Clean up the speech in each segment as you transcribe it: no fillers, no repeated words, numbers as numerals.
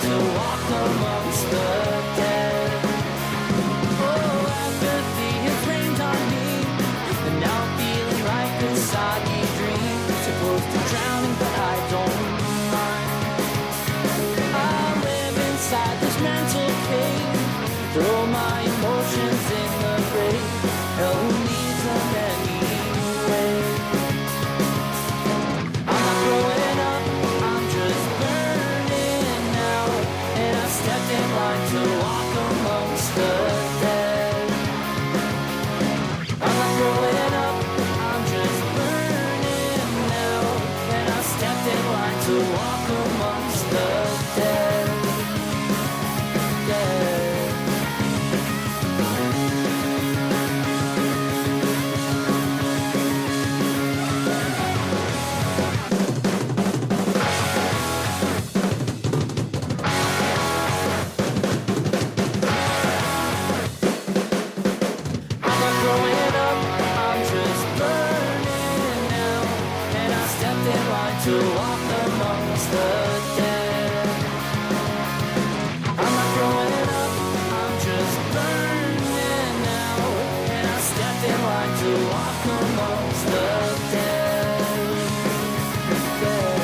to walk amongst the dead. Oh, apathy has rained on me, and now I'm feeling like a soggy dream. Supposed to drowning, but I don't mind. I live inside this mental cave, throw my emotions in the grave. Hell needs them anyway. I'm not growing up, I'm just burning now, and I stepped in line to walk amongst the dead. I'm not growing up, I'm just burning now, and I stepped in line to walk amongst the dead. Yeah. To walk amongst the dead. I'm not growing up, I'm just burning now, and I stepped in line to walk amongst the dead. Yeah.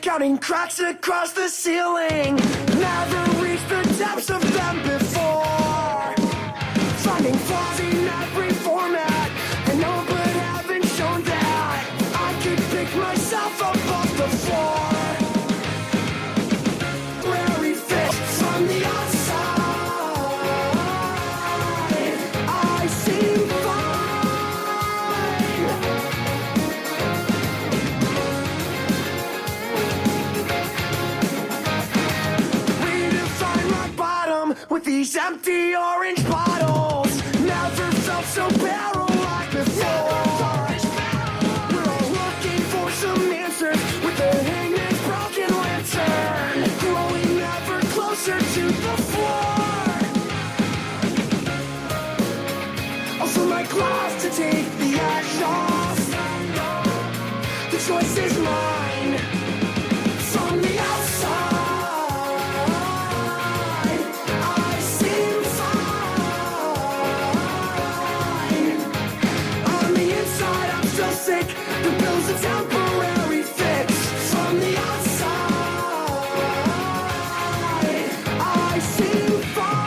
Counting cracks across the ceiling, never reached the depths of them before. Finding flaws in every format, I know but haven't shown that I could pick myself up off the floor. Where these empty orange bottles. Never felt so barrel-like before. We're all looking for some answers with the hangman's broken lantern, growing ever closer to the floor. Also my glass to take the ash off. The choice is mine. From the outside I seem fine. On the inside I'm still sick. The bill's a temporary fix. From the outside I seem fine.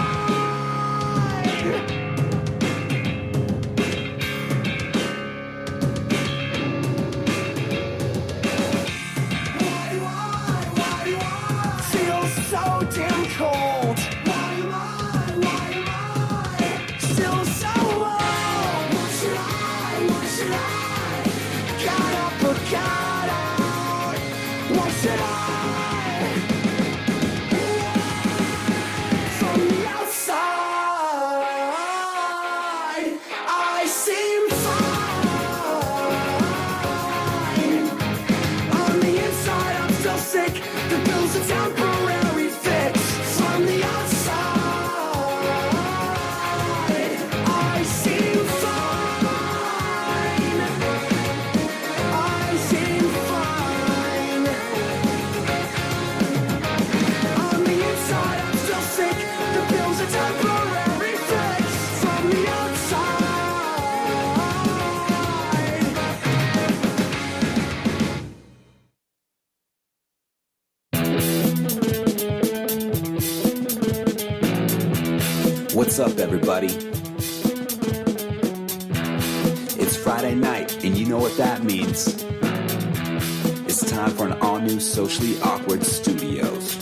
Feel so damn cold. Why am I still so low? What should I got up or got out? Why should I? From the outside I seem fine. On the inside I'm still sick. The bill's a temporary fix. From the outside I seem fine. I seem fine. On the inside I'm still sick. The bill's a temporary fix. From the outside. What's up, everybody? It's Friday night, and you know what that means. It's time for an all-new Socially Awkward Studios.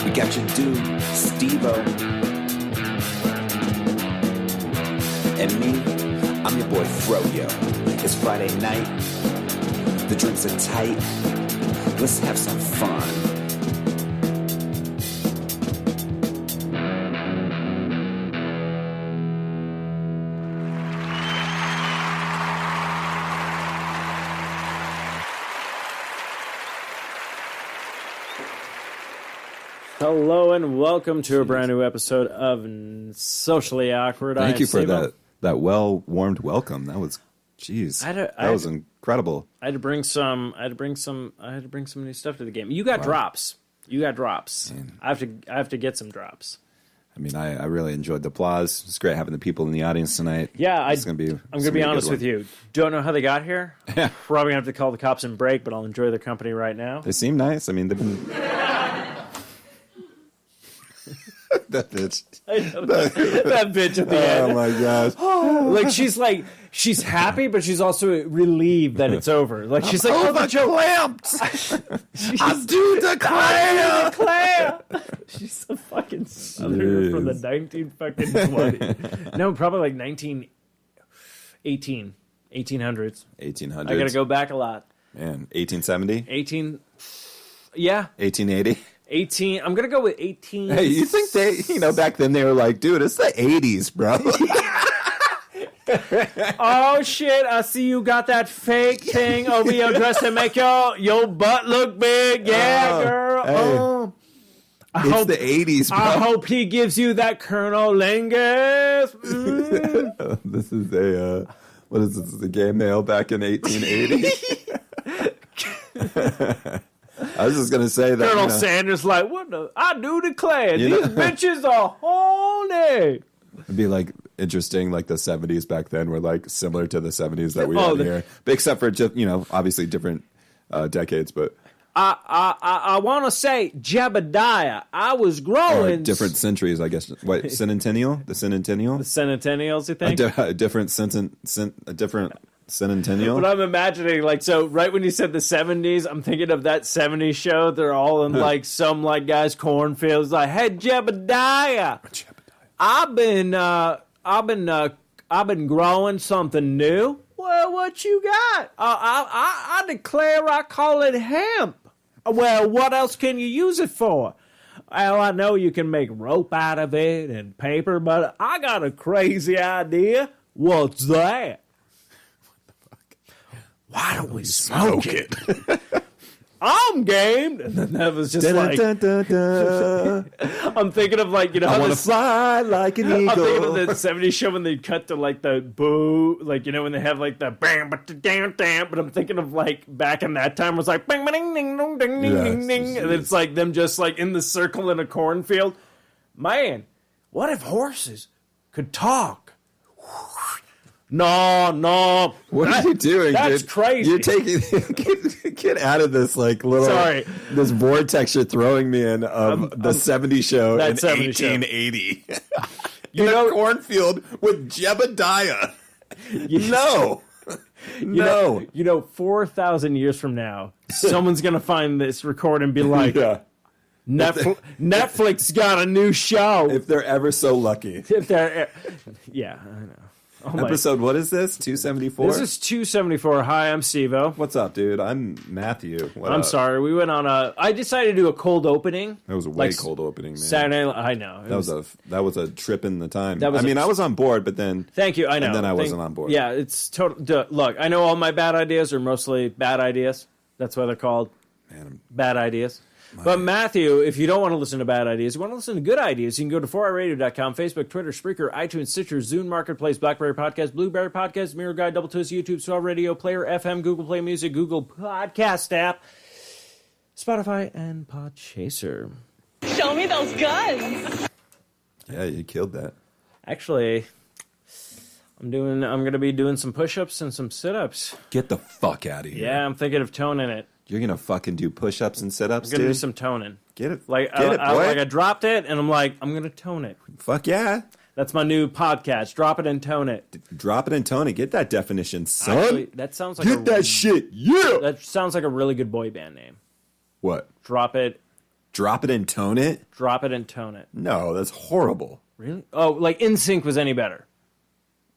We got your dude, Steve-O. And me, I'm your boy, Froyo. It's Friday night. The drinks are tight. Let's have some fun. Hello and welcome to a brand new episode of Socially Awkward. Thank you for that well-warmed welcome. That was, jeez, that was incredible. I had to bring some new stuff to the game. You got drops. Man. I have to get some drops. I mean, I really enjoyed the applause. It's great having the people in the audience tonight. Yeah, I'm going to be honest with you. Don't know how they got here. Probably gonna have to call the cops and break, but I'll enjoy their company right now. They seem nice. I mean, they've been. That bitch. That bitch at the end. Oh my gosh. She's happy, but she's also relieved that it's over. Like she's like, oh, the clamps. I do declare. She's a fucking southerner from the 1920s. No, probably like 1800s. 1800s. I gotta go back a lot. Man, 1870. Yeah. 1880. 18. I'm gonna go with 18. Hey, you think back then they were like, dude, it's the 80s, bro. Oh shit! I see you got that fake thing over your dress to make your butt look big. Yeah, girl. Hey. Oh. It's the 80s, bro. I hope he gives you that Colonel Lingus. This is what is this? The game mail back in 1880. I was just gonna say that Colonel Sanders, like, what the? I do declare, You these know- bitches are horny. it'd be like interesting, like the 70s back then were like similar to the 70s that we Oh, have here, but except for just obviously different decades, but I want to say Jebediah. I was growing different centuries, I guess. What centennial? The centennial? the centennials. You think? A different centennial. But I'm imagining, like, so right when you said the 70s, I'm thinking of that 70s show. They're all in like some like guys' cornfields. Like, hey Jebediah, I've been growing something new. Well, what you got? I declare I call it hemp. Well, what else can you use it for? Well, I know you can make rope out of it and paper, but I got a crazy idea. What's that? Why don't we smoke it? I'm game. And then that was just like, I'm thinking of like, you know, I want to fly like an eagle. I'm thinking of the 70s show when they cut to like the boo, like, you know, when they have like the bam, but I'm thinking of like back in that time, it was like bang, ding, ding, ding, ding, ding, ding. And it's like them just like in the circle in a cornfield. Man, what if horses could talk? No. What are you doing, That's dude? crazy. You're taking get out of this like little this vortex you're throwing me in of the 70s show in 1880. In a cornfield with Jebediah. No. 4,000 years from now, someone's going to find this record and be like, Netflix got a new show. If they're ever so lucky. Yeah, I know. Episode, what is this? 274? This is 274. Hi, I'm Steve-O. What's up, dude? I'm Matthew. I'm sorry. We went on I decided to do a cold opening. That was a way cold opening, man. Saturday, I know. That was a trip in the time. I was on board, but then... Thank you, I know. And then I wasn't on board. Yeah, it's total... Look, I know all my bad ideas are mostly bad ideas. That's why they're called bad ideas. But Matthew, if you don't want to listen to bad ideas, you want to listen to good ideas, you can go to 4iRadio.com, Facebook, Twitter, Spreaker, iTunes, Stitcher, Zune Marketplace, BlackBerry Podcast, Blueberry Podcast, Mirror Guide, Double Twist, YouTube, Swell Radio, Player, FM, Google Play Music, Google Podcast app, Spotify, and Podchaser. Show me those guns. Yeah, you killed that. Actually, I'm going to be doing some push-ups and some sit-ups. Get the fuck out of here. Yeah, I'm thinking of toning it. You're going to fucking do push-ups and sit-ups, dude? I'm going to do some toning. Get it. Like, boy. I dropped it, and I'm like, I'm going to tone it. Fuck yeah. That's my new podcast. Drop it and tone it. Drop it and tone it. Get that definition, son. Actually, that sounds like Get that shit, yeah! That sounds like a really good boy band name. What? Drop it. Drop it and tone it? Drop it and tone it. No, that's horrible. Really? Oh, like NSYNC was any better.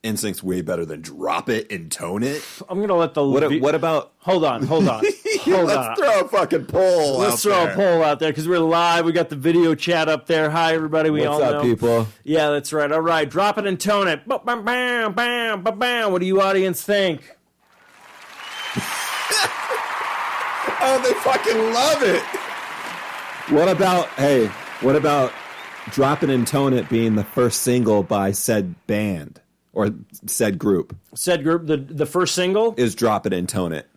NSYNC's way better than Drop It and Tone It. I'm going to let the... What about... Hold on. Let's throw a fucking poll Let's throw a poll out there because we're live. We got the video chat up there. Hi, everybody. What's up, people? Yeah, that's right. All right. Drop it and tone it. Bam, bam, bam, bam, bam, bam. What do you audience think? Oh, they fucking love it. What about Drop It and Tone It being the first single by said band? Or said group. Said group, the first single? Is Drop It and Tone It.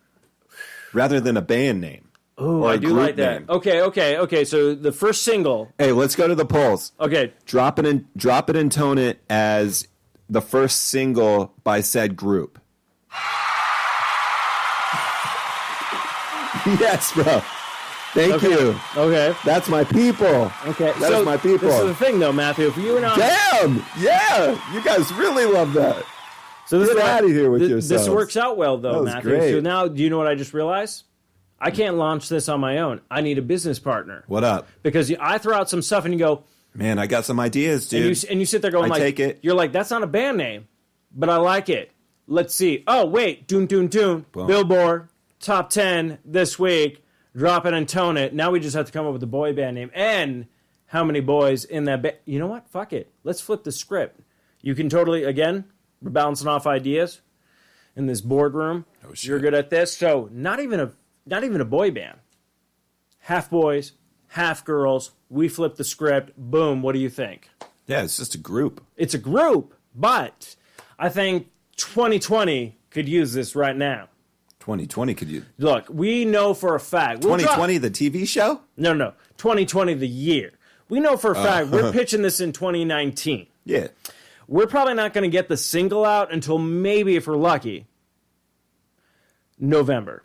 Rather than a band name. Oh, I do like that. Name. Okay. So the first single. Hey, let's go to the polls. Okay. Drop It and Tone It as the first single by said group. Yes, bro. Thank you. Okay. That's my people. Okay. That's my people. This is the thing, though, Matthew. If you and I... Damn! Yeah! You guys really love that. So Get out of here with yourselves. This works out well, though, Matthew. Great. So now, do you know what I just realized? I can't launch this on my own. I need a business partner. What up? Because I throw out some stuff and you go... Man, I got some ideas, dude. And you sit there going take it. You're like, that's not a band name, but I like it. Let's see. Oh, wait. Doon. Boom. Billboard. Top 10 this week. Drop it and tone it. Now we just have to come up with a boy band name and how many boys in that band. You know what? Fuck it. Let's flip the script. You can totally, again, we're bouncing off ideas in this boardroom. Oh, shit. You're good at this. So not even a boy band. Half boys, half girls. We flip the script. Boom. What do you think? Yeah, it's just a group. It's a group, but I think 2020 could use this right now. 2020 could you? Look, we know for a fact. 2020, the TV show? No. 2020, the year. We know for a fact we're pitching this in 2019. Yeah. We're probably not going to get the single out until maybe, if we're lucky, November.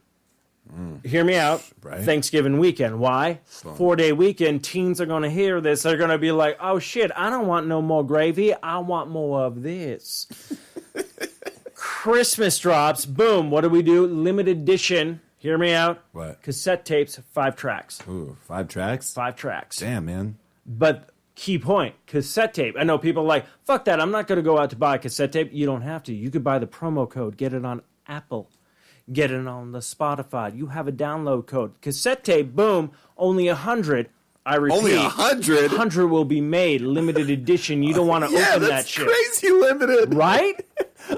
Hear me out. Right. Thanksgiving weekend. Why? 4-day weekend. Teens are going to hear this. They're going to be like, oh, shit, I don't want no more gravy. I want more of this. Christmas drops. Boom. What do? Limited edition. Hear me out. What? Cassette tapes, 5 tracks. Ooh, 5 tracks? 5 tracks. Damn, man. But key point, cassette tape. I know people are like, fuck that. I'm not going to go out to buy a cassette tape. You don't have to. You could buy the promo code. Get it on Apple. Get it on the Spotify. You have a download code. Cassette tape, boom, only $100. I repeat, only 100. 100 will be made, limited edition. You don't want to open that shit. Crazy limited, right?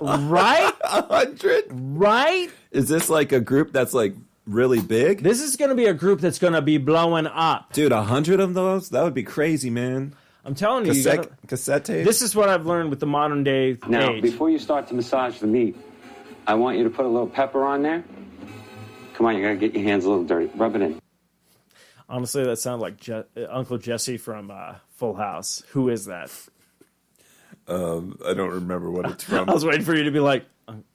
Right? 100, right? Is this like a group that's like really big? This is going to be a group that's going to be blowing up, dude. 100 of those? That would be crazy, man. I'm telling you, cassette tape. This is what I've learned with the modern day Now, age. before you start to massage the meat, I want you to put a little pepper on there. Come on, you gotta get your hands a little dirty. Rub it in. Honestly, that sounds like Uncle Jesse from Full House. Who is that? I don't remember what it's from. I was waiting for you to be like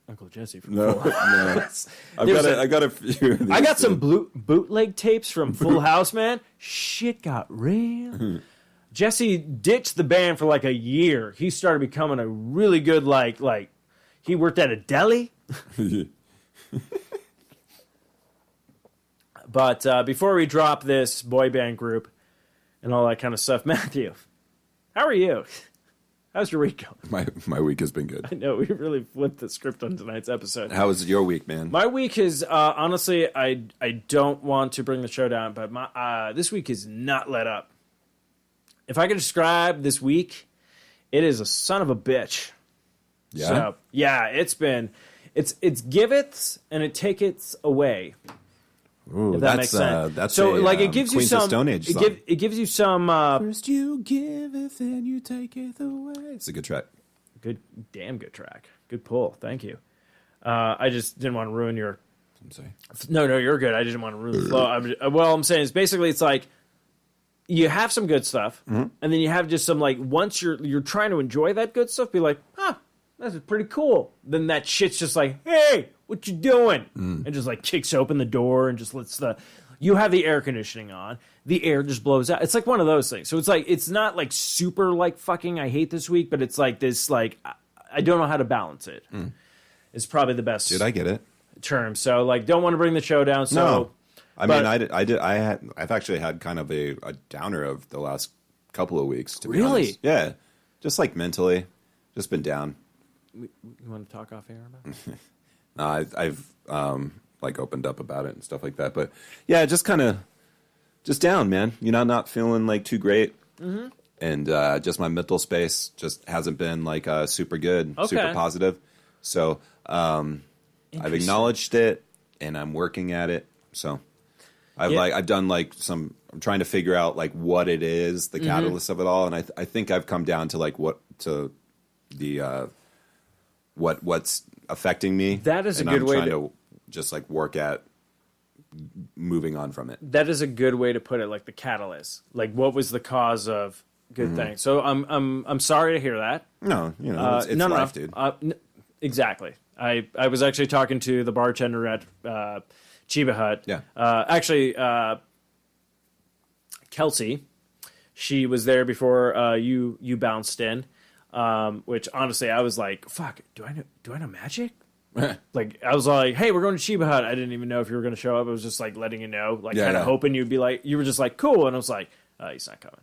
Uncle Jesse from Full House. No. I got a few. I got some bootleg tapes from Full House, man. Shit got real. Jesse ditched the band for like a year. He started becoming a really good like he worked at a deli. But before we drop this boy band group and all that kind of stuff, Matthew, how are you? How's your week going? My week has been good. I know, we really flipped the script on tonight's episode. How was your week, man? My week is, honestly, I don't want to bring the show down, but this week is not let up. If I could describe this week, it is a son of a bitch. Yeah? So, yeah, it's giveth and it taketh away. Ooh, if that makes sense. That's so, a, like, it gives Queens you some. of Stone Age song. It gives you some. First you giveth and you taketh away. It's a good track. Damn good track. Good pull. Thank you. I just didn't want to ruin your. I'm sorry. No, you're good. I didn't want to ruin the flow. Well, I'm saying is basically it's like you have some good stuff, and then you have just some like once you're trying to enjoy that good stuff, be like, that's pretty cool. Then that shit's just like, hey, what you doing? And just like kicks open the door and just lets you have the air conditioning on. The air just blows out. It's like one of those things. So it's like, it's not like super like fucking I hate this week, but it's like this, like, I don't know how to balance it. It's probably the best. Dude, I get it. Term. So like, don't want to bring the show down. So, no. I've actually had kind of a downer of the last couple of weeks, to be honest. Yeah. Just like mentally, just been down. You want to talk off air about it? I've like opened up about it and stuff like that, but yeah, just kind of just down, man. You know, not feeling like too great, and just my mental space just hasn't been like super good, super positive. So I've acknowledged it and I'm working at it. So I've done like I'm trying to figure out like what it is, the catalyst of it all, and I think I've come down to like what's affecting me. That is and a good I'm way trying to just like work at moving on from it. That is a good way to put it, like the catalyst. Like what was the cause of good things? So I'm sorry to hear that. No, you know, it's life, dude. Exactly. I was actually talking to the bartender at Chiba Hut. Yeah. Actually, Kelsey, she was there before you bounced in. Which honestly, I was like, "Fuck, do I know magic?" Like, I was like, "Hey, we're going to Chiba Hut." I didn't even know if you were going to show up. I was just like letting you know, like kind of hoping you'd be like, you were just like, "Cool," and I was like, "He's not coming."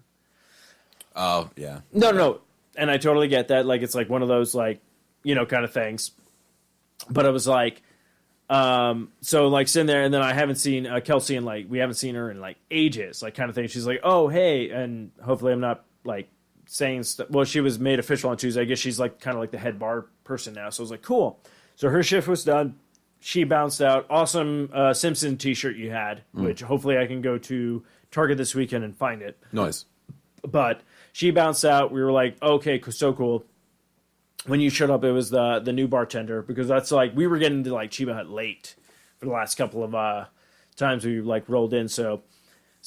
Oh yeah. No, and I totally get that. Like, it's like one of those like, kind of things. But I was like, so like sitting there, and then I haven't seen Kelsey in like we haven't seen her in like ages, like kind of thing. She's like, "Oh, hey," and hopefully I'm not like saying stuff. Well, she was made official on Tuesday. I guess she's like kind of like the head bar person now. So I was like, cool. So her shift was done. She bounced out. Awesome Simpson t-shirt you had, which hopefully I can go to Target this weekend and find it. Nice. But she bounced out. We were like, okay, so cool. When you showed up, it was the new bartender, because that's like, we were getting to like Chiba Hut late for the last couple of times we like rolled in. So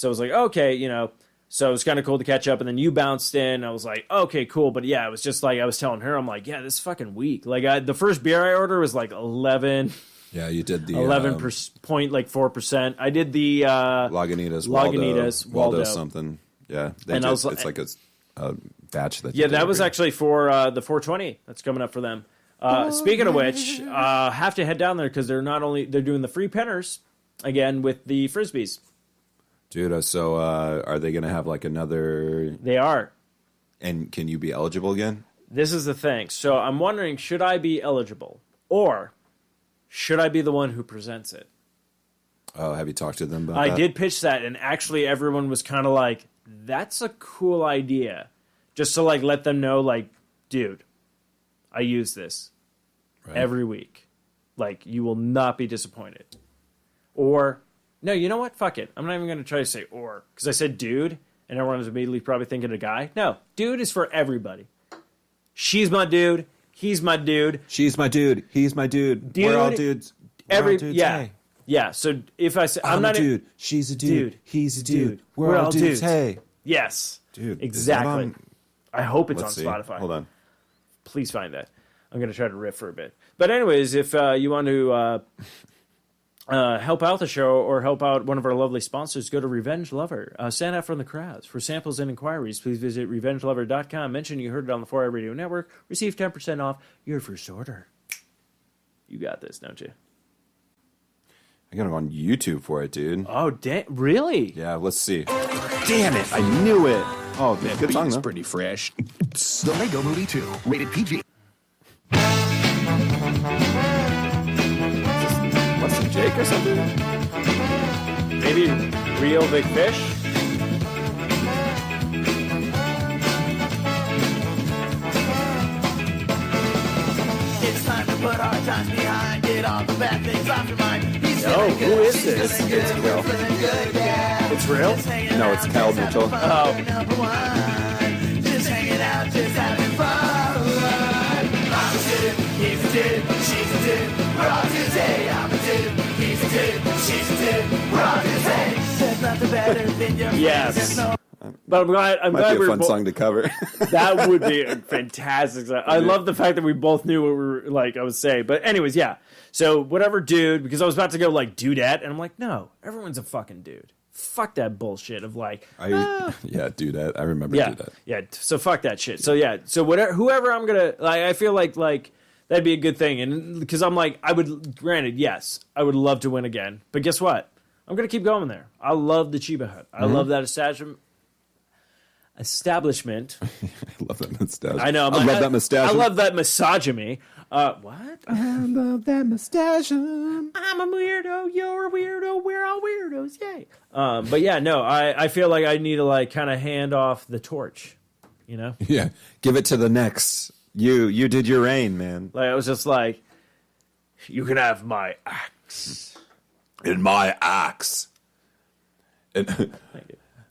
I was like, okay, so it was kind of cool to catch up, and then you bounced in. I was like, okay, cool. But yeah, it was just like I was telling her, I'm like, yeah, this is fucking weak. Like the first beer I ordered was like 11. Yeah, you did the 11.4%. I did the Lagunitas Waldo something. Yeah, it's like a batch that. Yeah, that was actually for the 420 that's coming up for them. Speaking of which, have to head down there because they're doing the free penners again with the Frisbees. Dude, so are they going to have like another... They are. And can you be eligible again? This is the thing. So I'm wondering, should I be eligible? Or should I be the one who presents it? Oh, have you talked to them about I that? did pitch that, and actually everyone was kind of like, that's a cool idea. Just to like let them know, like, dude, I use this every week. Like, you will not be disappointed. Or, no, you know what? Fuck it. I'm not even going to try to say or. Because I said dude, and everyone was immediately probably thinking a guy. No, dude is for everybody. She's my dude. He's my dude. She's my dude. He's my dude. We're all dudes. We're all dudes. Yeah. Hey. Yeah, so if I say... I'm a dude. She's a dude. He's a dude. We're all dudes. Hey. Yes. Dude. Exactly. I hope it's Let's on see. Spotify. Hold on. Please find that. I'm going to try to riff for a bit. But anyways, if you want to help out the show or help out one of our lovely sponsors, go to Revenge Lover. Stand out from the crowds. For samples and inquiries, please visit revengelover.com. Mention you heard it on the 4i Radio Network. Receive 10% off your first order. You got this, don't you? I gotta go on YouTube for it, dude. Oh, damn. Really? Yeah, let's see. Damn it. I knew it. Oh, man, good song, though. Pretty fresh. It's the Lego Movie 2, rated PG. What's some Jake or something? Maybe Real Big Fish? It's time to put our times behind, get all the bad things off your mind. He's Oh, feeling who good, is she's this? feeling good, It's Will. we're feeling good, yeah. It's real? Just hanging No, out, it's Kyle just having Mitchell. fun, Oh. we're number one. Just hanging out, just having fun. I'm a dude, he's a dude, she's a dude, we're all dudes, hey. I'm a dude, he's a dude, she's a dude, we're all dudes, hey. There's nothing better than your Yes. friends, there's no But I'm Might glad be a we're fun song to cover. That would be a fantastic song. I love the fact that we both knew what we were like. I was saying, but anyways, yeah. So whatever, dude. Because I was about to go like dudette, and I'm like, no, everyone's a fucking dude. Fuck that bullshit of like, Yeah, do that. I remember yeah, do that. yeah. So fuck that shit. So yeah. So whatever, whoever I'm gonna like, I feel like that'd be a good thing, and because I'm like, I would. Granted, yes, I would love to win again, but guess what? I'm gonna keep going there. I love the Chiba Hut. I love that establishment. I love that mustache. I know. I love that mustache. I love that misogyny. What? I love that mustache. I'm a weirdo. You're a weirdo. We're all weirdos. Yay. But yeah, no. I feel like I need to like kind of hand off the torch. You know. Yeah, give it to the next. You did your reign, man. Like I was just like, you can have my axe. In my axe.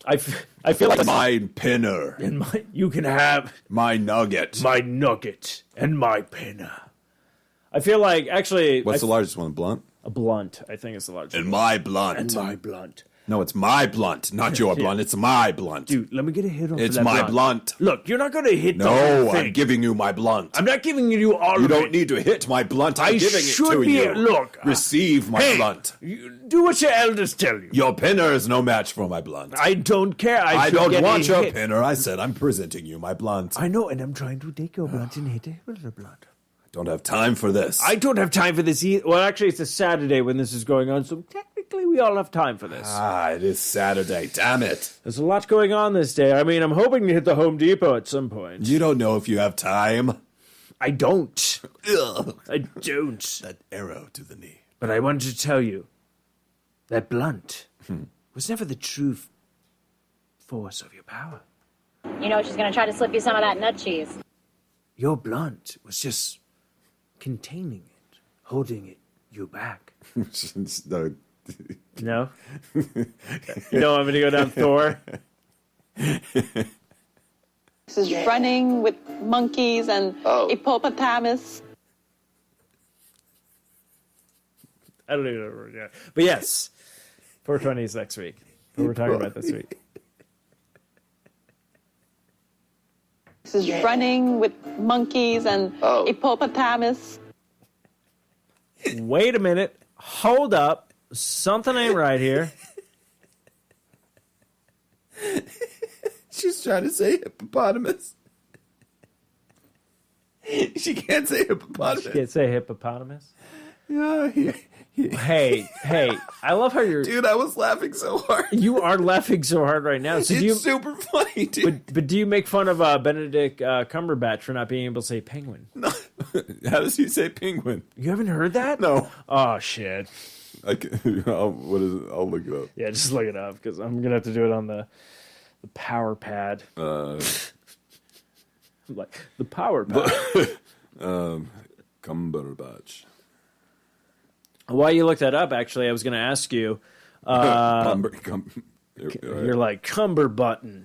I feel like my pinner. you can have My nugget. my nugget and my pinner. I feel like actually What's the largest one? Blunt? a blunt. I think it's the largest. And my blunt. And my blunt. No, it's my blunt, not your blunt. It's my blunt. Dude, let me get a hit on It's for that my blunt. Look, you're not going to hit the whole No, thing. I'm giving you my blunt. I'm not giving you all You of it. don't need to hit my blunt. I'm I giving it should to be. you. Look. Receive my Hey, blunt. do what your elders tell you. Your pinner is no match for my blunt. I don't care. I should don't get want a your hit. pinner. I said I'm presenting you my blunt. I know, and I'm trying to take your blunt and hit it with the blunt. Don't have time for this. I don't have time for this either. Well, actually, it's a Saturday when this is going on, so technically we all have time for this. It is Saturday. Damn it. There's a lot going on this day. I mean, I'm hoping to hit the Home Depot at some point. You don't know if you have time. I don't. Ugh. I don't. That arrow to the knee. But I wanted to tell you that blunt was never the true force of your power. You know, she's going to try to slip you some of that nut cheese. Your blunt was just containing it, holding it you back. No. No? You don't want me to go down Thor? This is running with monkeys and hippopotamus. I don't even know. Yeah. But yes, 420 is next week. What we're talking about this week. This is running with monkeys and hippopotamus. Wait a minute. Hold up. Something ain't right here. She's trying to say hippopotamus. She can't say hippopotamus. Can't say hippopotamus. Yeah, Hey, I love how you're... Dude, I was laughing so hard. You are laughing so hard right now. So It's super funny, dude. But do you make fun of Benedict Cumberbatch for not being able to say penguin? No. How does he say penguin? You haven't heard that? No. Oh, shit. What is it? I'll look it up. Yeah, just look it up because I'm gonna have to do it on the power pad. Like the power pad. Cumberbatch. While you look that up, actually, I was going to ask you. You're like Cumberbutton.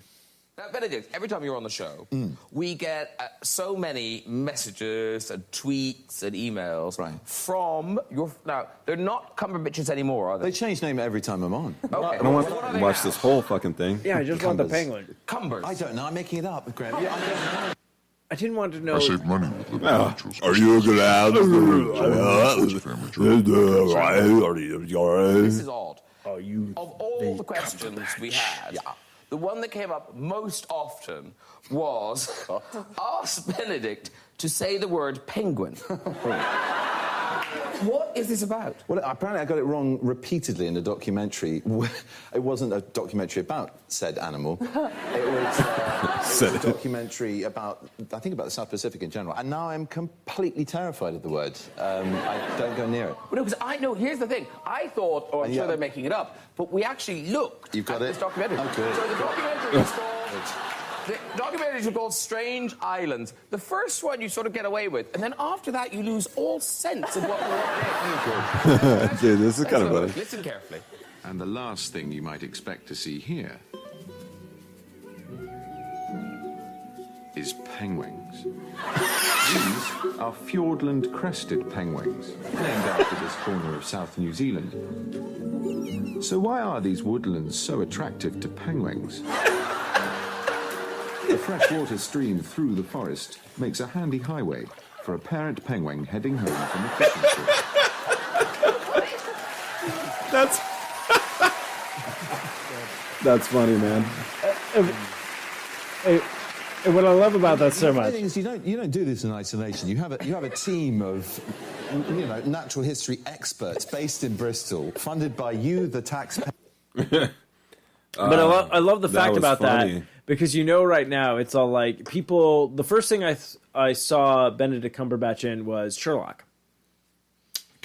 Now, Benedict, every time you're on the show, we get so many messages and tweets and emails from your... Now, they're not Cumberbitches anymore, are they? They change name every time I'm on. Okay. I don't want to watch this whole fucking thing. Yeah, I just want the penguin. Cumbers. I don't know. I'm making it up, Graham. Yeah, I don't know. I didn't want to know. I saved money with the financials. Are you glad? This is odd. Oh, you. Of all the questions we had, the one that came up most often was ask Benedict to say the word penguin. What is this about? Well, apparently I got it wrong repeatedly in a documentary. It wasn't a documentary about said animal. It was a documentary about, I think, about the South Pacific in general. And now I'm completely terrified of the word. I don't go near it. Well, no, because I know, here's the thing. I thought, I'm sure they're making it up, but we actually looked You've got at it? this documentary. Oh, good. So the documentary is called... The documentaries are called Strange Islands. The first one you sort of get away with, and then after that you lose all sense of what we're watching. Dude, this is kind of funny. Listen carefully. And the last thing you might expect to see here is penguins. These are Fiordland crested penguins, named after this corner of South New Zealand. So why are these woodlands so attractive to penguins? A freshwater stream through the forest makes a handy highway for a parent penguin heading home from a fishing trip. That's funny, man. And what I love about that so much. The thing is, you don't do this in isolation. You have a team of natural history experts based in Bristol, funded by you, the taxpayer. But I love the fact about that because right now it's all like people. The first thing I saw Benedict Cumberbatch in was Sherlock.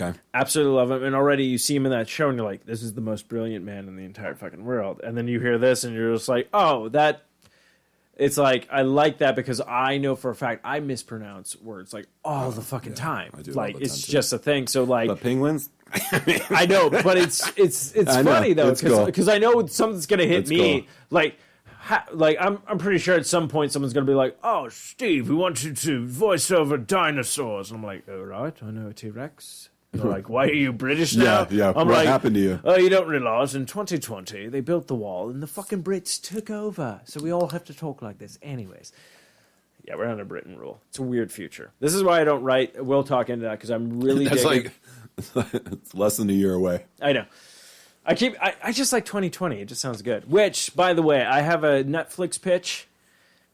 Okay, absolutely love him, and already you see him in that show, and you're like, this is the most brilliant man in the entire fucking world. And then you hear this, and you're just like, oh, that. It's like I like that because I know for a fact I mispronounce words like all the fucking time. I do like all the it's time, just a thing. So like the penguins. I know, but it's funny though because I know something's gonna hit me. Cool. Like I'm pretty sure at some point someone's gonna be like, "Oh, Steve, we want you to voice over dinosaurs," and I'm like, "All right, I know a T-Rex." And they're like, "Why are you British now?" Yeah. I'm what happened to you? Oh, you don't realize in 2020 they built the wall and the fucking Brits took over, so we all have to talk like this, anyways. Yeah, we're under Britain rule. It's a weird future. This is why I don't write. We'll talk into that because I'm really. That's it's less than a year away. I know. I just like 2020. It just sounds good. Which, by the way, I have a Netflix pitch.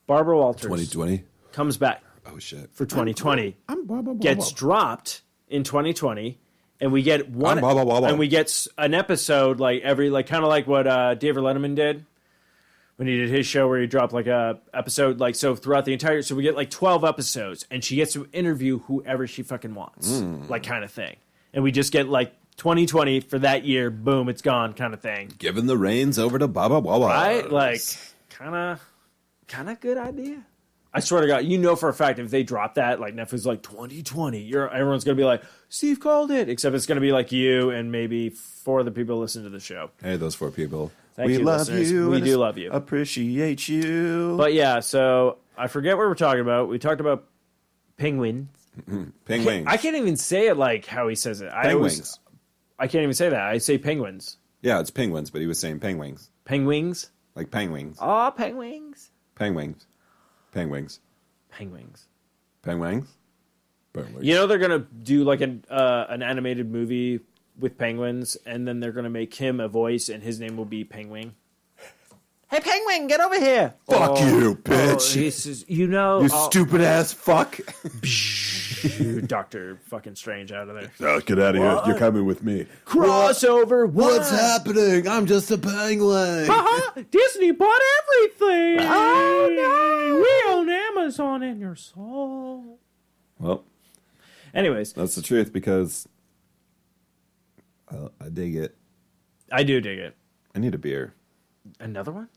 Barbara Walters 2020 comes back. Oh shit! For 2020, gets dropped in 2020, and we get one, and we get an episode like every kind of like what David Letterman did when he did his show where he dropped like a episode so throughout the entire. So we get like 12 episodes, and she gets to interview whoever she fucking wants, kind of thing. And we just get 2020 for that year, boom, it's gone, kind of thing. Giving the reins over to Baba Wawa. Right? Kind of good idea. I swear to God, for a fact if they drop that, Netflix 2020, everyone's gonna be like, Steve called it. Except it's gonna be you and maybe 4 other people listen to the show. Hey, those 4 people. Thank you, love listeners. you. We do love you. Appreciate you. But yeah, so I forget what we're talking about. We talked about penguins. Penguins. I can't even say it how he says it. Penguins. I can't even say that. I say penguins. Yeah, it's penguins, but he was saying penguins. Penguins? Like penguins. Oh, penguins. Penguins. Penguins. Penguins. Penguins. They're gonna do an animated movie with penguins, and then they're gonna make him a voice, and his name will be Penguin. Hey, Penguin, get over here! Fuck you, bitch! You stupid ass fuck! Dr. fucking Strange out of there. Oh, get out of here! You're coming with me. Crossover. What's happening? I'm just a penguin. Disney bought everything. Oh no! We own Amazon and your soul. Well, anyways, that's the truth because I dig it. I do dig it. I need a beer. Another one?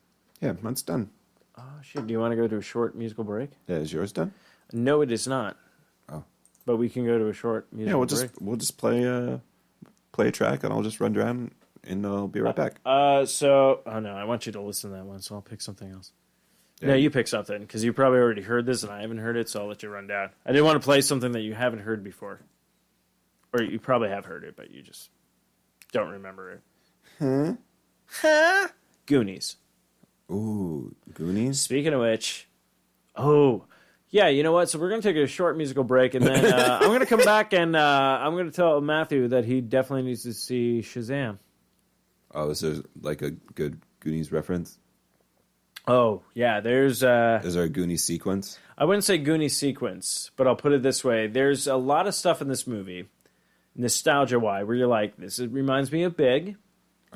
Yeah, mine's done. Oh, shit. Do you want to go to a short musical break? Yeah, is yours done? No, it is not. Oh. But we can go to a short musical break. We'll just play a track, and I'll just run around, and I'll be right back. Oh no, I want you to listen to that one, so I'll pick something else. Yeah. No, you pick something, because you probably already heard this, and I haven't heard it, so I'll let you run down. I didn't want to play something that you haven't heard before. Or you probably have heard it, but you just don't remember it. Huh? Goonies. Ooh, Goonies? Speaking of which, yeah, you know what? So we're going to take a short musical break, and then I'm going to come back, and I'm going to tell Matthew that he definitely needs to see Shazam. Oh, is there like a good Goonies reference? Oh, yeah, Is there a Goonies sequence? I wouldn't say Goonies sequence, but I'll put it this way. There's a lot of stuff in this movie, nostalgia-wise, where you're like, this reminds me of Big.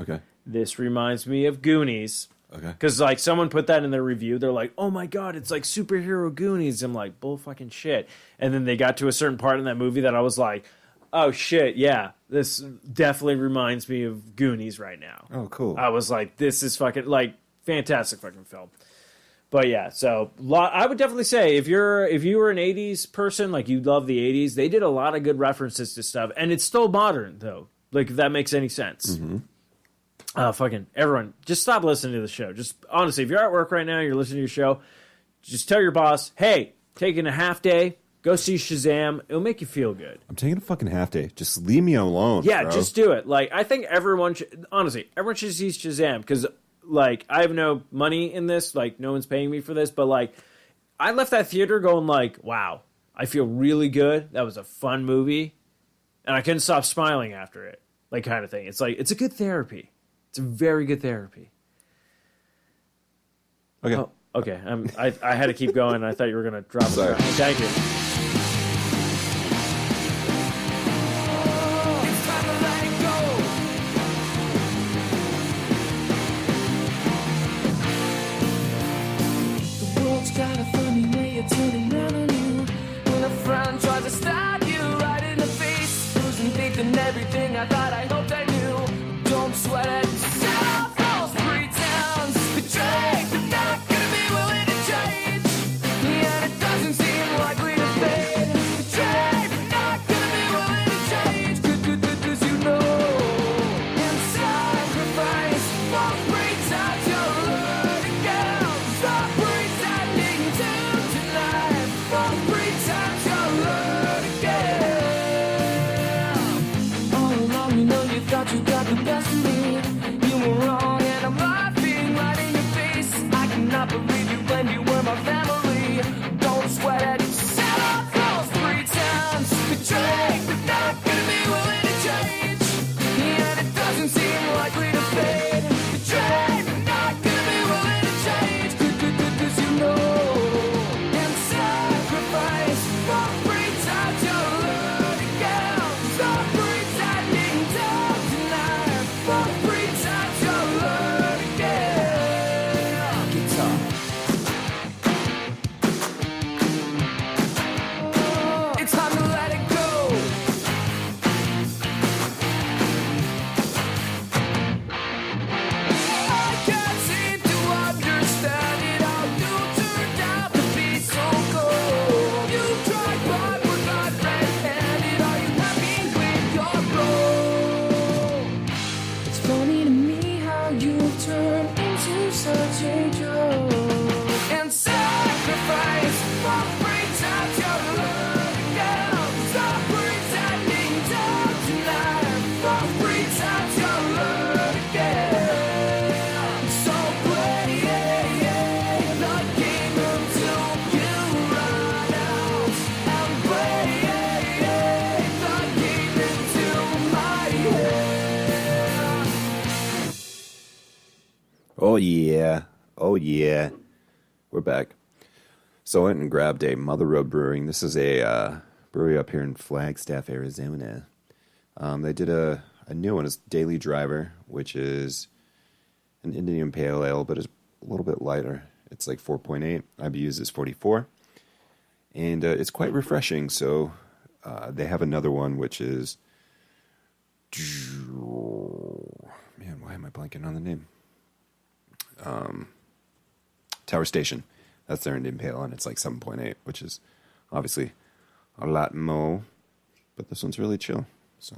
Okay. This reminds me of Goonies. Okay. Because, like, someone put that in their review. They're like, oh, my God, it's like superhero Goonies. I'm like, bull fucking shit. And then they got to a certain part in that movie that I was like, oh, shit, yeah. This definitely reminds me of Goonies right now. Oh, cool. I was like, this is fucking, like, fantastic fucking film. But, yeah, so I would definitely say if you were an 80s person, like, you love the 80s, they did a lot of good references to stuff. And it's still modern, though. Like, if that makes any sense. Mm-hmm. Fucking everyone, just stop listening to the show. Just honestly, if you're at work right now, you're listening to your show, just tell your boss, hey, taking a half day, go see Shazam. It'll make you feel good. I'm taking a fucking half day. Just leave me alone. Yeah, bro. just do it. Like, I think everyone should see Shazam because, like, I have no money in this. Like, no one's paying me for this. But, like, I left that theater going, like, wow, I feel really good. That was a fun movie. And I couldn't stop smiling after it. Like, kind of thing. It's like, it's a good therapy. It's a very good therapy. Okay. Oh, okay. I had to keep going. I thought you were going to drop it. Down. Thank you. The world's got a funny way of turning around on you. When a friend tries to stab you right in the face, losing faith in everything I thought I hoped I knew. Don't sweat it. Set off those pretense. Betrayed, but not gonna be willing to change. And it doesn't seem likely to fade. Betrayed, but not gonna be willing to change. Cause you know. And sacrifice, false pretense, you'll learn again. Stop pretending to deny. False pretense, you'll learn again. All along you know you thought you got the best of me. You were wrong and I'm laughing right in your face. I cannot believe you when you were my family. Don't sweat it. Set off false pretense. Betrayed, but not gonna be willing to change. And it doesn't seem likely to fade. Betrayed, but not gonna be willing to change. Cause you know. And sacrifice false pretense. You'll learn again. Stop pretending to deny. False pretense. You'll learn again. Guitar. It's time to let it go. I can't seem to understand it. How you turned out to be so cold. You tried but were not red-handed. Are you happy with your role? It's funny to me how you turned into such a joke. And sacrifice for pretense, you'll learn again. Stop pretending to deny. For pretense, you'll learn again. So play the game until you run out. And play the game into my head. Oh, yeah. Oh, yeah. We're back. So I went and grabbed a Mother Road Brewing. This is a brewery up here in Flagstaff, Arizona. They did a new one. It's Daily Driver, which is an Indian Pale Ale, but it's a little bit lighter. It's like 4.8. IBUs is 44. And it's quite refreshing. So they have another one, which is Man, why am I blanking on the name? Tower Station. That's their Indian Pale, and it's like 7.8, which is obviously a lot more. But this one's really chill. So,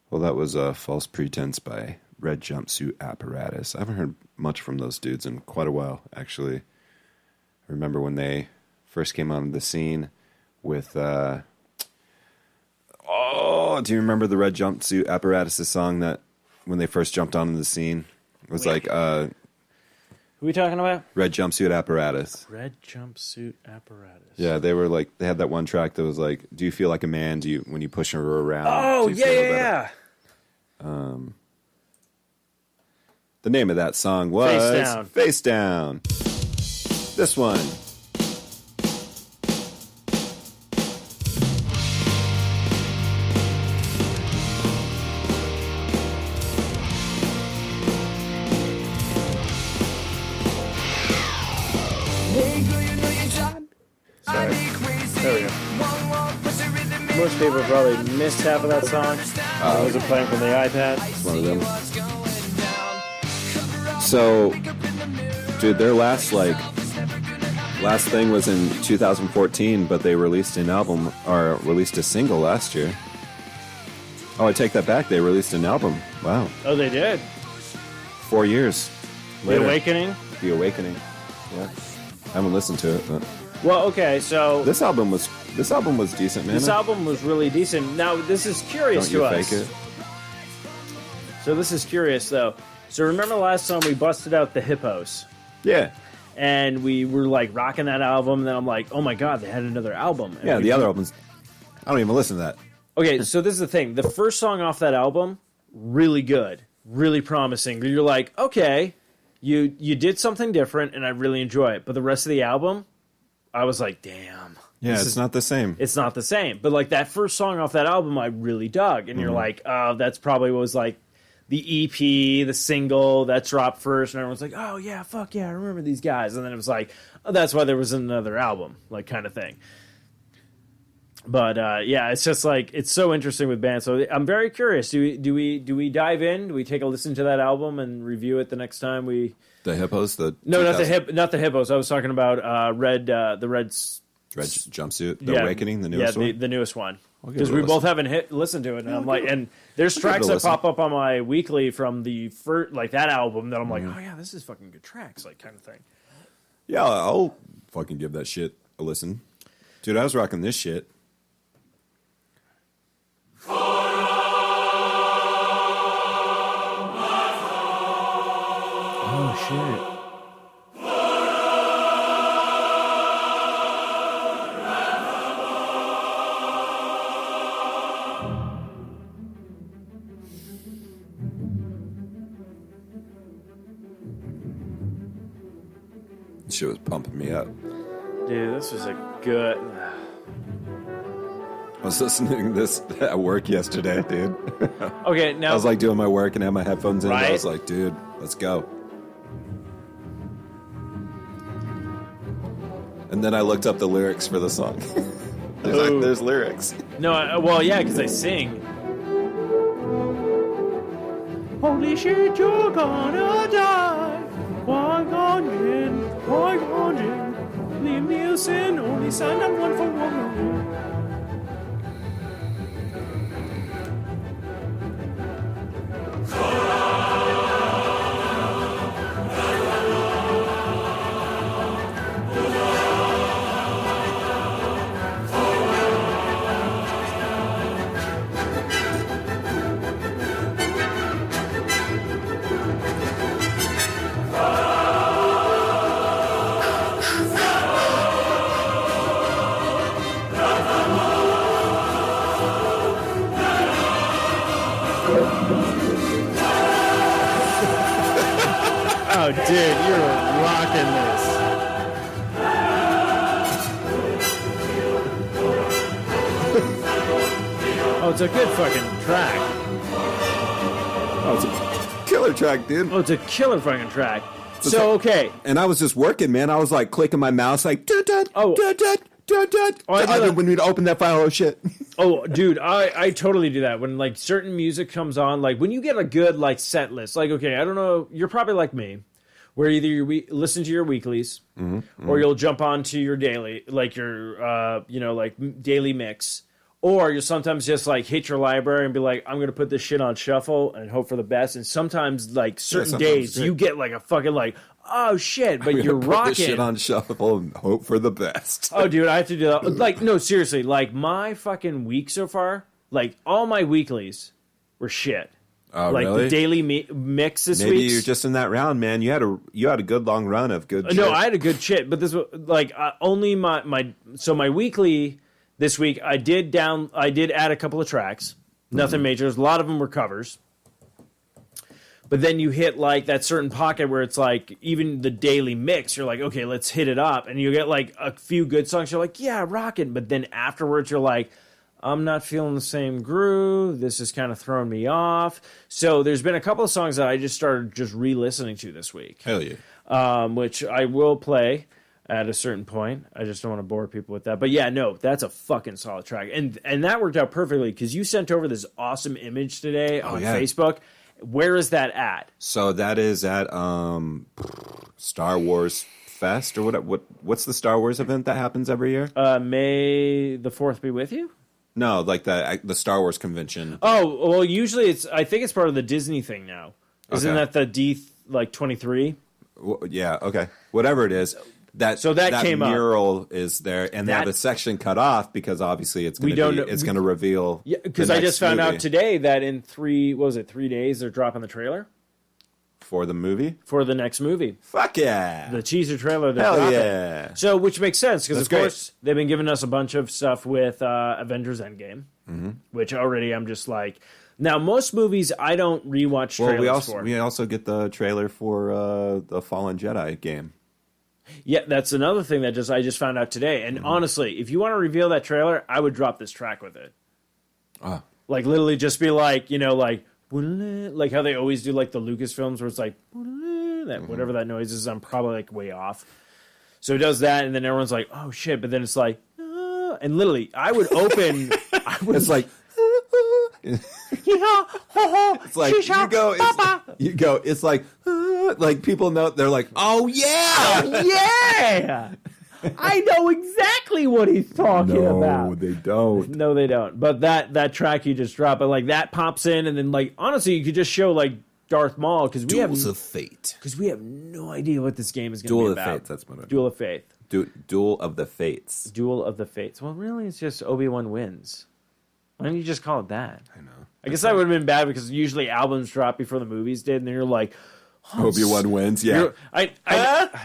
well, that was False Pretense by Red Jumpsuit Apparatus. I haven't heard much from those dudes in quite a while, actually. I remember when they first came on the scene with... do you remember the Red Jumpsuit Apparatus' song that when they first jumped onto the scene? It was like... Who are we talking about? Red Jumpsuit Apparatus. Red Jumpsuit Apparatus. Yeah, they were like... They had that one track that was like, do you feel like a man when you push her around? Oh, yeah. The name of that song was... Face Down. This one. There we go. Most people probably missed half of that song. Was it playing from the iPad? It's one of them. So, dude, their last thing was in 2014, but they released an album, or released a single last year. Oh, I take that back. They released an album. Wow. Oh, they did? 4 years later. The Awakening? The Awakening. Yeah. I haven't listened to it, but... Well, okay, so... This album was decent, man. This album was really decent. Now, this is curious to us. Don't you fake it. So this is curious, though. So remember last time we busted out the Hippos? Yeah. And we were, like, rocking that album, and then I'm like, oh my god, they had another album. And yeah, the other albums... I don't even listen to that. Okay, so this is the thing. The first song off that album, really good. Really promising. You're like, okay, you did something different, and I really enjoy it. But the rest of the album... I was like, damn. Yeah, it's not the same. It's not the same. But, like, that first song off that album, I really dug. And you're like, oh, that's probably what was, like, the EP, the single that dropped first. And everyone's like, oh, yeah, fuck yeah, I remember these guys. And then it was like, oh, that's why there was another album, like, kind of thing. But, yeah, it's just, like, it's so interesting with bands. So I'm very curious. Do we dive in? Do we take a listen to that album and review it the next time we... The Hippos? No, not the Hippos. I was talking about the Red Jumpsuit, The Awakening, the newest one? Yeah, the newest one. Because we both haven't listened to it. And I'm like, and there's tracks that pop up on my weekly from the first, like that album that I'm like, oh yeah, this is fucking good tracks, like kind of thing. Yeah, I'll fucking give that shit a listen. Dude, I was rocking this shit. Oh, shit. This shit was pumping me up. Dude, this was a good... I was listening to this at work yesterday, dude. Okay, now... I was like doing my work and had my headphones in. Right? And I was like, dude, let's go. And then I looked up the lyrics for the song. There's lyrics. No, well, yeah, because I sing. Holy shit, you're gonna die. Why gone in? Leave me a sin, only sign up one for one. Oh, dude, you're rocking this. Oh, it's a good fucking track. Oh, it's a killer track, dude. Oh, it's a killer fucking track. So, okay. And I was just working, man. I was like clicking my mouse, like, When we'd open that file, oh shit. Oh, dude, I totally do that. When like certain music comes on, like when you get a good like set list, like, okay, I don't know, you're probably like me, where either you listen to your weeklies or you'll jump onto your daily, like your, like daily mix. Or you'll sometimes just like hit your library and be like, I'm going to put this shit on shuffle and hope for the best. And sometimes like certain days you get like a fucking like, oh shit, but you're rocking. Put this shit on shuffle and hope for the best. Oh, dude, I have to do that. Like, no, seriously, like my fucking week so far, like all my weeklies were shit. Oh, like really? The daily mix this week. Maybe you're just in that round, man. You had a good long run of good shit. No, I had a good shit, but this was like only my weekly this week I did add a couple of tracks. Nothing major. A lot of them were covers. But then you hit like that certain pocket where it's like even the daily mix, you're like, okay, let's hit it up. And you get like a few good songs. You're like, yeah, rocking. But then afterwards you're like, I'm not feeling the same groove. This is kind of throwing me off. So there's been a couple of songs that I just started just re-listening to this week. Hell yeah. Which I will play at a certain point. I just don't want to bore people with that. But yeah, no, that's a fucking solid track. And that worked out perfectly because you sent over this awesome image today on Facebook. Where is that at? So that is at Star Wars Fest or what's the Star Wars event that happens every year? May the 4th be with you? No, like the Star Wars convention. Oh, well, usually I think it's part of the Disney thing now. Isn't that the D23? Well, yeah, okay. Whatever it is. That came mural up. Is there, and they have a section cut off because obviously it's going to reveal. Yeah, because I just found out today that in 3 days they're dropping the trailer for the movie for the next movie. Fuck yeah, the teaser trailer. Hell yeah! So which makes sense because of course they've been giving us a bunch of stuff with Avengers Endgame, which already I'm just like. Now most movies I don't rewatch trailers for. We also get the trailer for the Fallen Jedi game. Yeah, that's another thing that I just found out today. And honestly, if you want to reveal that trailer, I would drop this track with it. Like literally just be like, like how they always do like the Lucasfilms where it's like that whatever that noise is, I'm probably like way off. So it does that and then everyone's like, oh shit, but then it's like and literally I would open it's like it's like you go it's like people know they're like, oh yeah, yeah. I know exactly what he's talking about. No, they don't. No, they don't. But that track you just dropped, but like that pops in, and then like honestly, you could just show like Darth Maul because we Duels of Fate. Because we have no idea what this game is going to be about. Duel of Fates. That's what. Duel of Fate. Duel of the Fates. Duel of the Fates. Well, really, it's just Obi-Wan wins. Why don't you just call it that? I know. I guess that would have been bad because usually albums drop before the movies did, and then you're like, Obi-Wan wins. Yeah.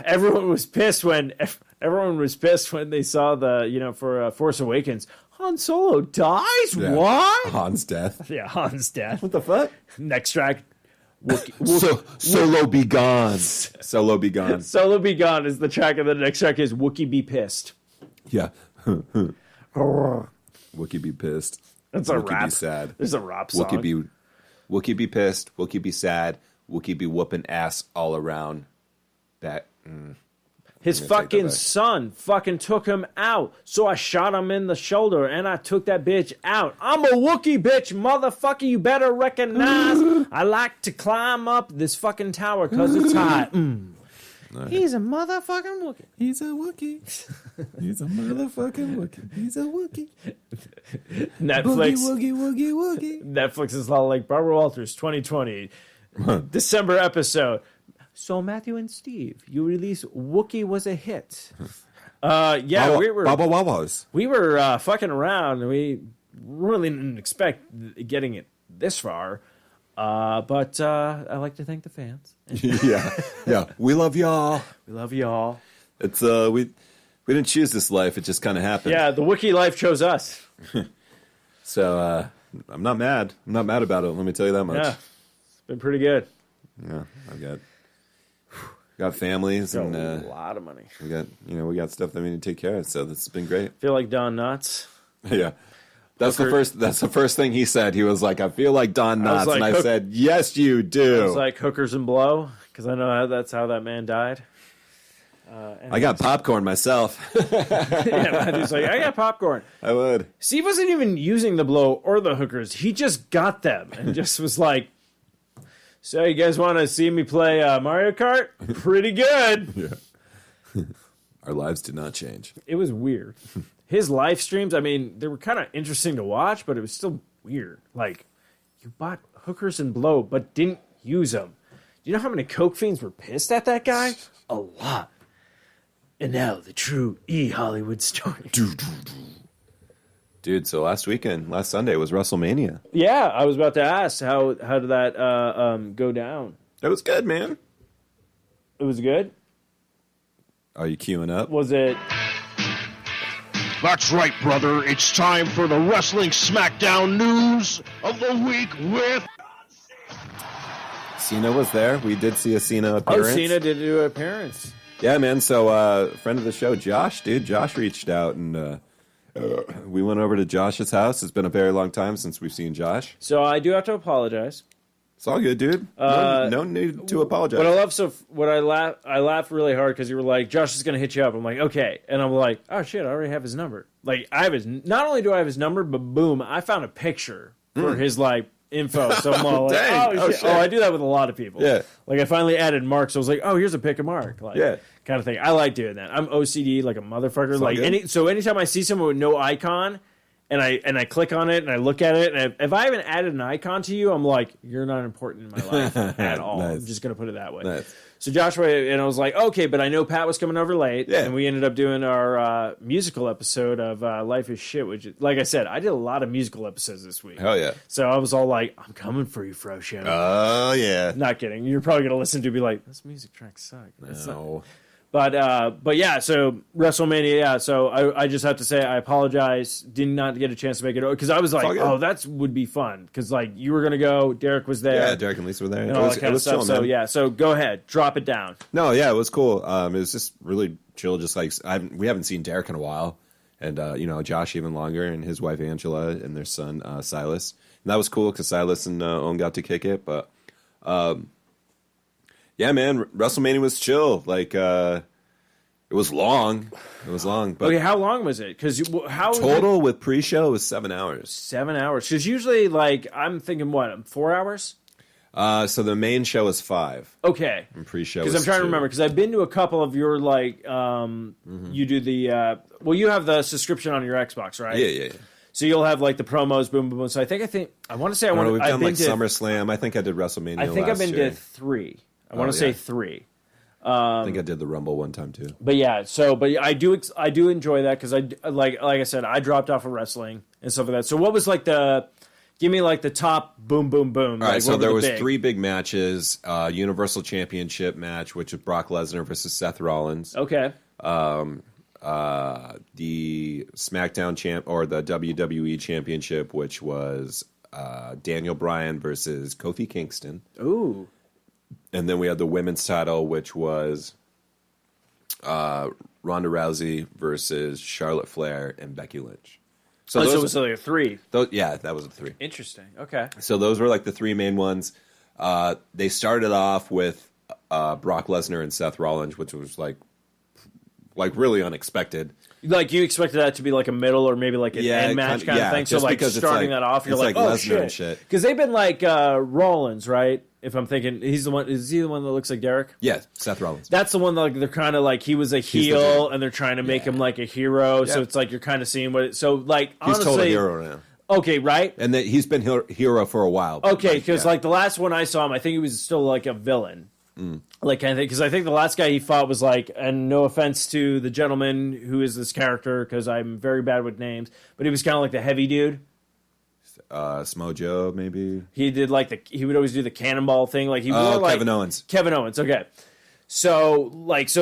Everyone was pissed when they saw the for Force Awakens. Han Solo dies. Yeah. What? Han's death. Yeah, Han's death. What the fuck? Next track. Solo be gone. Solo be gone. Solo be gone is the track, and the next track is Wookiee be pissed. Yeah. Wookiee be pissed. That's a Wookiee rap. Be sad. There's a rap song. Wookiee be pissed. Wookiee be sad. Wookiee be whooping ass all around. His fucking son fucking took him out, so I shot him in the shoulder and I took that bitch out. I'm a Wookiee bitch, motherfucker. You better recognize. I like to climb up this fucking tower because it's hot. He's a motherfucking Wookiee. He's a Wookiee. He's a motherfucking Wookiee. He's a Wookiee. Netflix. Woogie. Netflix is all like Barbara Walters 2020 December episode. So Matthew and Steve, you released Wookiee was a hit. We were fucking around. We really didn't expect getting it this far. But I like to thank the fans. yeah. We love y'all. We love y'all. It's we didn't choose this life. It just kind of happened. Yeah, the Wookiee life chose us. So I'm not mad. I'm not mad about it. Let me tell you that much. Yeah, it's been pretty good. Yeah, I've got families and a lot of money. We got stuff that we need to take care of. So this has been great. Feel like Don Knotts. Yeah. That's the first thing he said. He was like, I feel like Don Knotts. Like, and I said, yes, you do. I was like, hookers and blow, because I know that's how that man died. I got popcorn myself. Yeah, Matthew's like, I got popcorn. I would. Steve wasn't even using the blow or the hookers. He just got them and just was like, so you guys want to see me play Mario Kart? Pretty good. Yeah. Our lives did not change. It was weird. His live streams, I mean, they were kind of interesting to watch, but it was still weird. Like, you bought hookers and blow, but didn't use them. Do you know how many Coke fiends were pissed at that guy? A lot. And now the true Hollywood story. Dude, so last Sunday was WrestleMania. Yeah, I was about to ask, how did that go down? It was good, man. It was good? Are you queuing up? Was it... That's right, brother. It's time for the Wrestling SmackDown news of the week with... Cena was there. We did see a Cena appearance. Oh, Cena did do an appearance. Yeah, man. So, friend of the show, Josh, Josh reached out, and we went over to Josh's house. It's been a very long time since we've seen Josh. So I do have to apologize. It's all good, dude. No need to apologize. What I laughed really hard because you were like, Josh is going to hit you up. I'm like, okay. And I'm like, oh, shit, I already have his number. Like, not only do I have his number, but boom, I found a picture for his, like, info. So I'm all like, oh, shit. I do that with a lot of people. Yeah. Like, I finally added Mark, so I was like, oh, here's a pic of Mark. Like, yeah. Kind of thing. I like doing that. I'm OCD like a motherfucker. It's Like, anytime I see someone with no icon, and I click on it and I look at it, and if I haven't added an icon to you, I'm like, you're not important in my life at all. Nice. I'm just going to put it that way. Nice. So Joshua, and I was like, okay, but I know Pat was coming over late, yeah. and we ended up doing our musical episode of Life is Shit, which, like I said, I did a lot of musical episodes this week. Hell yeah. So I was all like, I'm coming for you, Fro Show. Oh, yeah. Not kidding. You're probably going to listen to it and be like, this music track sucks. No. But yeah, so WrestleMania, yeah. So I just have to say I apologize. Did not get a chance to make it over because I was like, oh, that would be fun because like you were gonna go, Derek was there, yeah, Derek and Lisa were there, and all that kind of stuff. So yeah, so go ahead, drop it down. No, yeah, it was cool. It was just really chill. Just like we haven't seen Derek in a while, and Josh even longer, and his wife Angela and their son Silas, and that was cool because Silas and Owen got to kick it, but. Yeah, man, WrestleMania was chill. Like, it was long. It was long. But okay, how long was it? Because total with pre-show was 7 hours. 7 hours. Because usually, like, I'm thinking, 4 hours? So the main show is 5. Okay. And pre-show because I'm trying to remember. Because I've been to a couple of your, like, you do the, you have the subscription on your Xbox, right? Yeah. So you'll have like the promos, boom, boom, boom. So I want to say we've done like SummerSlam. I think I did WrestleMania. I think I've been to 3. I want to say 3. I think I did the Rumble one time too. But yeah, but I do enjoy that because I like I said I dropped off of wrestling and stuff like that. So what was like give me like the top boom boom boom. All right, so there was 3 big matches: Universal Championship match, which was Brock Lesnar versus Seth Rollins. Okay. The SmackDown champ or the WWE Championship, which was Daniel Bryan versus Kofi Kingston. Ooh. And then we had the women's title, which was Ronda Rousey versus Charlotte Flair and Becky Lynch. So it was like a 3. Yeah, that was a 3. Interesting. Okay. So those were like the 3 main ones. They started off with Brock Lesnar and Seth Rollins, which was like really unexpected. Like you expected that to be like a middle or maybe like an end match kind of thing. So like starting that off, you're like, oh shit, because they've been like Rollins, right? If I'm thinking, is he the one that looks like Derek? Yeah, Seth Rollins. That's the one that like, they're kind of like he was a heel and they're trying to make him like a hero. Yeah. So it's like you're kind of seeing what. So like honestly, he's totally a hero now. Okay, right? And he's been hero for a while. Okay, because like the last one I saw him, I think he was still like a villain. Like kind of thing, because I think the last guy he fought was like, and no offense to the gentleman who is this character, because I'm very bad with names, but he was kind of like the heavy dude. Smojo, maybe. He did like he would always do the cannonball thing, like he wore like Kevin Owens. Kevin Owens, okay. So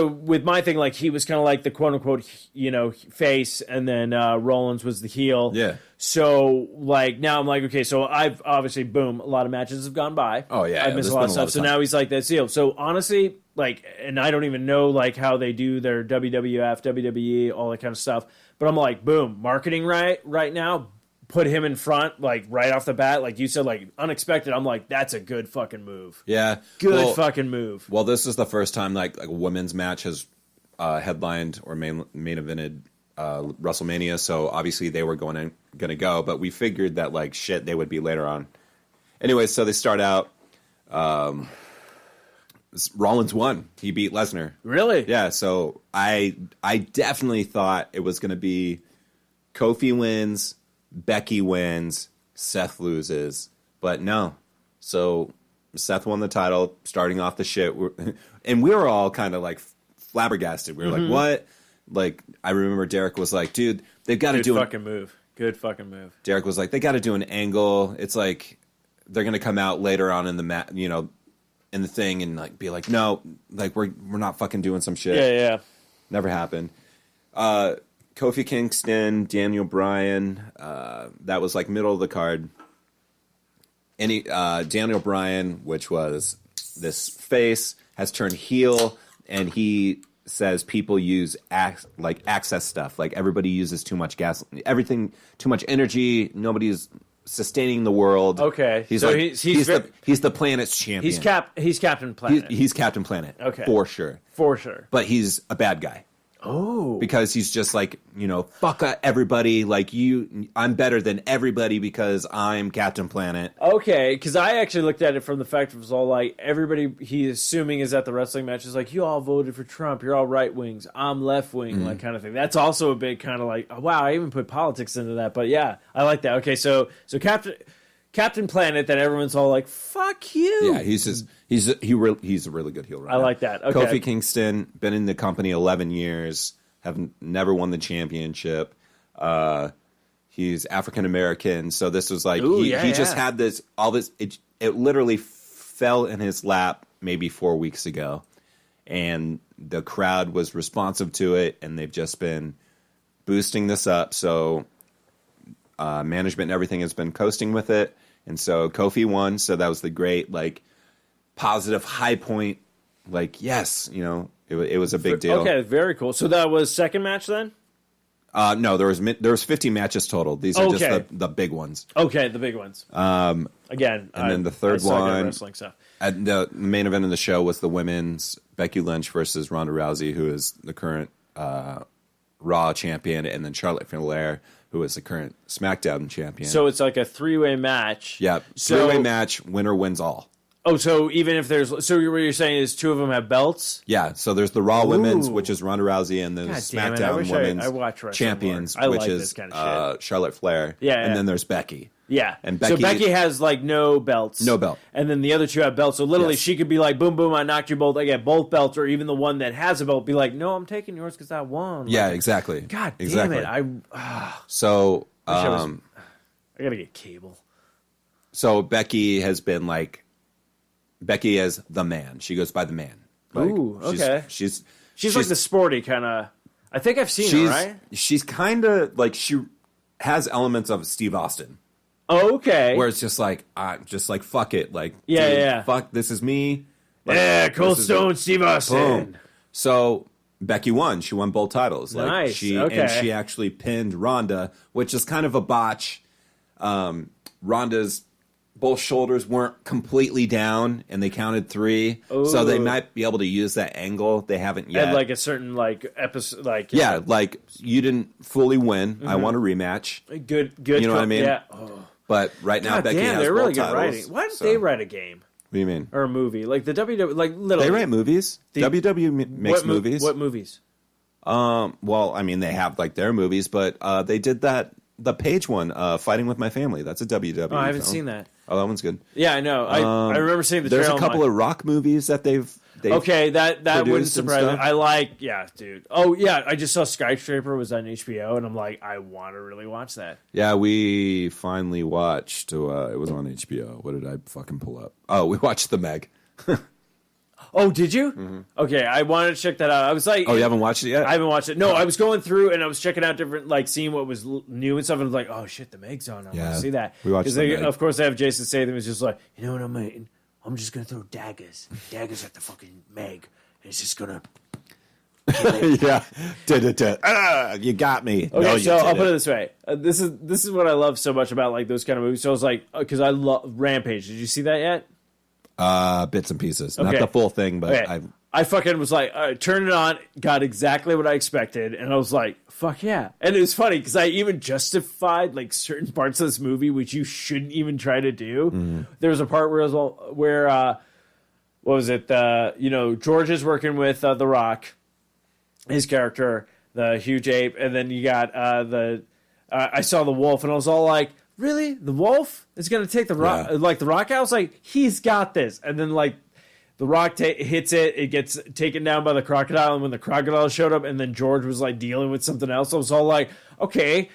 with my thing, like he was kind of like the quote unquote, face, and then Rollins was the heel. Yeah. So like now I'm like, okay, so I've obviously a lot of matches have gone by. Oh yeah, I've missed a lot of stuff. So now he's like that heel. So honestly, like, and I don't even know like how they do their WWF, WWE, all that kind of stuff. But I'm like, boom, marketing right now. Put him in front, like, right off the bat. Like you said, like, unexpected. I'm like, that's a good fucking move. Yeah. Good fucking move. Well, this is the first time, like a women's match has headlined or main evented WrestleMania, so obviously they were going to go. But we figured that like shit, they would be later on. Anyway, so they start out. Rollins won. He beat Lesnar. Really? Yeah. So I definitely thought it was going to be Kofi wins, Becky wins, Seth loses, but no. So Seth won the title, starting off the shit, and we were all kind of like flabbergasted. We were like, "What?" Like I remember Derek was like, "Dude, they've got to do fucking move. Good fucking move." Derek was like, "They got to do an angle. It's like they're going to come out later on in the in the thing and like be like, no, like we're not fucking doing some shit." Yeah. Never happened. Kofi Kingston, Daniel Bryan, that was like middle of the card. Daniel Bryan, which was this face, has turned heel, and he says people use access stuff. Like everybody uses too much gas, everything, too much energy. Nobody's sustaining the world. Okay, he's the planet's champion. He's Captain Planet. He's Captain Planet. Okay, for sure. But he's a bad guy. Oh, because he's just like, fuck everybody. Like I'm better than everybody because I'm Captain Planet. Okay, because I actually looked at it from the fact it was all like everybody he's assuming is at the wrestling match is like, you all voted for Trump, you're all right wings, I'm left wing, like kind of thing. That's also a big kind of like, oh, wow, I even put politics into that. But yeah, I like that. Okay, so Captain Planet, that everyone's all like, fuck you. Yeah, he's a really good heel right I like that. Okay. Kofi Kingston, been in the company 11 years, have never won the championship. He's African American, so this was like he just had this it literally fell in his lap maybe 4 weeks ago, and the crowd was responsive to it, and they've just been boosting this up. So management and everything has been coasting with it, and so Kofi won. So that was the great like positive high point. Like yes, it was a big deal. Okay, very cool. So that was second match then? No, there was 50 matches total. These are just the big ones. Okay, the big ones. Again, and then the third one, wrestling stuff. And the main event of the show was the women's Becky Lynch versus Ronda Rousey, who is the current Raw champion, and then Charlotte Flair, who is the current SmackDown champion. So it's like a three-way match. Yeah, three-way match. Winner wins all. Oh, so even if there's... So what you're saying is two of them have belts? Yeah, so there's the Raw Women's, which is Ronda Rousey, and the SmackDown Women's Champions, which is Charlotte Flair. Yeah, and then there's Becky. Yeah. And Becky has like no belts. No belt. And then the other two have belts. So literally she could be like, boom, boom, I knocked you both. I get both belts. Or even the one that has a belt be like, no, I'm taking yours because I won. Like, yeah, exactly. God damn it. So... I got to get cable. So Becky has been like... Becky is the man. She goes by the man. Like, ooh, okay. She's like the sporty kind of... I think I've seen her, right? She's kind of like... She has elements of Steve Austin. Oh, okay. Where it's just like, fuck it. Like, yeah. Fuck, this is me. Like, yeah, Cold Stone, Steve Austin. Boom. So Becky won. She won both titles. Like, nice. And she actually pinned Ronda, which is kind of a botch. Ronda's both shoulders weren't completely down, and they counted 3. Ooh. So they might be able to use that angle. They haven't yet. And like a certain like episode, like like you didn't fully win. Mm-hmm. I want a rematch. Good. You know what I mean? Yeah. Oh. But right now, Becky has they're really good titles, writing. Why didn't they write a game? What do you mean? Or a movie like the WWE? Like literally, they write movies. WWE makes movies. What movies? Well, I mean, they have like their movies, but they did the Page one, Fighting with My Family. That's a WWE. Oh, I haven't seen that. Oh, that one's good. Yeah, I know. I remember seeing the trailer. There's a couple of Rock movies that they've okay, that wouldn't surprise me. I like, dude. Oh, yeah, I just saw Skyscraper was on HBO, and I'm like, I want to really watch that. Yeah, we finally watched, it was on HBO. What did I fucking pull up? Oh, we watched The Meg. Oh, did you? Mm-hmm. Okay, I wanted to check that out. I was like... Oh, you haven't watched it yet? I haven't watched it. No, I was going through and I was checking out different, like, seeing what was new and stuff, and I was like, oh, shit, The Meg's on. I want to see that. We watched The Meg. Of course, they have Jason Statham is just like, you know what I mean? I'm just going to throw daggers at the fucking Meg, and it's just going to... yeah. You got me. Okay, no, so I'll put it this way. This is what I love so much about, like, those kind of movies. So I was like, because I love Rampage. Did you see that yet? Bits and pieces. Okay. Not the full thing, but I fucking was like, turned it on, got exactly what I expected, and I was like, fuck yeah. And it was funny because I even justified like certain parts of this movie which you shouldn't even try to do. Mm-hmm. There was a part where what was it? George is working with The Rock, his character, the huge ape, and then you got I saw the wolf, and I was all like, really? The wolf is going to take the Rock? Yeah. Like, The Rock out? I was like, he's got this. And then, like, The Rock hits it gets taken down by the crocodile, and when the crocodile showed up, and then George was, like, dealing with something else, I was all like, okay,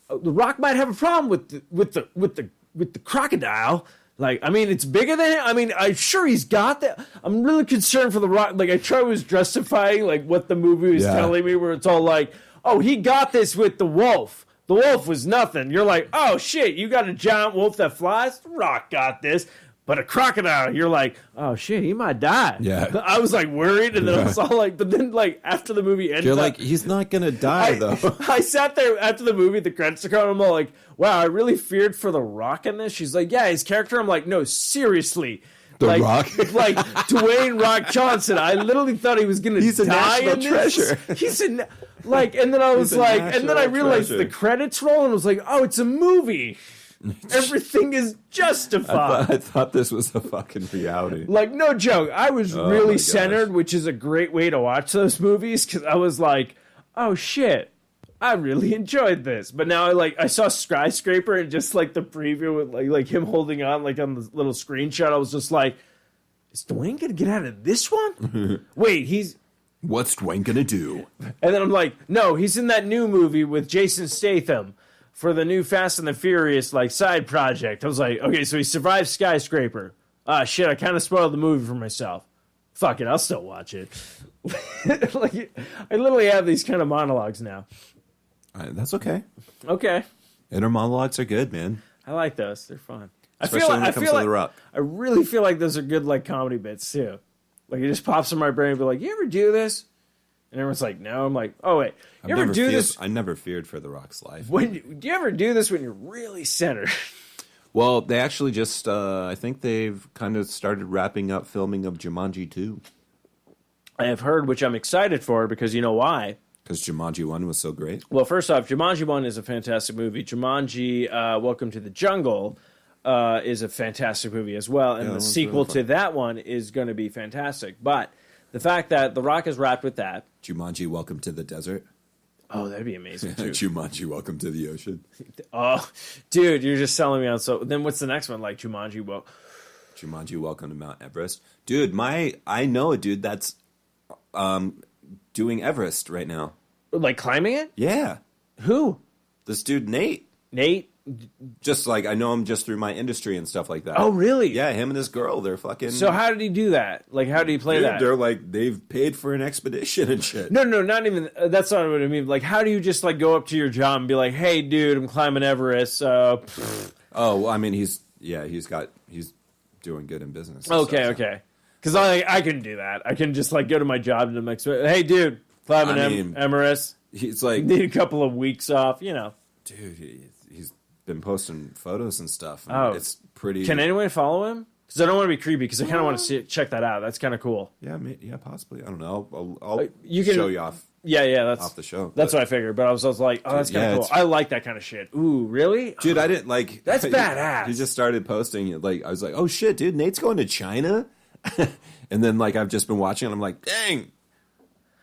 The Rock might have a problem with the crocodile. Like, I mean, it's bigger than him. I mean, I'm sure he's got that. I'm really concerned for The Rock. Like, I was justifying, like, what the movie was telling me, where it's all like, oh, he got this with the wolf. The wolf was nothing. You're like, oh, shit, you got a giant wolf that flies? The Rock got this. But a crocodile, you're like, oh, shit, he might die. Yeah. I was, like, worried, and then I was all like, but then, like, after the movie ended, you're like, he's not going to die, though. I sat there after the movie, the credits are coming, I'm all like, wow, I really feared for The Rock in this. She's like, yeah, his character. I'm like, no, seriously. The Rock? Like, Dwayne Rock Johnson. I literally thought he was going to die. He's a national treasure. He's a, like, and then I was like, and then I realized the credits roll, and I was like, oh, it's a movie. Everything is justified. I thought this was a fucking reality. Like, no joke. I was really centered, which is a great way to watch those movies, because I was like, oh, shit. I really enjoyed this. But now I saw Skyscraper, and just like the preview with like him holding on like on the little screenshot, I was just like, is Dwayne gonna get out of this one? Wait, what's Dwayne gonna do? And then I'm like, no, he's in that new movie with Jason Statham for the new Fast and the Furious like side project. I was like, okay, so he survived Skyscraper. Shit, I kind of spoiled the movie for myself. Fuck it, I'll still watch it. Like, I literally have these kind of monologues now. That's okay. Okay. Inner monologues are good, man. I like those. They're fun. Especially when it comes to The Rock. I really feel like those are good like comedy bits too. Like it just pops in my brain and be like, you ever do this? And everyone's like, no. I'm like, oh wait. You ever do this? I never feared for The Rock's life. Do you ever do this when you're really centered? Well, they actually just, I think they've kind of started wrapping up filming of Jumanji 2. I have heard, which I'm excited for, because you know why? Because Jumanji 1 was so great. Well, first off, Jumanji 1 is a fantastic movie. Jumanji, Welcome to the Jungle, is a fantastic movie as well. And the sequel to that one is going to be fantastic. But the fact that The Rock is wrapped with that. Jumanji, Welcome to the Desert. Oh, that'd be amazing, too. Jumanji, Welcome to the Ocean. Oh, dude, you're just selling me on. So then what's the next one? Like Jumanji, Jumanji, Welcome to Mount Everest. Dude, I know a dude that's doing Everest right now. Like climbing it? Yeah. Who? This dude, Nate. Nate? Just like, I know him just through my industry and stuff like that. Oh, really? Yeah, him and his girl, they're fucking... So how did he do that? Like, how did he play that? They're like, they've paid for an expedition and shit. No, not even... that's not what I mean. Like, how do you just, like, go up to your job and be like, hey, dude, I'm climbing Everest. Oh, well, I mean, he's doing good in business. Okay. Because I can do that. I can just, like, go to my job and I'm like, hey, dude, climbing Everest. He's like... Need a couple of weeks off, you know. Dude, he's been posting photos and stuff. Oh. It's pretty... Can anyone follow him? Because I don't want to be creepy, because I kind of want to check that out. That's kind of cool. Yeah, possibly. I don't know. I'll show you off. Yeah, that's off the show. That's what I figured. But I was like, oh, that's kind of cool. I like that kind of shit. Ooh, really? Dude, I didn't like... That's badass. He just started posting. Like, I was like, oh, shit, dude, Nate's going to China? And then, like, I've just been watching, and I'm like, dang,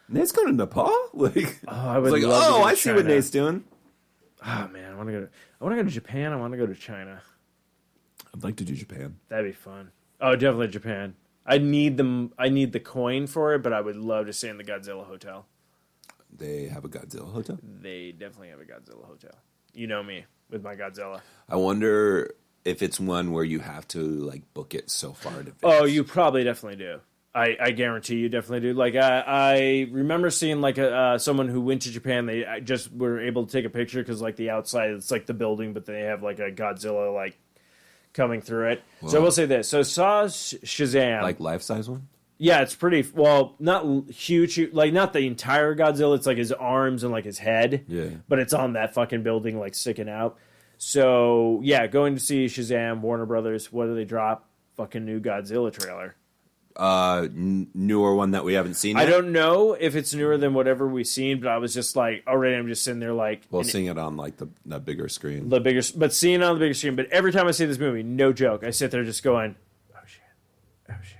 Nate's going to Nepal? Like, I would love to go to I see what Nate's doing. Oh, man, I want to go to Japan. I want to go to China. I'd like to do Japan. That'd be fun. Oh, definitely Japan. I need the coin for it, but I would love to stay in the Godzilla Hotel. They have a Godzilla Hotel? They definitely have a Godzilla Hotel. You know me with my Godzilla. I wonder if it's one where you have to like book it so far in advance. Oh, you probably definitely do. I guarantee you definitely do. Like I remember seeing like someone who went to Japan. They just were able to take a picture because like the outside it's like the building, but they have like a Godzilla like coming through it. Whoa. So I will say this. So I saw Shazam, like life size one. Yeah, it's pretty well, not huge, like not the entire Godzilla. It's like his arms and like his head. Yeah, but it's on that fucking building like sticking out. So yeah, going to see Shazam, Warner Brothers. What do they drop? Fucking new Godzilla trailer. newer one that we haven't seen yet? I don't know if it's newer than whatever we've seen, but I was just like, already I'm just sitting there like... Well, seeing it on like the bigger screen. But seeing it on the bigger screen. But every time I see this movie, no joke, I sit there just going, oh shit, oh shit,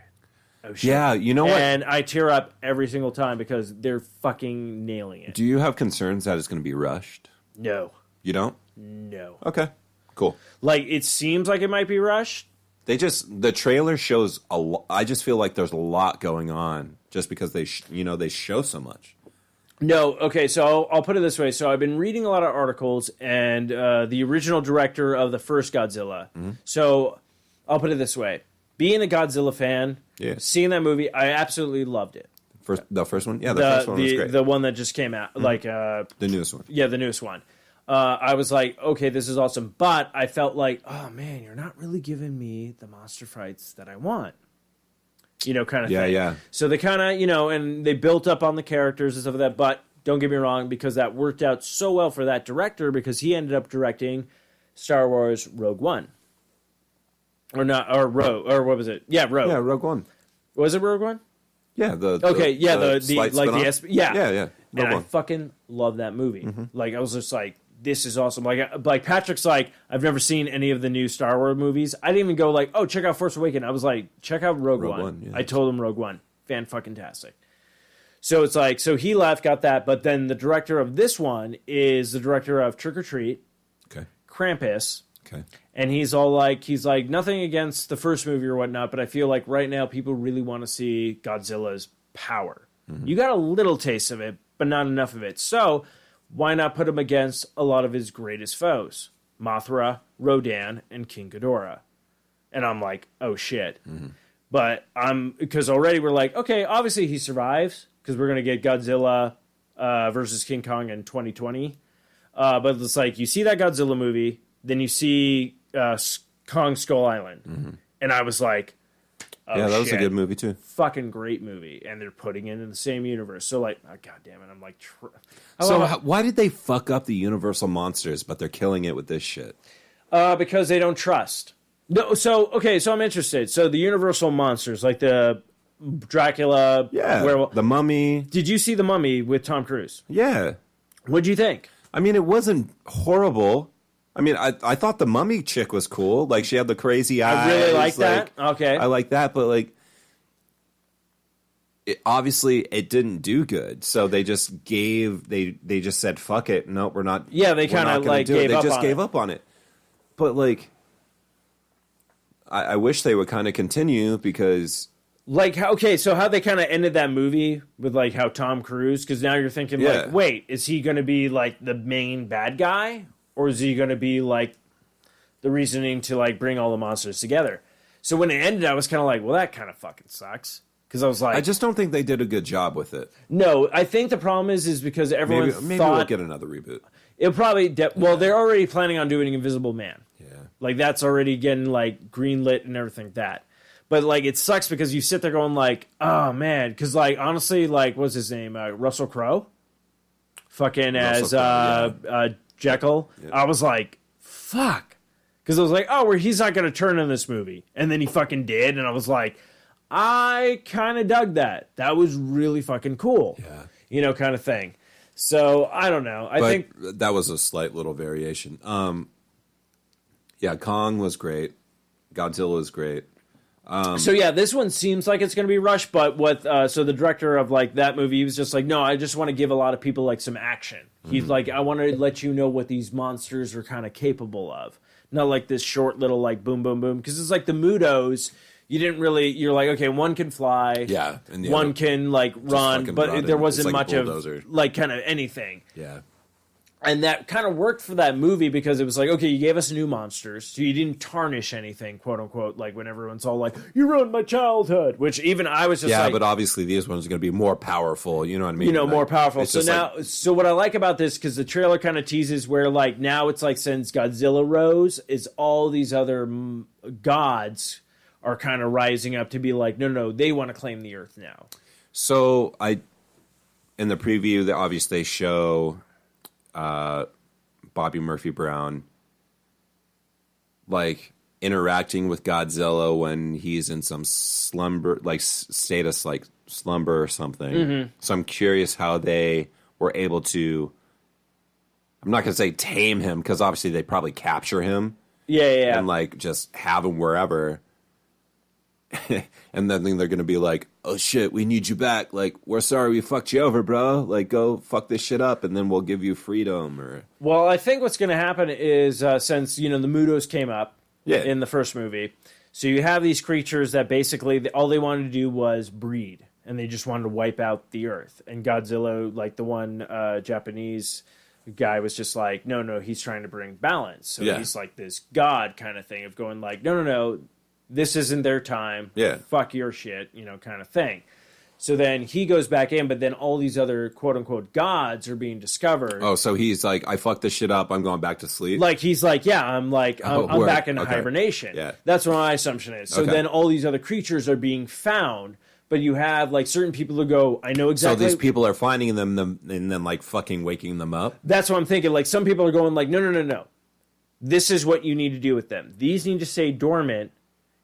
oh shit. Yeah, you know what? And I tear up every single time because they're fucking nailing it. Do you have concerns that it's going to be rushed? No. You don't? No. Okay, cool. Like, it seems like it might be rushed. The trailer shows a lot. I just feel like there's a lot going on just because they show so much. No, okay, so I'll put it this way. So I've been reading a lot of articles, and the original director of the first Godzilla. Mm-hmm. So I'll put it this way. Being a Godzilla fan, seeing that movie, I absolutely loved it. The first one? Yeah, the first one was great. The one that just came out. Mm-hmm. The newest one. Yeah, the newest one. I was like, okay, this is awesome. But I felt like, oh, man, you're not really giving me the monster fights that I want. Kind of thing. Yeah. So they kind of, and they built up on the characters and stuff like that. But don't get me wrong, because that worked out so well for that director, because he ended up directing Star Wars Rogue One. Or what was it? Yeah, Rogue. Yeah, Rogue One. Was it Rogue One? Yeah, the Yeah. And I fucking love that movie. Mm-hmm. Like, I was just like, this is awesome. Like Patrick's like, I've never seen any of the new Star Wars movies. I didn't even go like, oh, check out Force Awakens. I was like, check out Rogue One. Yeah. I told him Rogue One. Fan-fucking-tastic. So it's like, so he left, got that, but then the director of this one is the director of Trick or Treat, Krampus, and he's like, nothing against the first movie or whatnot, but I feel like right now people really want to see Godzilla's power. Mm-hmm. You got a little taste of it, but not enough of it. So why not put him against a lot of his greatest foes? Mothra, Rodan, and King Ghidorah. And I'm like, oh shit. Mm-hmm. But because already we're like, okay, obviously he survives, because we're going to get Godzilla versus King Kong in 2020. But it's like, you see that Godzilla movie, then you see Kong Skull Island. Mm-hmm. And I was like, oh, yeah, that was a good movie too. Fucking great movie. And they're putting it in the same universe. So like, oh, God damn it. I'm like... why did they fuck up the Universal monsters, but they're killing it with this shit? Because they don't trust. No, so I'm interested. So the Universal monsters, like the Dracula, werewolf, the Mummy. Did you see the Mummy with Tom Cruise? Yeah. What'd you think? I mean, it wasn't horrible. I mean, I thought the Mummy chick was cool. Like, she had the crazy eyes. I really like that. Okay. I like that, but like, obviously it didn't do good. So they just they just said, fuck it. No, we're not. Yeah, they kind of like gave up. They just gave up on it. But like, I wish they would kind of continue, because... Like, okay, so how they kind of ended that movie with, like, how Tom Cruise... Because now you're thinking, like, wait, is he going to be, like, the main bad guy? Or is he going to be, like, the reasoning to, like, bring all the monsters together? So when it ended, I was kind of like, well, that kind of fucking sucks. Because I was like... I just don't think they did a good job with it. No, I think the problem is because everyone maybe we'll get another reboot. It'll probably... well, they're already planning on doing Invisible Man. Yeah. Like, that's already getting, like, greenlit and everything like that. But, like, it sucks because you sit there going, like, oh, man. Because, like, honestly, like, what's his name? Russell Crowe? Fucking as Jekyll. Yeah. I was like, fuck. Because I was like, oh, he's not going to turn in this movie. And then he fucking did. And I was like, I kind of dug that. That was really fucking cool. Yeah. Kind of thing. So, I don't know. I think that was a slight little variation. Yeah, Kong was great. Godzilla was great. So yeah, this one seems like it's going to be rushed, but so the director of like that movie, he was just like, no, I just want to give a lot of people like some action. He's like, I want to let you know what these monsters are kind of capable of. Not like this short little like boom, boom, boom. Because it's like the Mudos, you're like, okay, one can fly. Yeah. And one can like run, but there wasn't like much of like kind of anything. Yeah. And that kind of worked for that movie because it was like, okay, you gave us new monsters, so you didn't tarnish anything, quote unquote, like when everyone's all like, you ruined my childhood, which even I was just like... Yeah, but obviously these ones are going to be more powerful, you know what I mean? More powerful. So now, so what I like about this, because the trailer kind of teases where like now it's like since Godzilla rose, is all these other gods are kind of rising up to be like, no, they want to claim the Earth now. So in the preview, obviously they show... Bobby Murphy Brown, like, interacting with Godzilla when he's in some slumber, like status, like slumber or something. Mm-hmm. So I'm curious how they were able to. I'm not going to say tame him because obviously they probably capture him. Yeah. And like just have him wherever. And then they're going to be like, oh shit, we need you back. Like, we're sorry we fucked you over, bro. Like, go fuck this shit up and then we'll give you freedom. Or Well, I think what's going to happen is since, the Mutos came up in the first movie, so you have these creatures that basically all they wanted to do was breed. And they just wanted to wipe out the Earth. And Godzilla, like the one Japanese guy was just like, no, he's trying to bring balance. So he's like this god kind of thing of going like, no, this isn't their time. Yeah. Fuck your shit, kind of thing. So then he goes back in, but then all these other quote unquote gods are being discovered. Oh, so he's like, I fucked this shit up. I'm going back to sleep. Like he's like, yeah, I'm back into hibernation. Yeah. That's what my assumption is. So then all these other creatures are being found. But you have like certain people who go, I know exactly. So these people are finding them and then like fucking waking them up. That's what I'm thinking. Like some people are going like, no. This is what you need to do with them. These need to stay dormant.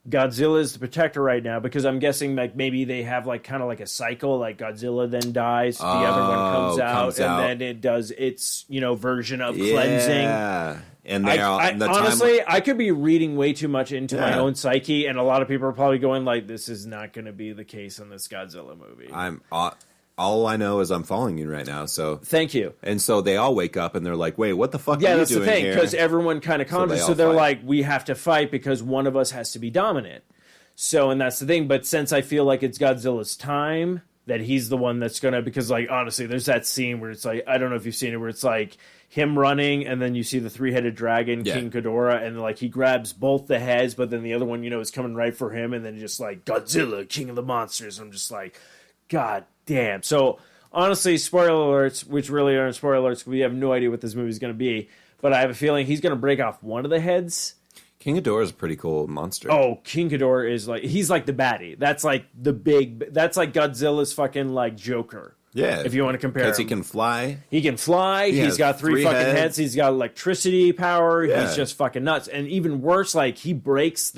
Godzilla is the protector right now because I'm guessing like maybe they have like kind of like a cycle. Like Godzilla then dies, the other one comes out, and then it does its version of cleansing. Yeah. And honestly, I could be reading way too much into my own psyche, and a lot of people are probably going like, "This is not going to be the case in this Godzilla movie." All I know is I'm following you right now. So thank you. And so they all wake up and they're like, "Wait, what the fuck?" Yeah, are you that's doing the thing here? because everyone kind of conjures. So they're fight. like, "We have to fight because one of us has to be dominant." So, and that's the thing. But since I feel like it's Godzilla's time, that he's the one that's gonna, because like honestly, there's that scene where it's like, I don't know if you've seen it, where it's like him running and then you see the 3-headed dragon, King Ghidorah, and like he grabs both the heads, but then the other one, is coming right for him, and then just like Godzilla, King of the Monsters. I'm just like, God damn. So honestly, spoiler alerts, which really aren't spoiler alerts, we have no idea what this movie's gonna be, but I have a feeling he's gonna break off one of the heads. King Ghidorah is a pretty cool monster. Oh, King Ghidorah is like, he's like the baddie. That's like that's like Godzilla's fucking like Joker. Yeah. If you want to compare him. Because he can fly. He can fly. He's got three fucking heads. He's got electricity power. Yeah. He's just fucking nuts. And even worse, like he breaks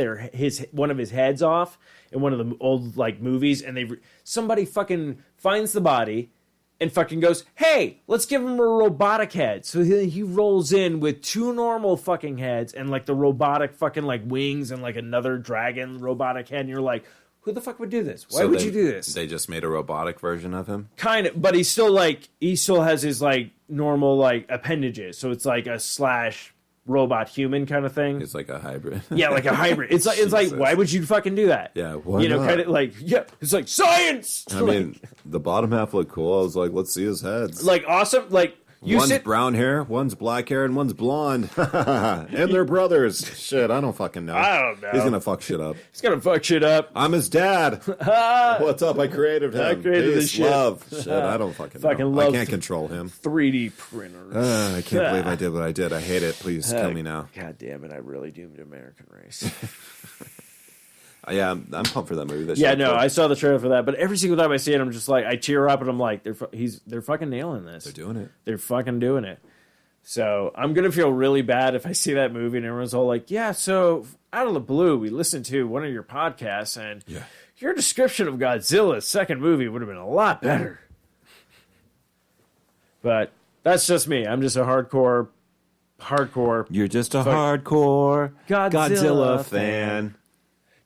one of his heads off in one of the old like movies, and somebody fucking finds the body and fucking goes, hey, let's give him a robotic head. So he rolls in with 2 normal fucking heads and like the robotic fucking like wings and like another dragon robotic head. And you're like, who the fuck would do this? Why would you do this? They just made a robotic version of him? Kind of, but he still has his like normal like appendages. So it's like a / robot human kind of thing. It's like a hybrid. Yeah, like a hybrid. It's like why would you fucking do that? Yeah, why not? Kind of like, yeah, it's like science. I mean, the bottom half looked cool. I was like, let's see his heads. Like awesome. Like one's brown hair, one's black hair, and one's blonde. And they're brothers. Shit, I don't fucking know. I don't know. He's gonna fuck shit up. He's gonna fuck shit up. I'm his dad. What's up? I created him. I created this shit. Love. Shit, I don't fucking know. Love I can't control him. 3D printers. I can't believe I did what I did. I hate it. Please kill me now. God damn it! I really doomed the American race. Yeah, I'm pumped for that movie. I saw the trailer for that, but every single time I see it, I'm just like, I tear up, and I'm like, they're fucking nailing this. They're doing it. They're fucking doing it. So I'm gonna feel really bad if I see that movie and everyone's all like, yeah. So out of the blue, we listened to one of your podcasts, and your description of Godzilla's second movie would have been a lot better. But that's just me. I'm just a hardcore. You're just a hardcore Godzilla fan.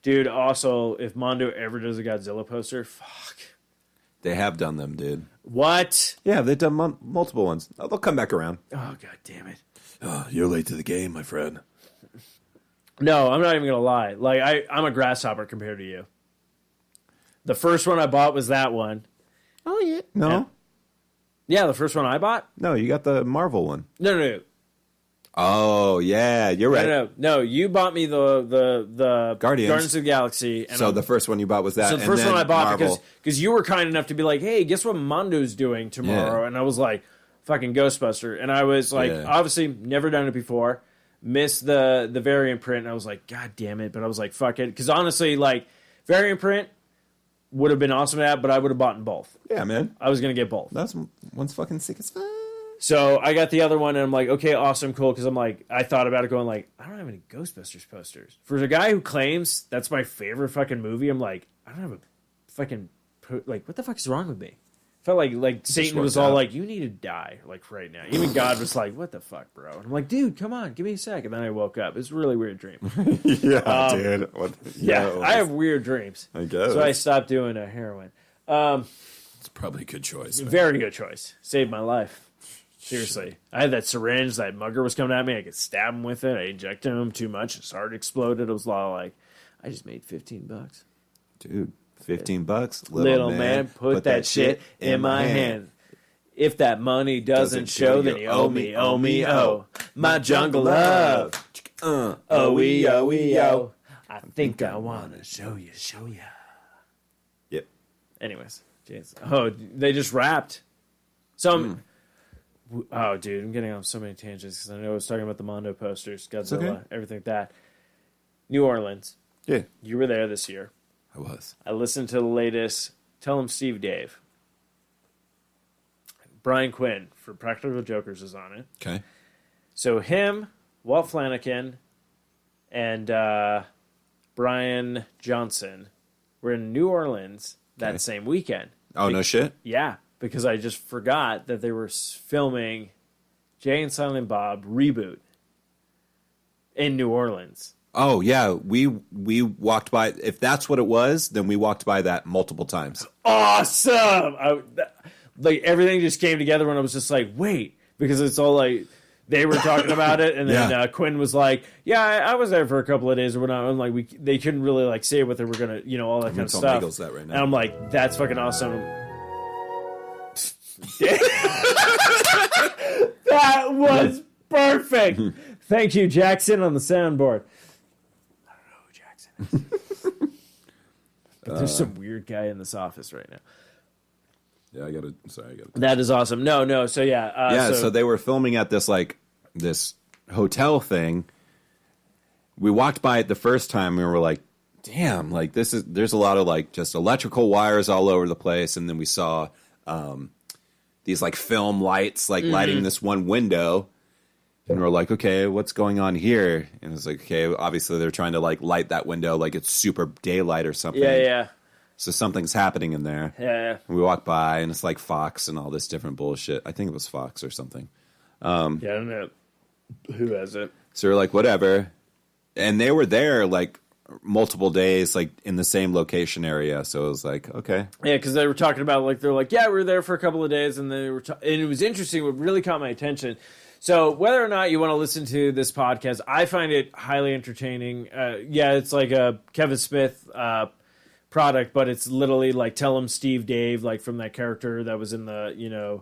Dude, also, if Mondo ever does a Godzilla poster, fuck. They have done them, dude. What? Yeah, they've done multiple ones. They'll come back around. Oh, God damn it. Oh, you're late to the game, my friend. No, I'm not even going to lie. Like, I'm a grasshopper compared to you. The first one I bought was that one. Oh, yeah. No. Yeah, the first one I bought? No, you got the Marvel one. No. Oh, yeah, you're right. No, you bought me the Guardians of the Galaxy. And so the first one you bought was that. So the first one I bought because you were kind enough to be like, hey, guess what Mondo's doing tomorrow? Yeah. And I was like, fucking Ghostbuster. And I was like, obviously never done it before. Missed the variant print. And I was like, God damn it. But I was like, fuck it. Because honestly, like, variant print would have been awesome to have, but I would have bought in both. Yeah, man. I was going to get both. One's fucking sick as fuck. So I got the other one, and I'm like, okay, awesome, cool, because I'm like, I thought about it going like, I don't have any Ghostbusters posters. For a guy who claims that's my favorite fucking movie, I'm like, I don't have a fucking, like, what the fuck is wrong with me? Felt like Satan was all like, you need to die, like, right now. Even God was like, what the fuck, bro? And I'm like, dude, come on, give me a sec. And then I woke up. It's a really weird dream. Dude. I have weird dreams. I guess. So I stopped doing heroin. It's probably a good choice. Man. Very good choice. Saved my life. Seriously. I had that syringe, that mugger was coming at me. I could stab him with it. I injected him too much. His heart exploded. It was all like, I just made $15. Dude. $15. Little man, put that shit in my hand. If that money doesn't show, then you owe me, oh. My jungle love. Oh. I think I want to show you. Yep. Anyways. Jeez. Oh, they just rapped. Oh, dude, I'm getting on so many tangents because I know I was talking about the Mondo posters, Godzilla, everything like that. New Orleans. Yeah. You were there this year. I was. I listened to the latest Tell 'em Steve Dave. Brian Quinn for Practical Jokers is on it. Okay. So him, Walt Flanagan, and Brian Johnson were in New Orleans that same weekend. Oh, no shit? Yeah, because I just forgot that they were filming Jay and Silent Bob Reboot in New Orleans. Oh, yeah. We walked by. If that's what it was, then we walked by that multiple times. Awesome! Like, everything just came together when I was just like, wait, because it's all like, they were talking about it, and then Quinn was like, yeah, I was there for a couple of days or whatnot, and like, they couldn't really like say what they were gonna, all that kind of stuff. Eagles that right now. And I'm like, that's fucking awesome. That was perfect. Thank you, Jackson, on the soundboard. I don't know who Jackson is. But there's some weird guy in this office right now. Yeah, I got to. That is awesome. No. So yeah. So they were filming at this hotel thing. We walked by it the first time and we were like, damn, like there's a lot of like just electrical wires all over the place. And then we saw these like film lights like lighting this one window. And we're like, okay, what's going on here? And it's like, okay, obviously they're trying to like light that window like it's super daylight or something. Yeah. So something's happening in there. Yeah. And we walk by and it's like Fox and all this different bullshit. I think it was Fox or something. I don't know who has it. So we're like, whatever. And they were there like multiple days, like in the same location area. So it was like, okay. Yeah, because they were talking about like, they're like, yeah, we were there for a couple of days. And they were and it was interesting. What really caught my attention. So whether or not you want to listen to this podcast, I find it highly entertaining. It's like a Kevin Smith product, but it's literally like Tell 'em Steve Dave, like from that character that was in the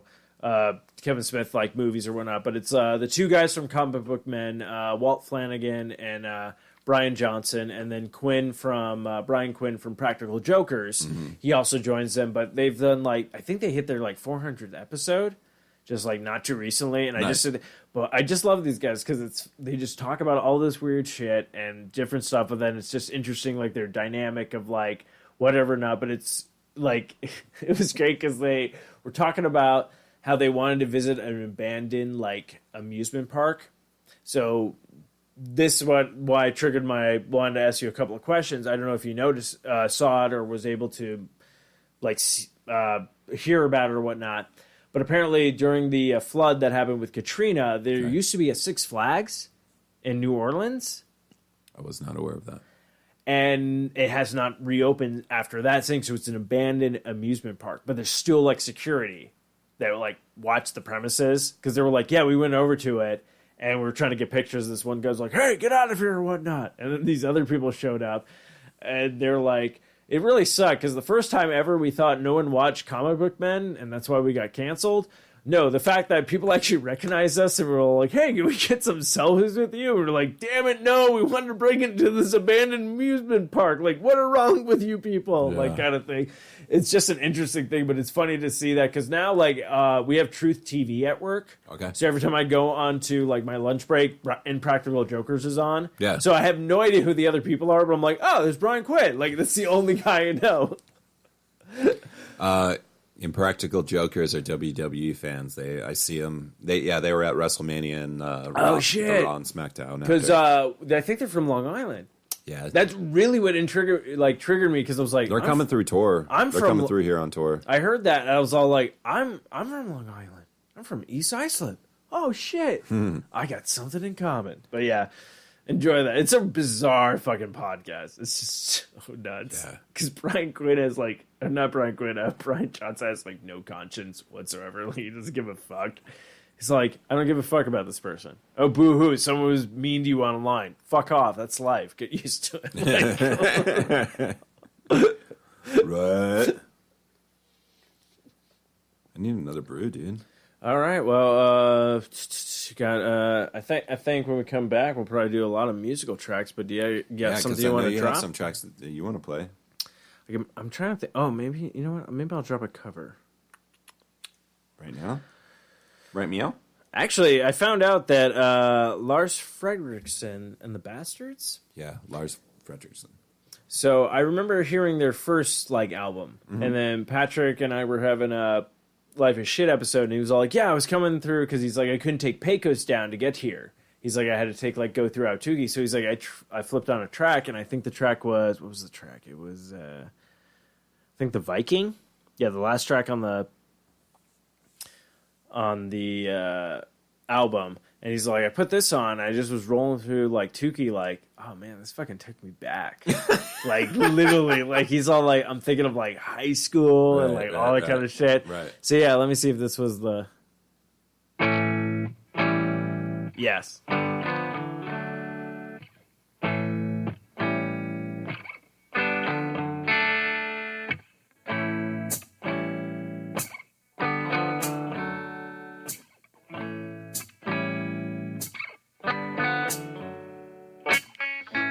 Kevin Smith like movies or whatnot. But it's the two guys from Comic Book Men, Walt Flanagan and Brian Johnson, and then Brian Quinn from Practical Jokers. Mm-hmm. He also joins them, but they've done I think they hit their 400th episode, just like not too recently. And nice. I just love these guys because they just talk about all this weird shit and different stuff, but then it's just interesting, like their dynamic of like whatever not. But it's like it was great because they were talking about how they wanted to visit an abandoned amusement park. So this is why I triggered wanted to ask you a couple of questions. I don't know if you noticed, saw it, or was able to hear about it or whatnot. But apparently during the flood that happened with Katrina, there used to be a Six Flags in New Orleans. I was not aware of that. And it has not reopened after that thing, so it's an abandoned amusement park. But there's still security that watch the premises, because they were like, yeah, we went over to it and we were trying to get pictures. This one guy's like, hey, get out of here or whatnot. And then these other people showed up and they're like, it really sucked because the first time ever we thought no one watched Comic Book Men and that's why we got canceled. No, the fact that people actually recognized us and were all like, hey, can we get some selfies with you? And we're like, damn it, no, we wanted to bring it to this abandoned amusement park. What are wrong with you people? Yeah. Kind of thing. It's just an interesting thing, but it's funny to see that because now, we have Truth TV at work. Okay. So every time I go on to, my lunch break, Impractical Jokers is on. Yeah. So I have no idea who the other people are, but I'm like, oh, there's Brian Quinn. That's the only guy I know. Impractical Jokers are WWE fans. I see them. They were at WrestleMania and Raw and SmackDown. Because I think they're from Long Island. Yeah, that's really what triggered me because I was like, they're coming through tour. They're coming through here on tour. I heard that and I was all like, I'm from Long Island. I'm from East Islip. Oh shit, I got something in common. But yeah, enjoy that. It's a bizarre fucking podcast. It's just so nuts. Because Brian Quinn has Brian Johnson has like no conscience whatsoever. Like, he doesn't give a fuck. He's like, I don't give a fuck about this person. Oh, boo-hoo, someone was mean to you online. Fuck off, that's life. Get used to it. Right. I need another brew, dude. All right, well, I think when we come back, we'll probably do a lot of musical tracks, but do you got something you want to drop? Have some tracks that you want to play. I'm trying to think. Oh, maybe, you know what? Maybe I'll drop a cover. Right now? Right, meow? Actually, I found out that Lars Frederiksen and the Bastards. Yeah, Lars Frederiksen. So I remember hearing their first album, and then Patrick and I were having a Life is Shit episode, and he was all like, "Yeah, I was coming through because he's like, I couldn't take Pecos down to get here. He's like, I had to go through Aotugi. So he's like, I flipped on a track, and I think the track was what was the track? It was I think the Viking. Yeah, the last track on the album, and he's like, I put this on, I just was rolling through Tukey, oh man, this fucking took me back. Literally, he's all like, I'm thinking of high school and all that kind of shit. Right. So yeah, let me see if this was the yes.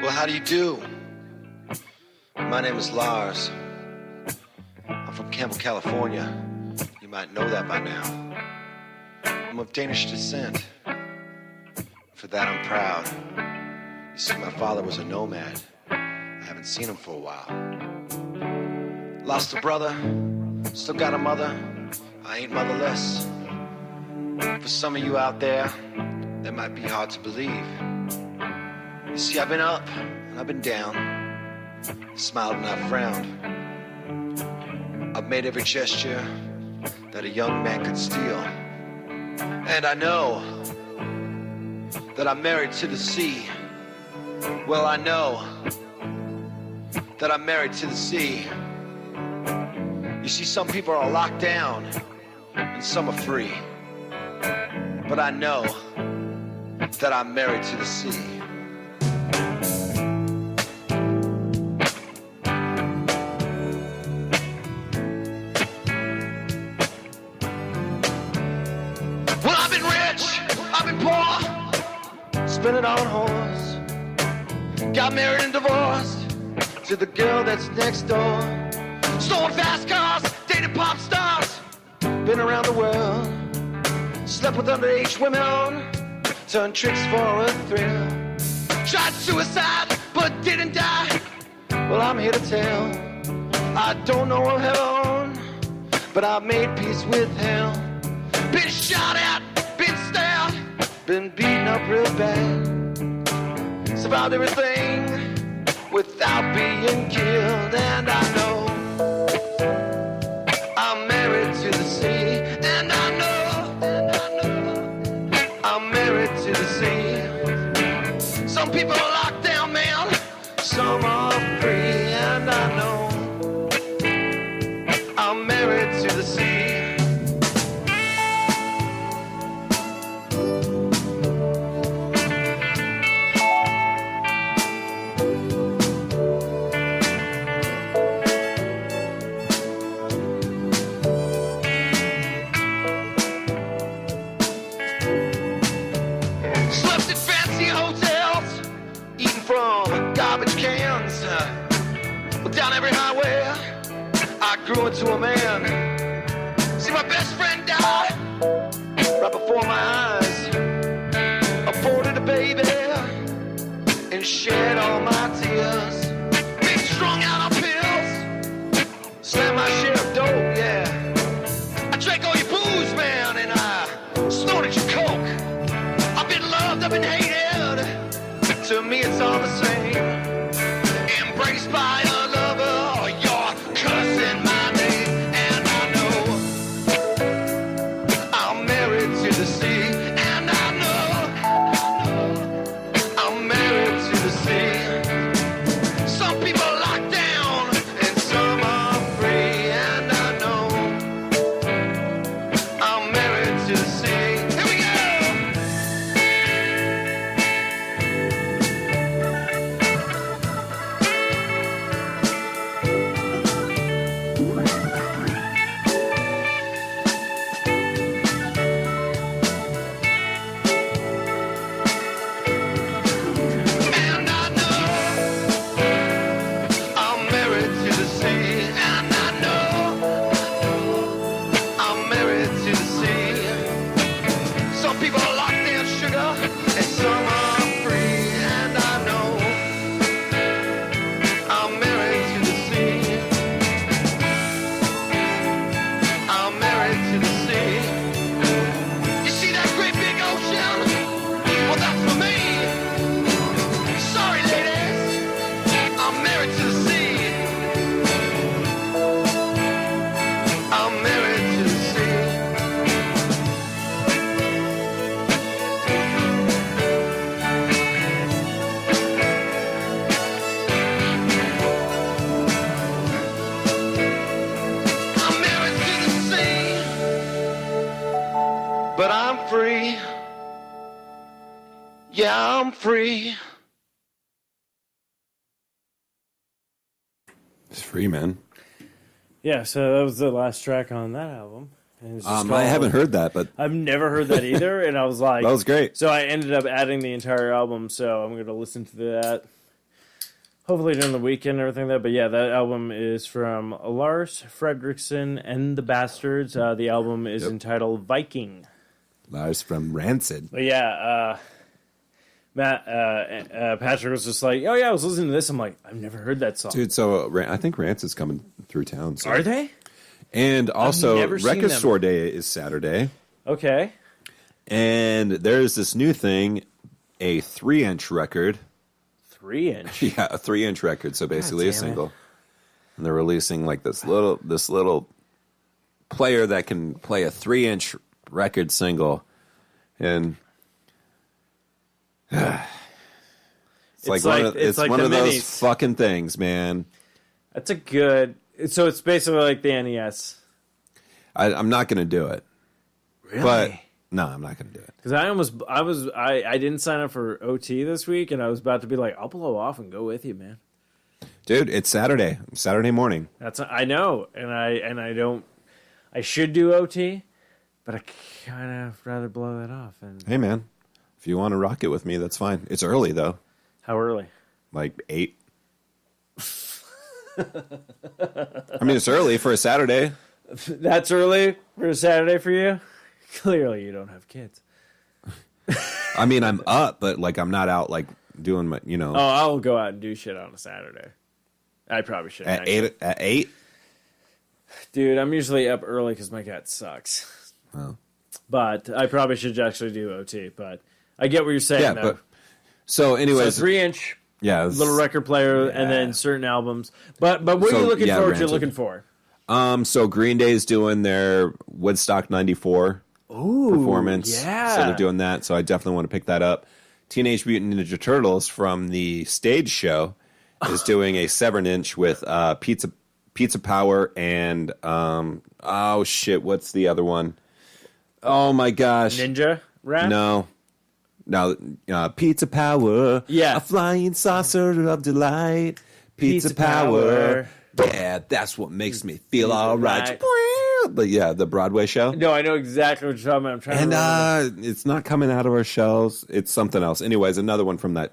How do you do? My name is Lars. I'm from Campbell, California. You might know that by now. I'm of Danish descent. For that I'm proud. You see, my father was a nomad. I haven't seen him for a while. Lost a brother, still got a mother. I ain't motherless. For some of you out there, that might be hard to believe. You see, I've been up and I've been down, smiled and I've frowned. I've made every gesture that a young man could steal. And I know that I'm married to the sea. Well, I know that I'm married to the sea. You see, some people are locked down and some are free. But I know that I'm married to the sea. Spinning on horse, got married and divorced to the girl that's next door. Stolen fast cars, dated pop stars, been around the world, slept with underage women, turned tricks for a thrill. Tried suicide, but didn't die. Well, I'm here to tell, I don't know of heaven, but I made peace with hell. Been shot at, been stabbed, been beaten up real bad. Survived everything without being killed. And I know I'm married to the sea. And I know I'm married to the sea. Some people are locked down, man, some are free. And I know I'm married to the sea. Down every highway, I grew into a man. See, my best friend died right before my eyes. Aborted a baby and shed all my tears. Been strung out on pills, slammed my share of dope, yeah. drank all your booze, man, and I snorted your coke. I've been loved, I've been hated. To me, it's all the same. Embraced by a lover, you're cursing my name, and I know I'm married to the sea, and I know I'm married to the sea. Some people are locked down, and some are free, and I know I'm married to the sea. Here we go! And I know I'm married to the sea, and I know I'm married to the sea. Some people are locked in sugar, and some are free, and I know I'm married to the sea. I'm married to the sea. You see that great big ocean? Well, that's for me. Sorry, ladies, I'm married to the sea. I'm married to the sea. I'm married to the sea, but I'm free. Yeah, I'm free. It's free, man. Yeah, so that was the last track on that album. And it's just I haven't heard that, but I've never heard that either, and I was like, that was great. So I ended up adding the entire album, so I'm going to listen to that. Hopefully during the weekend and everything like that. But yeah, that album is from Lars Fredriksson and the Bastards. The album is entitled Viking. Lars from Rancid. But yeah, Patrick was just like, oh yeah, I was listening to this. I'm like, I've never heard that song. Dude, so I think Rancid's coming through town. So. Are they? And also, never seen Record them. Store Day is Saturday. Okay. And there's this new thing, a 3-inch record. 3-inch? Yeah, a 3-inch record, so basically a damn it. single. And they're releasing like this little player that can play a 3-inch record single. And it's one of those fucking things, man. That's a good. So it's basically like the NES. I'm not going to do it. Really? But no, I'm not going to do it. Because I didn't sign up for OT this week, and I was about to be like, I'll blow off and go with you, man. Dude, it's Saturday morning. I know, and I should do OT, but I kind of rather blow that off. And Hey, man, if you want to rock it with me, that's fine. It's early though. How early? Like 8. I mean, it's early for a Saturday. That's early for a Saturday for you? Clearly, you don't have kids. I mean, I'm up, but like I'm not out like doing my, Oh, I'll go out and do shit on a Saturday. I probably should. At 8? At 8? Dude, I'm usually up early because my cat sucks. Oh. But I probably should actually do OT. But I get what you're saying. Yeah, though. but so anyways, 3-inch. Yeah, little record player, and then certain albums. But what are you looking for? What you're looking for? So Green Day's doing their Woodstock '94 performance. Yeah. So they're doing that. So I definitely want to pick that up. Teenage Mutant Ninja Turtles from the stage show is doing a 7-inch with Pizza Power and oh shit, what's the other one? Oh my gosh, Ninja Rap? No, Pizza Power. Yeah, a flying saucer of delight. Pizza Power. Yeah, that's what makes me feel all right. But yeah, the Broadway show. No, I know exactly what you're talking about. I'm trying to remember. It's not coming out of our shelves. It's something else. Anyways, another one from that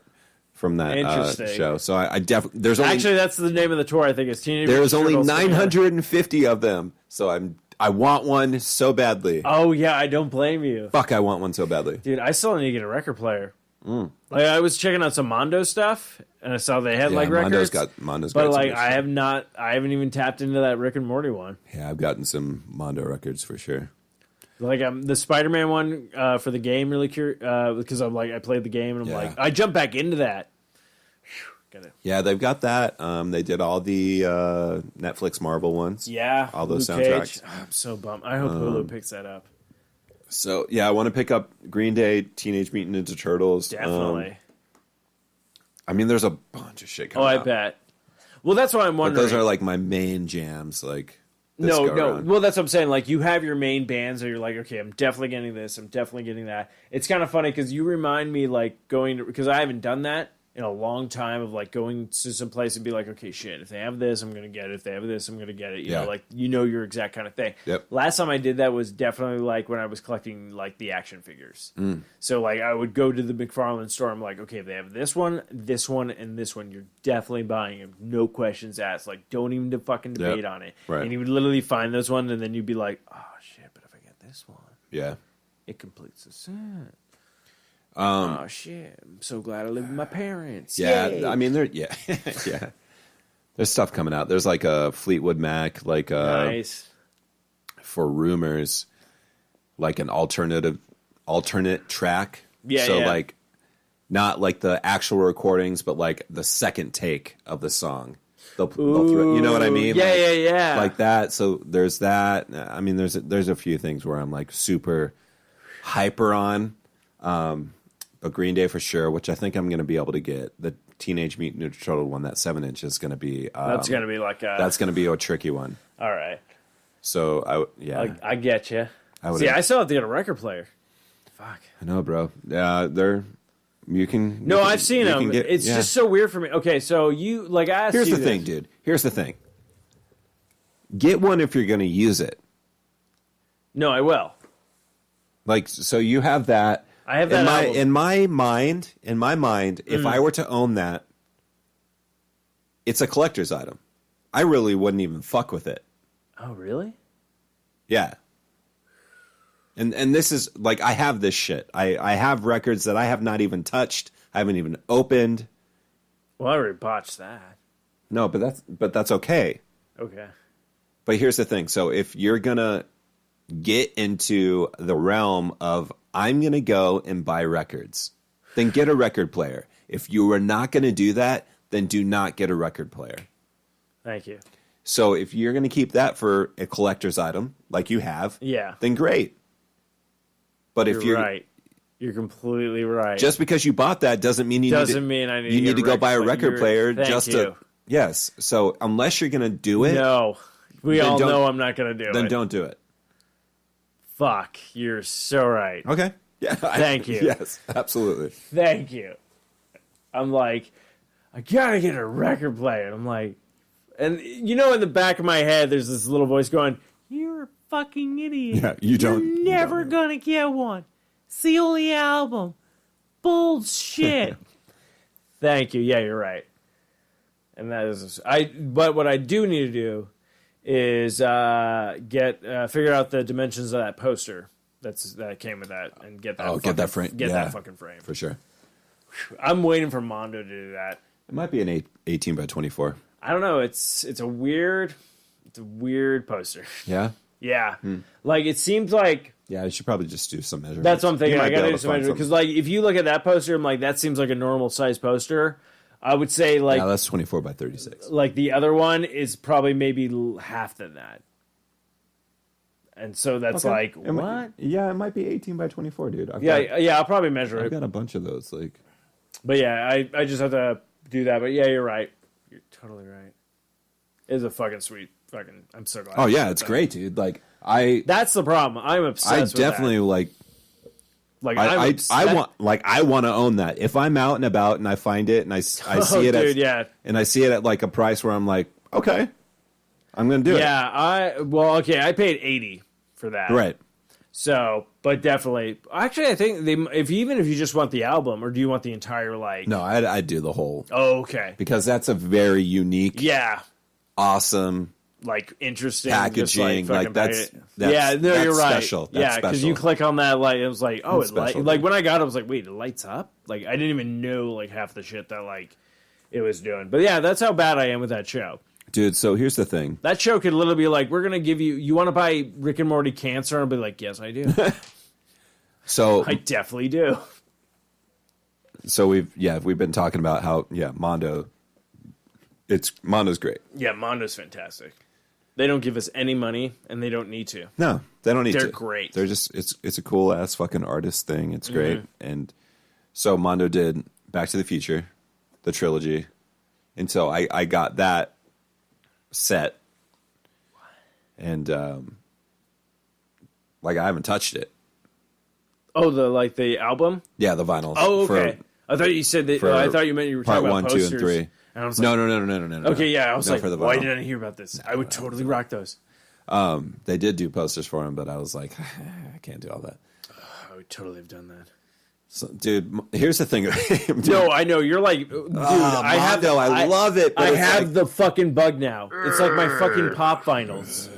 show. So I definitely there's only actually that's the name of the tour. I think it's Teenage. There's only 950 of them. So I want one so badly. Oh yeah, I don't blame you. Fuck, I want one so badly. Dude, I still need to get a record player. Like I was checking out some Mondo stuff, and I saw they had like records. Mondo's but got like some I haven't even tapped into that Rick and Morty one. Yeah, I've gotten some Mondo records for sure. Like the Spider-Man one for the game, really curious because I'm like I played the game and I'm like I jumped back into that. Yeah, they've got that. They did all the Netflix Marvel ones. Yeah, all those Luke soundtracks. Cage. I'm so bummed. I hope Hulu picks that up. So yeah, I want to pick up Green Day, Teenage Mutant Ninja Turtles. Definitely. I mean, there's a bunch of shit coming out. I bet. Well, that's what I'm wondering. But those are like my main jams. Like no. Well, that's what I'm saying. Like you have your main bands, and you're like, okay, I'm definitely getting this. I'm definitely getting that. It's kind of funny because you remind me like going to, because I haven't done that in a long time of like going to some place and be like, okay, shit, if they have this, I'm gonna get it. If they have this, I'm gonna get it. You know, like your exact kind of thing. Yep. Last time I did that was definitely like when I was collecting like the action figures. So like I would go to the McFarlane store. I'm like, okay, if they have this one, and this one, you're definitely buying them. No questions asked. Like don't even fucking debate on it. Right. And you would literally find those ones, and then you'd be like, oh shit, but if I get this one, it completes the set. Oh shit! I'm so glad I live with my parents. Yeah, Yay. I mean, yeah. There's stuff coming out. There's like a Fleetwood Mac, like nice for Rumors, like an alternate track. Yeah, so like not like the actual recordings, but like the second take of the song. They'll you know what I mean? Yeah, like, yeah. Like that. So there's that. I mean, there's a few things where I'm like super hyper on. But Green Day for sure, which I think I'm going to be able to get. The Teenage Mutant Ninja Turtle one, that 7-inch is going to be. That's going to be like a. That's going to be a tricky one. All right. So I get you. I still have to get a record player. Fuck. I know, bro. Yeah, you can. No, I've seen them. Get, it's just so weird for me. Okay, so you like I asked. Here's you the thing, dude. Here's the thing. Get one if you're going to use it. No, I will. Like, so you have that. I have that in my mind, if I were to own that, it's a collector's item. I really wouldn't even fuck with it. Oh, really? Yeah. And this is like I have this shit. I have records that I have not even touched. I haven't even opened. Well, I already botched that. No, but that's okay. Okay. But here's the thing. So if you're gonna get into the realm of I'm going to go and buy records, then get a record player. If you are not going to do that, then do not get a record player. Thank you. So if you're going to keep that for a collector's item, like you have, then great. But if you're right, you're completely right. Just because you bought that doesn't mean you need to go buy a record player just to. Yes. So unless you're going to do it, no, we all know I'm not going to do it. Then don't do it. Fuck, you're so right. Okay. Yeah. Thank you. Yes, absolutely. Thank you. I'm like, I gotta get a record player. And I'm like, and you know, in the back of my head, there's this little voice going, "You're a fucking idiot. Yeah, you're never gonna get one. It's the only album. Bullshit." Thank you. Yeah, you're right. And that is But what I do need to do is figure out the dimensions of that poster that came with that and get that. Get that frame. That fucking frame for sure. I'm waiting for Mondo to do that. It might be an 18 by 24. I don't know. It's a weird poster. Yeah. Yeah. Like it seems like. Yeah, you should probably just do some measurements. That's what I'm thinking. I gotta do some measurements because, like, if you look at that poster, I'm like, that seems like a normal size poster. I would say like that's 24 by 36. Like the other one is probably maybe half than that. And so that's like what? It might be 18 by 24, dude. I'll probably measure it. I've got a bunch of those. Like, but yeah, I just have to do that. But yeah, you're right. You're totally right. It's a fucking sweet fucking. I'm so glad. Oh yeah, it's great, dude. Like That's the problem. I'm obsessed. I definitely with that. like. Like I want to own that. If I'm out and about and I find it and I see it, and I see it at like a price where I'm like, okay, I'm gonna do it. Yeah, I paid $80 for that. Right. So, but definitely, actually, I think if you just want the album, or do you want the entire like? No, I'd do the whole. Oh, okay. Because that's a very unique, awesome, like interesting packaging. Like you're right. Special. That's because you click on that light, it was like, oh, That's special, like when I got it, I was like, wait, it lights up. Like I didn't even know like half the shit that like it was doing. But yeah, that's how bad I am with that show. Dude, so here's the thing. That show could literally be like, we're going to give you want to buy Rick and Morty Cancer? And I'll be like, yes, I do. So I definitely do. So we've been talking about how, Mondo, Mondo's great. Yeah, Mondo's fantastic. They don't give us any money, and they don't need to. No, they don't need to. They're great. They're just, it's a cool-ass fucking artist thing. It's great. And so Mondo did Back to the Future, the trilogy. And so I got that set, and I haven't touched it. Oh, the album? Yeah, the vinyls. Oh, okay. I thought you said that. I thought you meant you were talking about posters. Part 1, 2, and 3. And I was no. Okay, yeah. I was like, for the why vinyl. didn't I hear about this? I would totally rock those. They did do posters for him, but I was like, I can't do all that. I would totally have done that. So, dude, here's the thing. No, I know you're like, dude. I love it. But I have the fucking bug now. It's like my fucking pop vinyls.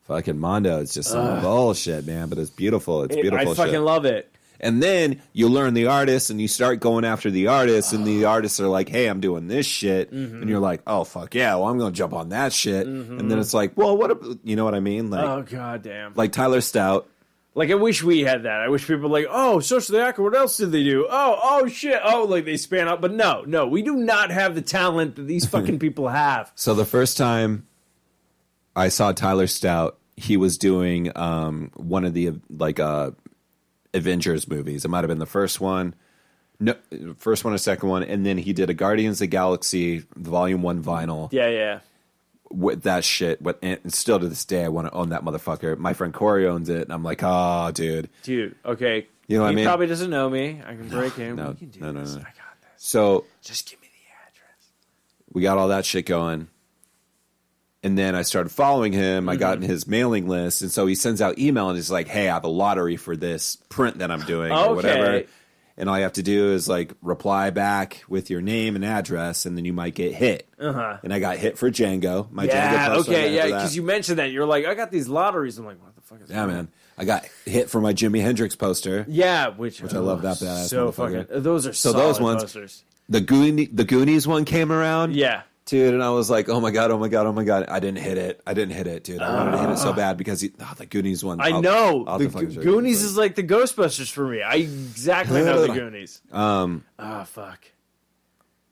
Fucking Mondo, it's just some bullshit, man. But it's beautiful. It's beautiful. I fucking love it. And then you learn the artist, and you start going after the artists, and the artists are like, "Hey, I'm doing this shit," and you're like, "Oh fuck yeah, well I'm gonna jump on that shit." And then it's like, "Well, you know what I mean?" Like, oh goddamn, like Tyler Stout. Like, I wish we had that. I wish people were like, oh, Socially Awkward, what else did they do? Oh, shit. Oh, like they span out. But no, we do not have the talent that these fucking people have. So the first time I saw Tyler Stout, he was doing one of the, Avengers movies. It might have been the first one. No, first one or second one. And then he did a Guardians of the Galaxy Volume 1 vinyl. Yeah. With that shit, and still to this day, I want to own that motherfucker. My friend Corey owns it, and I'm like, oh, dude. Dude, okay. You know what I mean? He probably doesn't know me. I can break him. No. I got this. So, just give me the address. We got all that shit going. And then I started following him. I got in his mailing list, and so he sends out email, and he's like, hey, I have a lottery for this print that I'm doing, or whatever. And all you have to do is reply back with your name and address, and then you might get hit. And I got hit for Django. Django poster because you mentioned that. You're like, I got these lotteries. I'm like, what the fuck is that? Yeah, man. I got hit for my Jimi Hendrix poster. Yeah, which I love that badass. So fucking. Those are those ones. Posters. The Goonies one came around. Yeah. Dude, and I was like, oh my god. I didn't hit it, dude. I wanted to hit it so bad because the Goonies one. I know. The Goonies is like the Ghostbusters for me. I exactly know the Goonies. Fuck.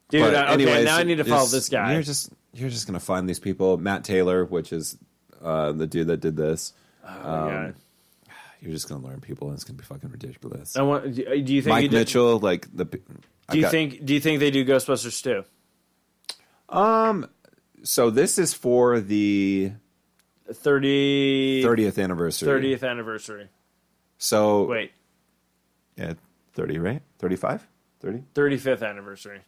Dude, anyways, now I need to follow this guy. You're just going to find these people. Matt Taylor, which is the dude that did this. Oh my god. You're just going to learn people, and it's going to be fucking ridiculous. Do you think Mike Mitchell, Do you think they do Ghostbusters too? So this is for the 30th anniversary. 30th anniversary. So wait. Yeah, 30, right? 35? 30? 35th anniversary.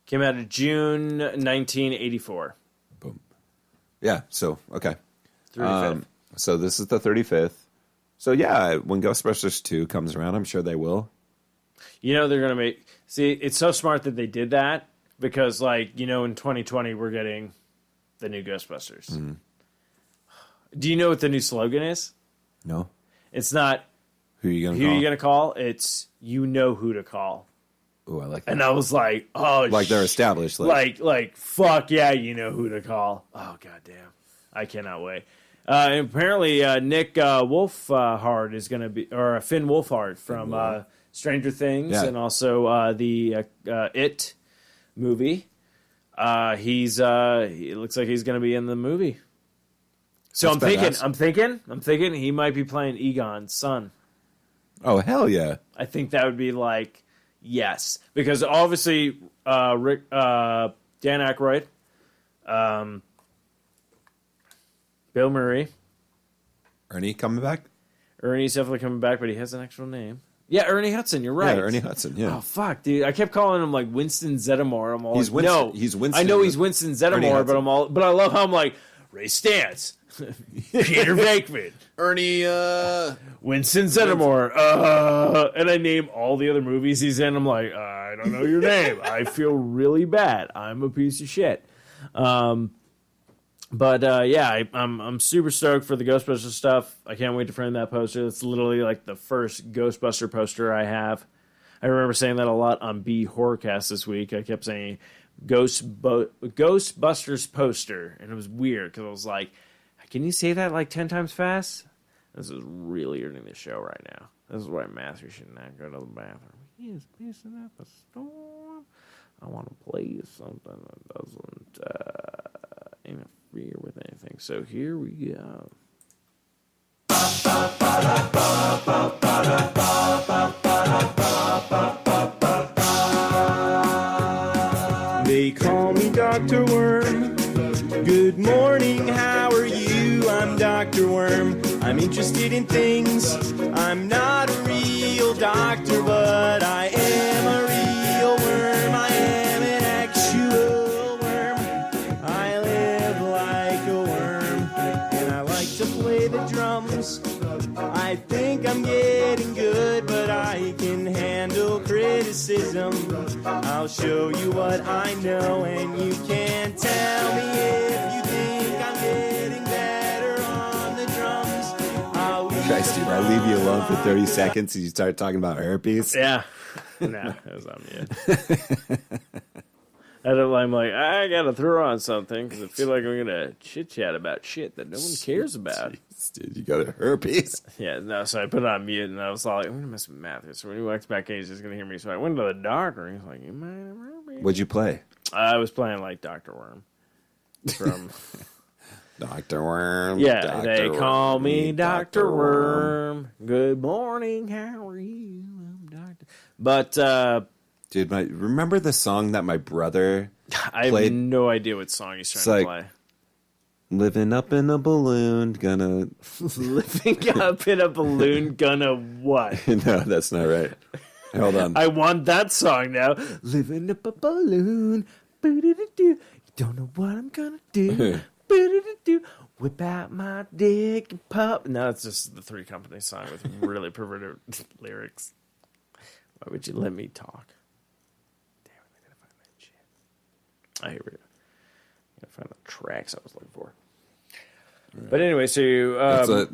Came out in June 1984. Boom. Yeah, so okay. 35th. So this is the 35th. So yeah, when Ghostbusters 2 comes around, I'm sure they will. You know they're going to make... See, it's so smart that they did that. Because, in 2020, we're getting the new Ghostbusters. Mm-hmm. Do you know what the new slogan is? No. It's not, who are you going to call? It's, you know who to call. Ooh, I like that. And I was like, oh, they're established. Like, fuck yeah, you know who to call. Oh, goddamn. I cannot wait. And apparently, Nick Wolfhard is going to be, or Finn Wolfhard from Stranger Things, and also the It movie. It looks like he's going to be in the movie. So That's I'm thinking he might be playing Egon's son. Oh hell yeah! I think that would be yes, because obviously Dan Aykroyd, Bill Murray, Ernie coming back. Ernie's definitely coming back, but he has an actual name. Yeah, Ernie Hudson. You're right. Yeah, Ernie Hudson. Yeah. Oh fuck, dude! I kept calling him Winston Zeddemore. I'm all he's Winston. I know he's Winston Zeddemore, but I love how I'm Ray Stantz, Peter Venkman, Ernie, Winston Zeddemore, and I name all the other movies he's in. I'm like, I don't know your name. I feel really bad. I'm a piece of shit. But yeah, I'm super stoked for the Ghostbusters stuff. I can't wait to frame that poster. It's literally like the first Ghostbuster poster I have. I remember saying that a lot on B Horrorcast this week. I kept saying Ghostbusters poster, and it was weird because I was like, can you say that like 10 times fast? This is really earning the show right now. This is why Matthew should not go to the bathroom. He is pissing up a storm. I want to play something that doesn't interfere with anything. So here we go. They call me Dr. Worm. Good morning, how are you? I'm Dr. Worm. I'm interested in things. I'm not a real doctor, but I am a real worm. I am an actual worm. I live like a worm, and I like to play the drums. I think I'm getting good, but I can handle criticism. I'll show you what I know, and you can tell me if you think I'm getting better on the drums. Christ, dude, I leave you alone for 30 seconds and you start talking about herpes. Yeah. No, it was on mute. I'm like, I gotta throw on something because I feel like I'm gonna chit chat about shit that no one cares about. Jeez, dude, you got herpes. Yeah, no, so I put it on mute and I was like, I'm gonna mess with Matthew. So when he walks back in, he's just gonna hear me. So I went to the doctor and he's like, you might have herpes. What'd you play? I was playing like Dr. Worm from Dr. Worm. Yeah, Dr. they call Worm, me Dr. Worm. Good morning, how are you? I'm Dr. But dude, remember the song that my brother I played? have no idea what song he's trying to play. Living up in a balloon, gonna... Living up in a balloon, gonna what? No, that's not right. Hold on. I want that song now. Living up a balloon, boo-doo-doo-doo. Don't know what I'm gonna do. Boo-doo-doo-doo. Whip out my dick and pop. No, it's just the Three Company song with really perverted lyrics. Why would you let me talk? Damn it, I gotta find that shit. Oh, here we go. I gotta find the tracks I was looking for. But anyway, so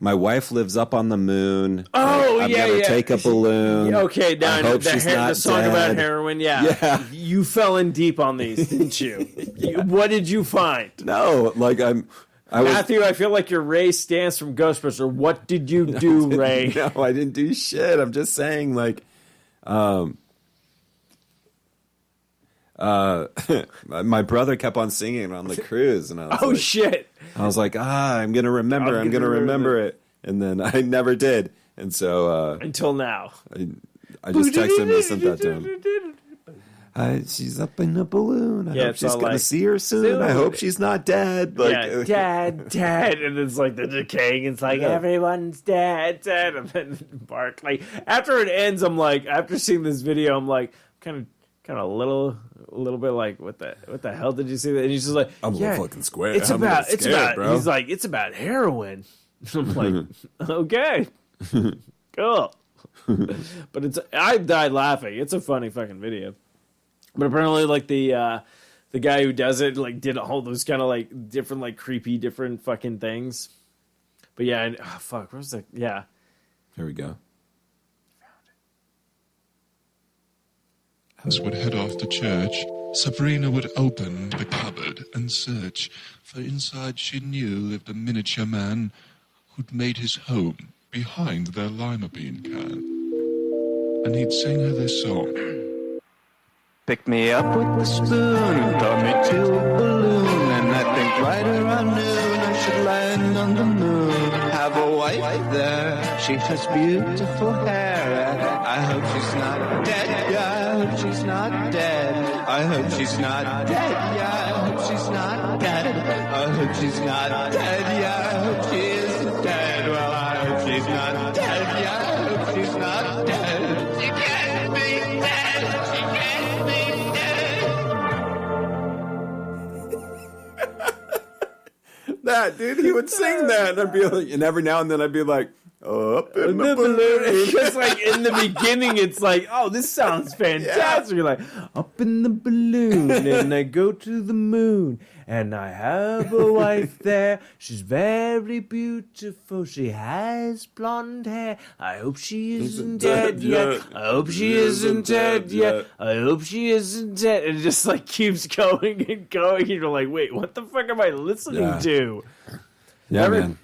my wife lives up on the moon. Oh, I'm yeah, gonna yeah. take a balloon. Okay, now I hope she's not the song dead. about heroin. Yeah, you fell in deep on these, didn't you? What did you find? No, like Matthew, I feel like you're Ray Stantz from Ghostbusters. What did you do, Ray? No, I didn't do shit. I'm just saying, like, my brother kept on singing on the cruise, and I was like, shit! I was like, I'm gonna remember. I'm gonna remember it, and then I never did, and so until now, I just texted him and sent that to him. She's up in a balloon. I hope she's gonna see her soon. I hope she's not dead. Like, dead, and it's like the decaying. It's like everyone's dead, and then Barkley. After it ends, I'm like, after seeing this video, I'm like, kind of a little bit like, what the hell did you see that? And he's just like, I'm a little fucking square. It's I'm about, bro. He's like, it's about heroin. I'm like, okay, cool. But I died laughing. It's a funny fucking video. But apparently, like the guy who does it, like, did all those kind of like different, like, creepy, different fucking things. But yeah, fuck, where's the Here we go. As would head off to church, Sabrina would open the cupboard and search, for inside she knew lived a miniature man who'd made his home behind their lima bean can. And he'd sing her this song. Pick me up with the spoon, draw me to a balloon, and I think right around noon I should land on the moon. Have a wife there, she has beautiful hair. I hope she's not dead, yeah, I hope she's not dead. I hope she's not dead, yeah, I hope she's not dead. I hope she's not dead, yeah, I hope she is dead. Well, I hope she's not dead, yeah, I hope she's not dead. She can't be dead, she can't be that, dude, he would sing that, and I'd be like, and every now and then I'd be like, Up in the balloon. Because like in the beginning, it's like, oh, this sounds fantastic. Yeah. You're like, up in the balloon, and I go to the moon, and I have a wife there. She's very beautiful. She has blonde hair. I hope she isn't dead yet. I hope she isn't dead yet. I hope she isn't dead. And it just like keeps going and going. And you're like, wait, what the fuck am I listening to? Yeah, man.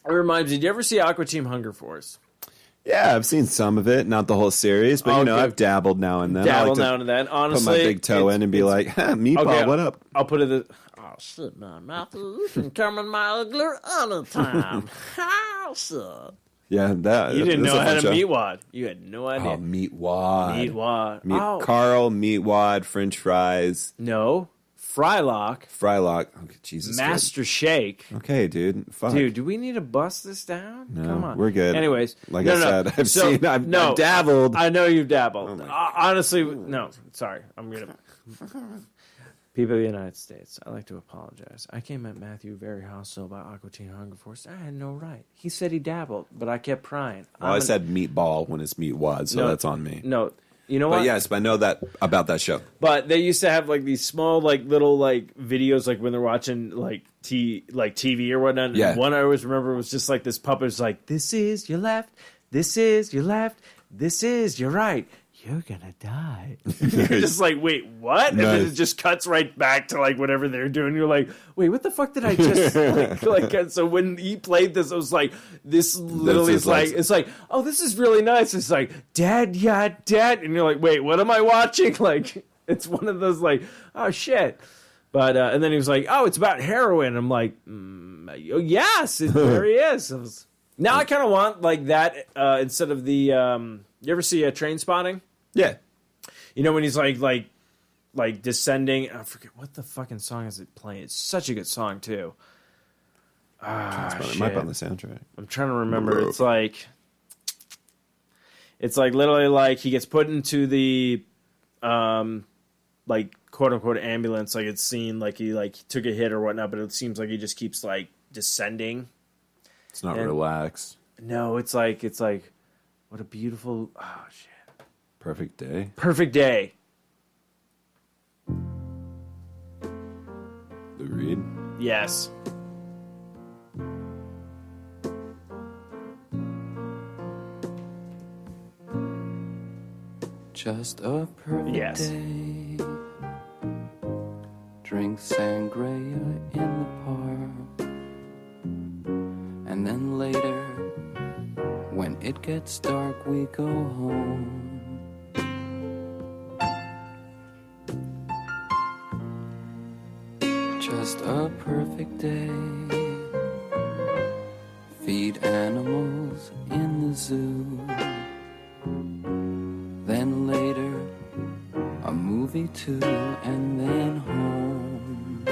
It reminds me, did you ever see Aqua Team Hunger Force? Yeah, I've seen some of it, not the whole series, but, you know, I've dabbled now and then. Now and then. Honestly, put my big toe in and be like, Meatball, what up? I'll put it oh, shit, man, Matthew, you can come in my igloo anytime. How, sir? Yeah, that. You didn't know how to meatwad. You had no idea. Oh, meatwad. Meatwad. Carl, meatwad, French fries. No. Frylock. Okay, Jesus. Master Shake. Okay, dude. Fuck. Dude, do we need to bust this down? No, come on. We're good. Anyways. Like I said, I've dabbled. I know you've dabbled. Honestly, no. Sorry. I'm going to... People of the United States, I'd like to apologize. I came at Matthew very hostile about Aqua Teen Hunger Force. I had no right. He said he dabbled, but I kept prying. Well, I said meatball when it's meatwad, so that's on me. No. You know what? But yes, I know that about that show. But they used to have like these small, like little, like videos, like when they're watching like TV or whatnot. Yeah. And one I always remember was just like this puppet was like, "This is your left. This is your left. This is your right. You're gonna die." You're just like, wait, what? And then it just cuts right back to like whatever they're doing. You're like, wait, what the fuck did I just like? So when he played this, I was like, this literally is like, it's like, oh, this is really nice. It's like, Dad, yeah, Dad, and you're like, wait, what am I watching? Like, it's one of those like, oh shit. But and then he was like, oh, it's about heroin. I'm like, yes, there he is. Now I kind of want like that instead of the. You ever see Train Spotting? Yeah. You know when he's like descending. I forget what the fucking song is it playing. It's such a good song too. It might be on the soundtrack. I'm trying to remember. It's like literally like he gets put into the like quote unquote ambulance. Like it's seen like he took a hit or whatnot, but it seems like he just keeps like descending. It's not relax. No, it's like what a beautiful shit. Perfect Day. Perfect Day. Lou Reed? Yes. Just a perfect day. Drink sangria in the park. And then later, when it gets dark, we go home. Just a perfect day. Feed animals in the zoo. Then later, a movie too, and then home.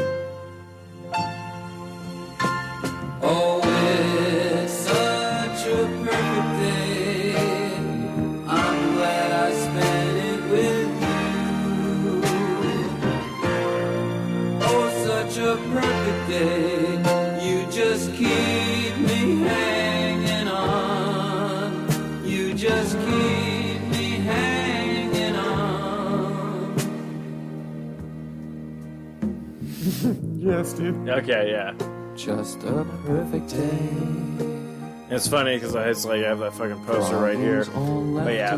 Oh, it's such a perfect day. I'm glad I spent it with you. Oh, such a perfect day. You just keep me hanging on. You just keep me hanging on. Yes, dude. Okay, yeah. Just a perfect day. It's funny because I have that fucking poster right here. But yeah.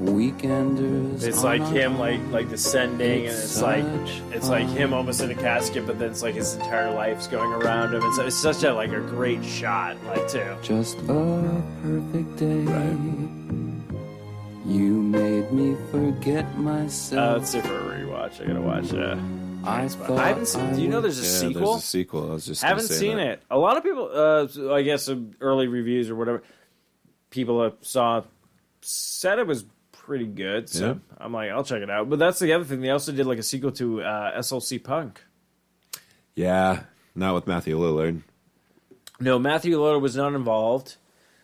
Weekenders. It's like him like descending, and it's like him almost in a casket, but then it's like his entire life's going around him. It's such a like a great shot, like too. Just a perfect day. Right. You made me forget myself. Let's see for a rewatch. I gotta watch it. I haven't seen. Do you know there's a sequel? There's a sequel. I was just haven't seen it. A lot of people, I guess, early reviews or whatever, people said it was pretty good. So yeah. I'm like, I'll check it out. But that's the other thing. They also did like a sequel to SLC Punk. Yeah, not with Matthew Lillard. No, Matthew Lillard was not involved.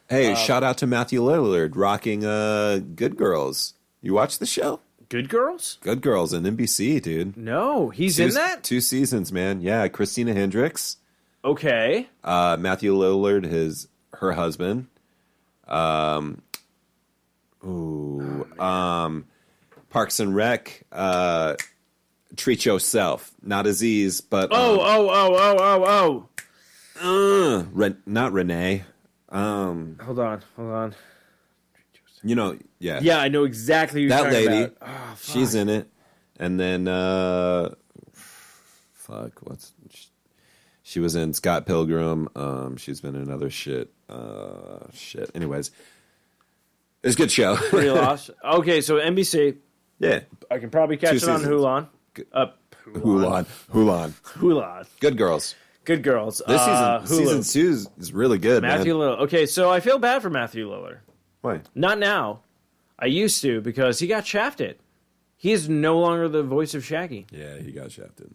Hey, shout out to Matthew Lillard rocking Good Girls. You watched the show? Good Girls? Good Girls on NBC, dude. No, he's in that? 2 seasons, man. Yeah, Christina Hendricks. Okay. Matthew Lillard, her husband. Parks and Rec. Treat Yourself. Not Aziz, but... not Renee. Hold on. You know, yeah. Yeah, I know exactly who you're that talking lady. about. Oh, fuck. She's in it. And then, she was in Scott Pilgrim. She's been in other shit. Anyways, it's a good show. Pretty lost. Okay, so NBC. Yeah. I can probably catch it on Hulan. Hulan. Good girls. Good girls. This season 2 is really good, Matthew man. Lillard. Okay, so I feel bad for Matthew Lillard. Why? Not now. I used to, because he got shafted. He is no longer the voice of Shaggy. Yeah, he got shafted.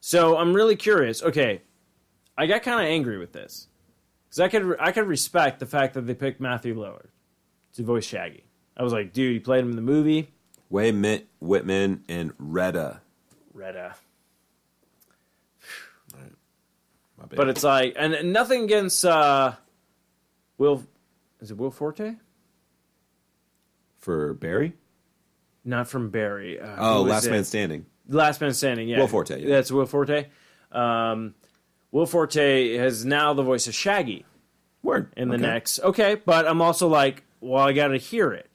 So I'm really curious. Okay, I got kind of angry with this. Because I could respect the fact that they picked Matthew Lillard to voice Shaggy. I was like, dude, he played him in the movie. Way Whitman and Retta. But it's like, and nothing against Will. Is it Will Forte? For Barry? Not from Barry. Last Man Standing. Last Man Standing, yeah. Will Forte, yeah. That's Will Forte. Will Forte is now the voice of Shaggy. Word. In the next. Okay, but I'm also like, well, I got to hear it.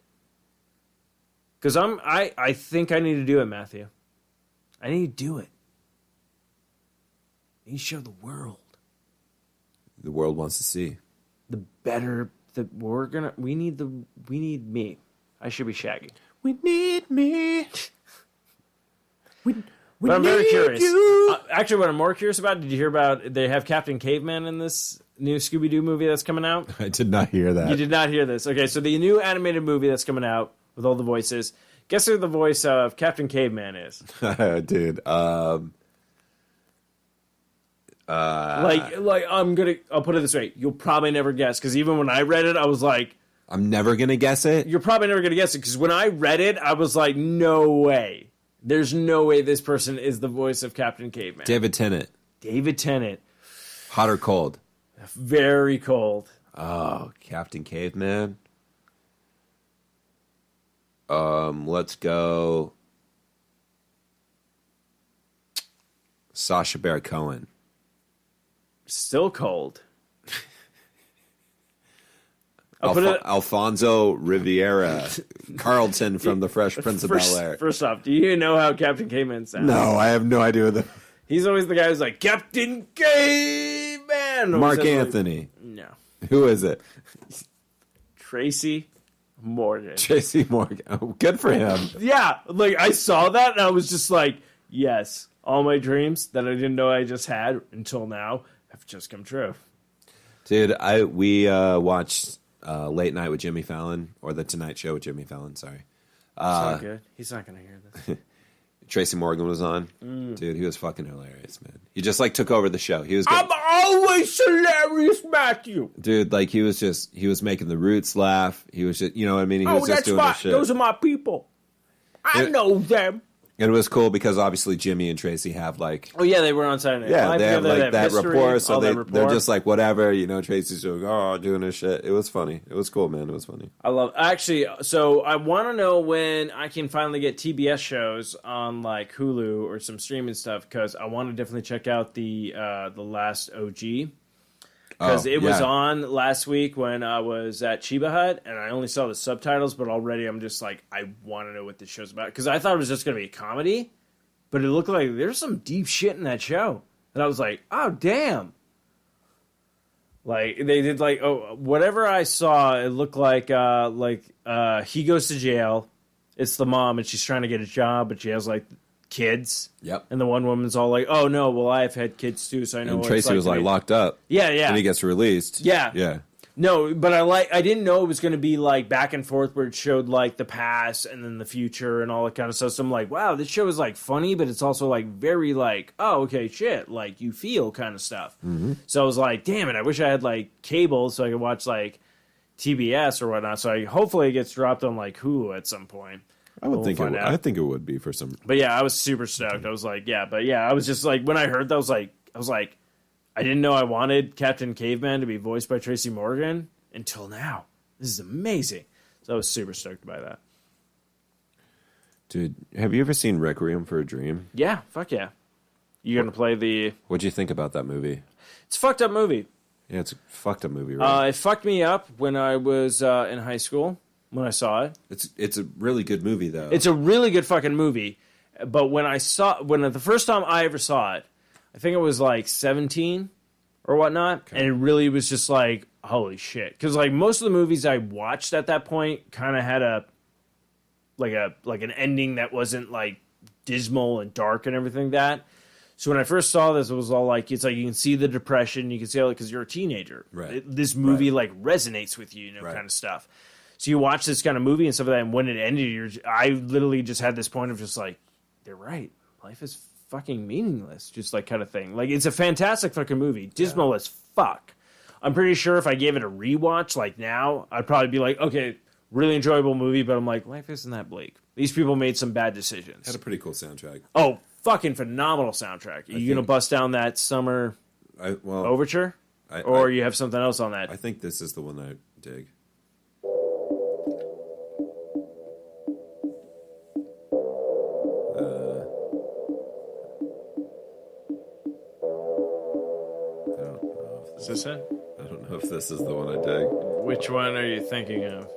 Because I think I need to do it, Matthew. I need to do it. I need to show the world. The world wants to see. The better that we need me. I should be Shaggy. We need me. But I'm very curious. Actually, what I'm more curious about, did you hear about, they have Captain Caveman in this new Scooby-Doo movie that's coming out? I did not hear that. You did not hear this. Okay, so the new animated movie that's coming out with all the voices. Guess who the voice of Captain Caveman is? Dude, I'll put it this way. You'll probably never guess, because even when I read it, I was like, I'm never going to guess it? You're probably never going to guess it, because when I read it, I was like, no way. There's no way this person is the voice of Captain Caveman. David Tennant. Hot or cold? Very cold. Oh, Captain Caveman. Let's go Sacha Baron Cohen. Still cold. Alfonso Riviera Carlton from The Fresh Prince of Bel-Air. First off, do you know how Captain Caveman sounds? No, I have no idea. He's always the guy who's like, Captain Caveman! Mark Anthony. Like, no. Who is it? Tracy Morgan. Tracy Morgan. Oh, good for him. Yeah, like I saw that and I was just like, yes, all my dreams that I didn't know I just had until now have just come true. Dude, we watched Late Night with Jimmy Fallon, or The Tonight Show with Jimmy Fallon, sorry. It's not good. He's not going to hear this. Tracy Morgan was on. Dude, he was fucking hilarious, man. He just like took over the show. He was I'm always hilarious, Matthew. Dude, like he was making the Roots laugh. He was just, you know what I mean? He was just doing this shit. Those are my people. I know them. And it was cool because obviously Jimmy and Tracy have like... Oh, yeah, they were on Saturday Night Live. Yeah, they have like that rapport, so they're just like, whatever, you know, Tracy's doing this shit. It was funny. It was cool, man. It was funny. I love... Actually, so I want to know when I can finally get TBS shows on like Hulu or some streaming stuff, because I want to definitely check out the last OG. Because it was on last week when I was at Chiba Hut, and I only saw the subtitles, but already I'm just like, I want to know what this show's about. Because I thought it was just going to be a comedy, but it looked like there's some deep shit in that show. And I was like, oh, damn. Like, they did like, whatever I saw, it looked like he goes to jail. It's the mom, and she's trying to get a job, but she has like kids. Yep. And the one woman's all like, oh no, well I've had kids too, so I know and what Tracy it's like was like locked up. Yeah, yeah. And he gets released. Yeah. Yeah. No, but I didn't know it was going to be like back and forth where it showed like the past and then the future and all that kind of stuff. So I'm like, wow, this show is like funny, but it's also like very like, oh, okay, shit, like you feel kind of stuff. Mm-hmm. So I was like, damn it, I wish I had like cable so I could watch like TBS or whatnot. So hopefully it gets dropped on like Hulu at some point. I think it would be for some. But yeah, I was super stoked. I was like, yeah, but yeah, I was just like, when I heard that, I was like, I didn't know I wanted Captain Caveman to be voiced by Tracy Morgan until now. This is amazing. So I was super stoked by that. Dude, have you ever seen Requiem for a Dream? Yeah, fuck yeah. You gonna play the... What'd you think about that movie? It's a fucked up movie. Yeah, it's a fucked up movie, right? It fucked me up when I was in high school, when I saw it. It's a really good movie, though. It's a really good fucking movie. But when the first time I ever saw it, I think it was like 17 or whatnot, and it really was just like, holy shit. Because like most of the movies I watched at that point kind of had an ending that wasn't like dismal and dark and everything that. So when I first saw this, it was all like, it's like you can see the depression, you can see because you're a teenager. Right. This movie like resonates with you, kind of stuff. So you watch this kind of movie and stuff like that, and when it ended, I literally just had this point of just like, they're right. Life is fucking meaningless, just like kind of thing. Like, it's a fantastic fucking movie. Dismal as fuck. I'm pretty sure if I gave it a rewatch, like now, I'd probably be like, okay, really enjoyable movie, but I'm like, life isn't that bleak. These people made some bad decisions. Had a pretty cool soundtrack. Oh, fucking phenomenal soundtrack. Are you going to bust down that summer overture? Or you have something else on that? I think this is the one I dig. Is this it? I don't know if this is the one I dig. Which one are you thinking of?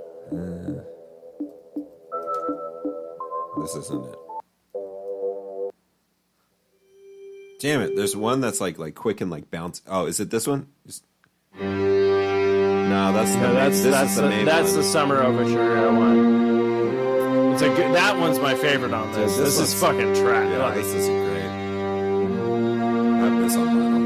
This isn't it. Damn it! There's one that's like quick and like bounce. Oh, is it this one? No, that's the summer overture one. It's a good. That one's my favorite on this. This is fucking trash. Yeah, this is great. I have this on vinyl.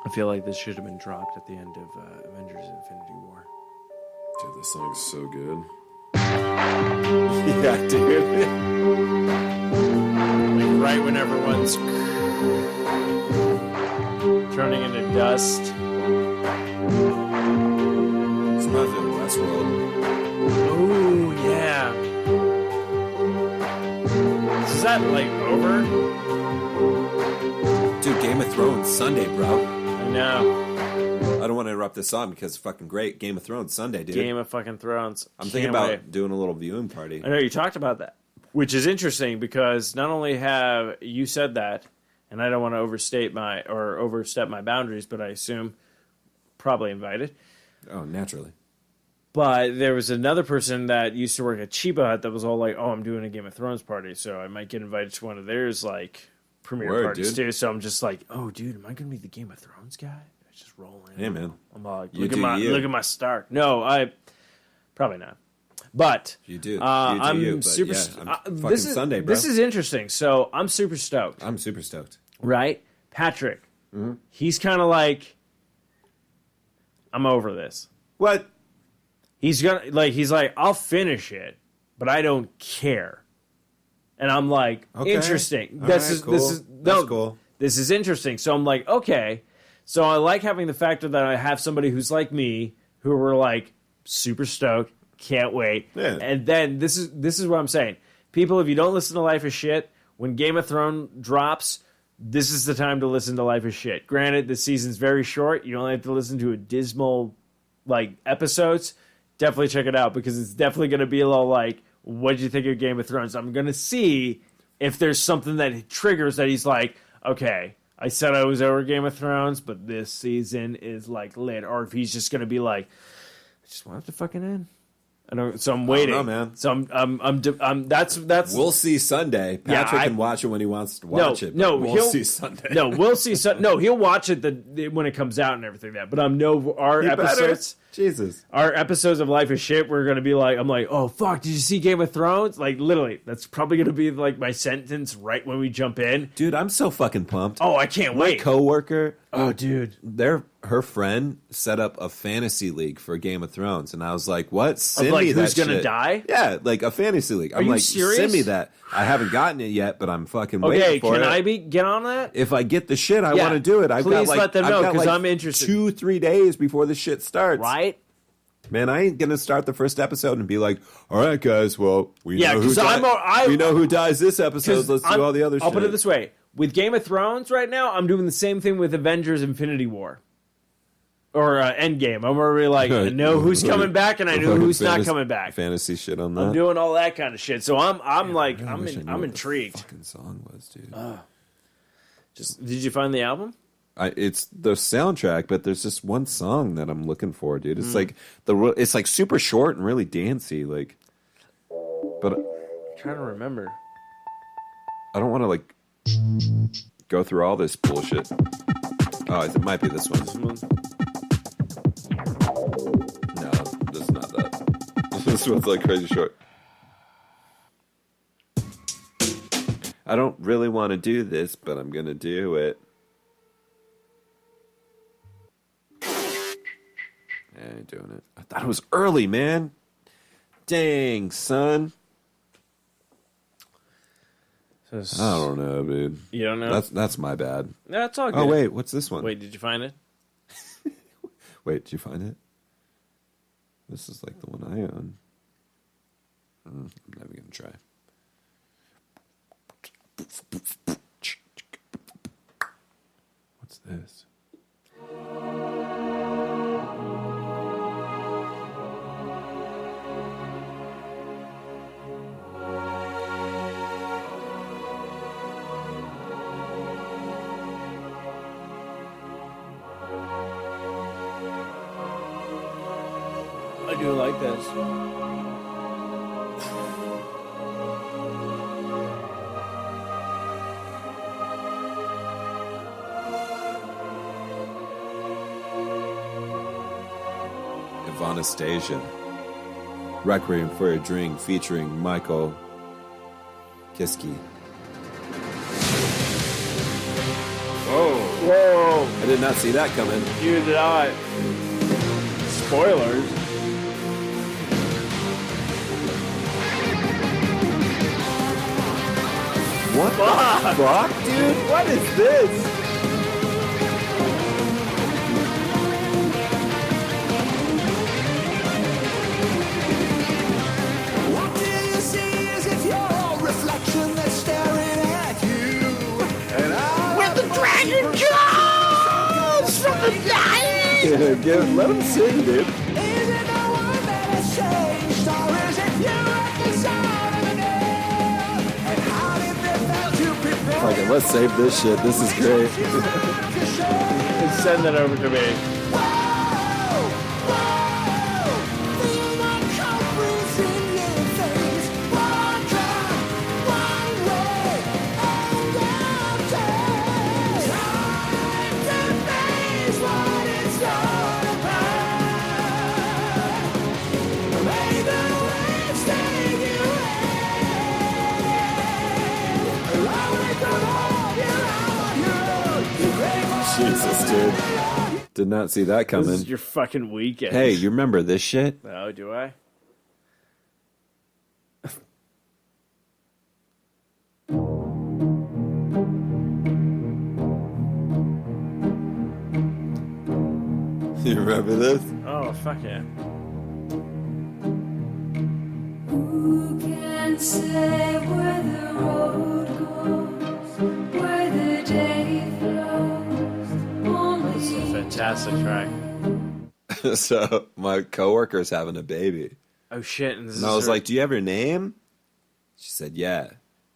I feel like this should have been dropped at the end of Avengers Infinity War. Dude, this song's so good. Yeah, dude. Like right when everyone's turning into dust. It's not the Westworld. Oh, yeah. Is that like over? Dude, Game of Thrones Sunday, bro. No. I don't want to interrupt this song because it's fucking great. Game of Thrones Sunday, dude. Game of fucking Thrones. I'm thinking about doing a little viewing party. I know you talked about that, which is interesting because not only have you said that, and I don't want to overstep my boundaries, but I assume probably invited. Oh, naturally. But there was another person that used to work at Chiba Hut that was all like, "Oh, I'm doing a Game of Thrones party, so I might get invited to one of theirs like premiere parties too." So I'm just like, "Oh, dude, am I going to be the Game of Thrones guy?" I just roll in. Hey, man. I'm like, look at my Stark. No, I probably not. But you do. I'm super. Yeah, fucking Sunday, bro. This is interesting. So I'm super stoked. I'm super stoked. Right, Patrick. Mm-hmm. He's kind of like, I'm over this. What? He's like, I'll finish it, but I don't care. And I'm like, okay. Interesting. All This right, is cool. That's cool. This is interesting. So I'm like, okay. So I like having the factor that I have somebody who's like me, who were like super stoked, can't wait. Yeah. And then this is what I'm saying. People, if you don't listen to Life is Shit, when Game of Thrones drops, this is the time to listen to Life is Shit. Granted, the season's very short. You only have to listen to a dismal like episodes. Definitely check it out because it's definitely going to be a little like, what did you think of Game of Thrones? I'm going to see if there's something that triggers that he's like, okay, I said I was over Game of Thrones, but this season is like lit. Or if he's just going to be like, I just want it to fucking end. So I'm waiting. I don't know, man. So I'm that's. We'll see Sunday. Patrick can watch it when he wants to watch it. No, we'll see Sunday. No, we'll see. No, he'll watch it when it comes out and everything. But our episodes. Jesus. Our episodes of Life is Shit, we're going to be like, I'm like, oh, fuck, did you see Game of Thrones? Like, literally, that's probably going to be like my sentence right when we jump in. Dude, I'm so fucking pumped. Oh, I can't wait. My coworker, oh, dude, her friend set up a fantasy league for Game of Thrones, and I was like, what? Send like, me that who's gonna shit. die? Yeah, like a fantasy league. I'm you like, serious? send me that. I haven't gotten it yet, but I'm fucking waiting for it. Okay, can I get on that? If I get the shit, I want to do it. Please let them know, because I'm interested. 2-3 days before the shit starts. Right? Man, I ain't gonna start the first episode and be like, "All right, guys, well, we know who dies this episode. Let's do all the other shit." I'll put it this way: with Game of Thrones right now, I'm doing the same thing with Avengers: Infinity War or Endgame. I'm already like, I know who's coming back, and I know who's not coming back. Fantasy shit on that. I'm doing all that kind of shit. So I'm intrigued. What the fucking song was, dude. Did you find the album? It's the soundtrack, but there's just one song that I'm looking for, dude. It's like it's like super short and really dancey, like. But I'm trying to remember. I don't want to like go through all this bullshit. Oh, it might be this one. No, this is not that. This one's like crazy short. I don't really want to do this, but I'm gonna do it. I ain't doing it. I thought it was early, man. Dang, son. I don't know, dude. You don't know? That's my bad. No, that's all good. Oh, wait, what's this one? Wait, did you find it? Wait, did you find it? This is like the one I own. I'm never going to try. What's this? I do like this. Anastasia. Requiem for a Dream featuring Michael Kiske. Whoa. I did not see that coming. You did not. Spoilers. What the fuck, dude? What is this? Let him sing, dude. Okay, let's save this shit. This is great. Send that over to me. Jesus, dude. Did not see that coming. This is your fucking weekend. Hey, you remember this shit? Oh, do I? You remember this? Oh, fuck yeah. Who can say where the road goes, where the day flows? This is a fantastic track. So my coworker's having a baby. Oh shit! And I was like, "Do you have her name?" She said, "Yeah."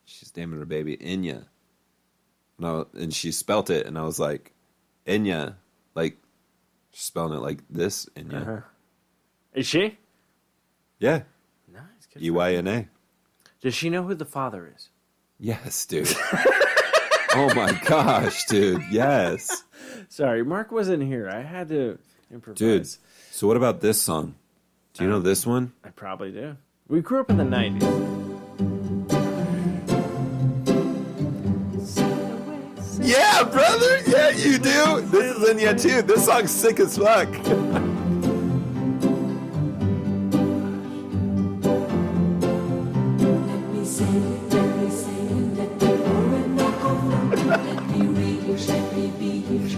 She's naming her baby Inya. And she spelt it, and I was like, "Inya," like she's spelling it like this. Inya. Uh-huh. Is she? Yeah. Nice. EYNA. Does she know who the father is? Yes, dude. Oh my gosh, dude. Yes. Sorry, Mark wasn't here. I had to Improvise. Dude, so what about this song? Do you know this one? I probably do. We grew up in the 90s. Yeah, brother. Yeah, you do. This is in you too. This song's sick as fuck.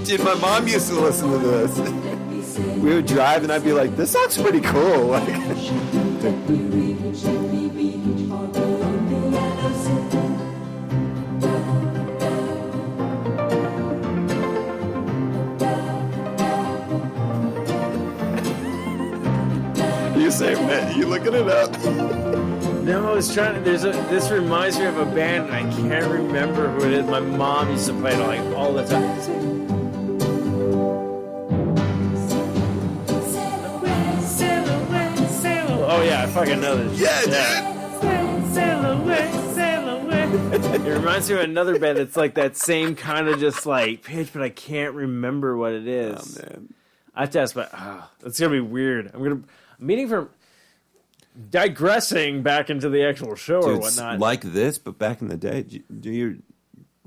Dude, my mom used to listen to this. We would drive and I'd be like, this song's pretty cool. Like, you saving it? You looking it up? No, I was trying to. This reminds me of a band, and I can't remember who it is. My mom used to play it like all the time. Oh yeah, I fucking know this. Yeah, dude. It reminds me of another band that's like that same kind of just like pitch, but I can't remember what it is. Oh man, I have to ask, but it's gonna be weird. I'm meeting from digressing back into the actual show or whatnot. Like this, but back in the day, did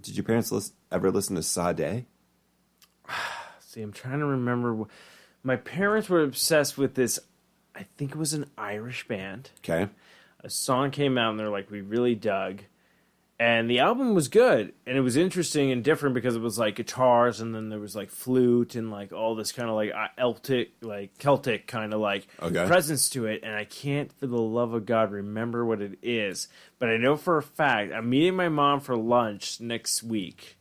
your parents ever listen to Sade? See, I'm trying to remember. My parents were obsessed with this. I think it was an Irish band. Okay. A song came out and they're like, we really dug. And the album was good. And it was interesting and different because it was like guitars and then there was like flute and like all this kind of like Celtic kind of like presence to it. And I can't for the love of God remember what it is. But I know for a fact, I'm meeting my mom for lunch next week.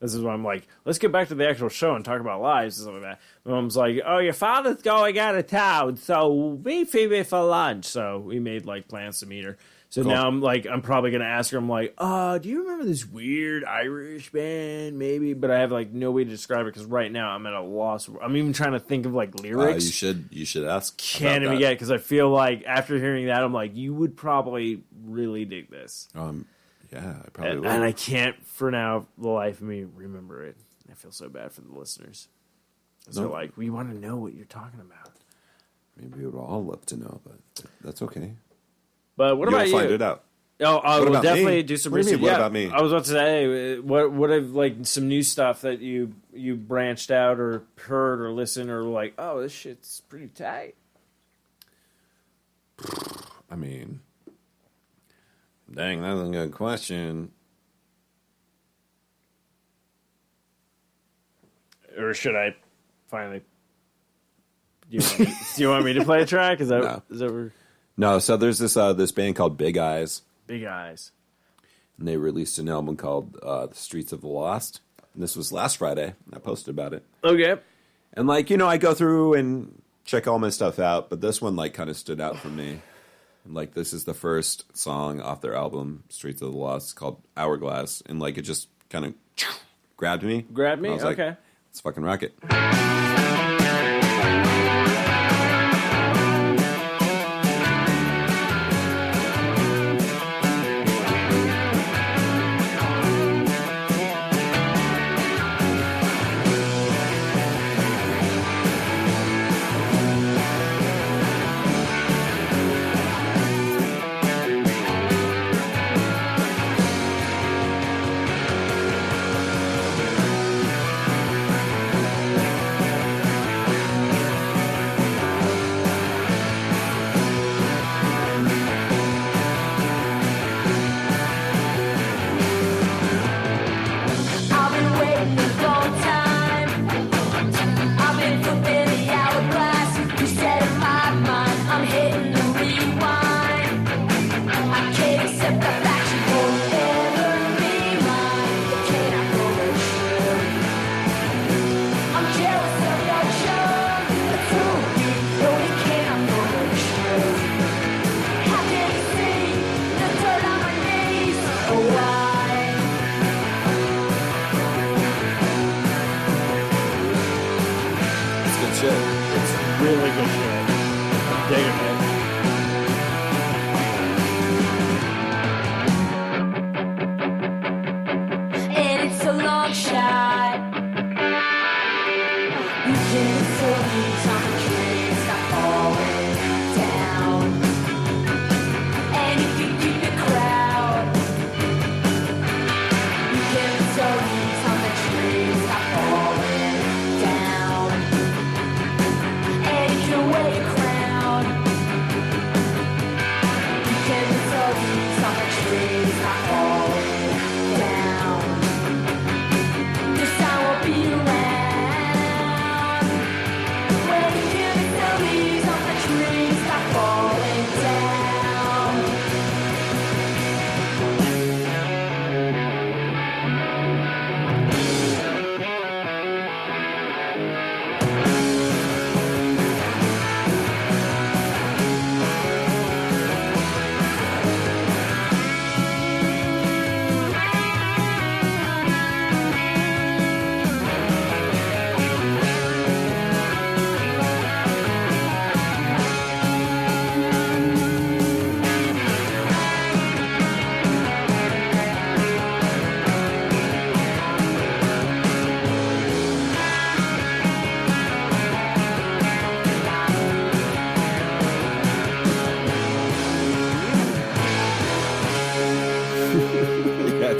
This is why I'm like, let's get back to the actual show and talk about lives and stuff like that. My mom's like, oh, your father's going out of town, so meet Phoebe for lunch. So we made like plans to meet her. So now I'm probably going to ask her, I'm like, do you remember this weird Irish band? Maybe, but I have like no way to describe it because right now I'm at a loss. I'm even trying to think of like lyrics. You should ask. Can't even get because I feel like after hearing that, I'm like, you would probably really dig this. Yeah, I probably would. And I can't, for now, the life of me, remember it. I feel so bad for the listeners. So, like, we want to know what you're talking about. Maybe we would all love to know, but that's okay. But what about you? You'll find it out. Oh, I will definitely do some research. What about me? I was about to say, what have, like, some new stuff that you branched out or heard or listened or, like, oh, this shit's pretty tight? I mean... Dang, that's a good question. Or should I finally? Do you want me to play a track? Is that where? No. So there's this band called Big Eyes. Big Eyes. And they released an album called The Streets of the Lost. And this was last Friday. I posted about it. Okay. And like I go through and check all my stuff out, but this one like kind of stood out for me. Like, this is the first song off their album, Streets of the Lost, called Hourglass. And, like, it just kind of grabbed me. Grabbed me? I was okay. Like, let's fucking rock it. Long shot. You can fool me.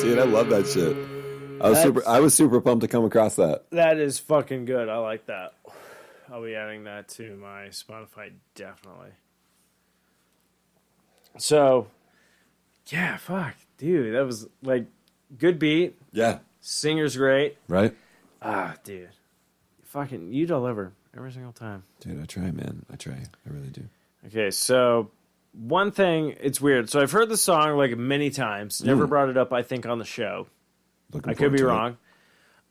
dude. I love that shit. I was super pumped to come across that. That is fucking good. I like that. I'll be adding that to my Spotify, definitely. So, yeah, fuck. Dude, that was, like, good beat. Yeah. Singer's great. Right? Dude. Fucking, you deliver every single time. Dude, I try, man. I try. I really do. Okay, so one thing, it's weird. So I've heard the song, like, many times. Never brought it up, I think, on the show. I could be wrong.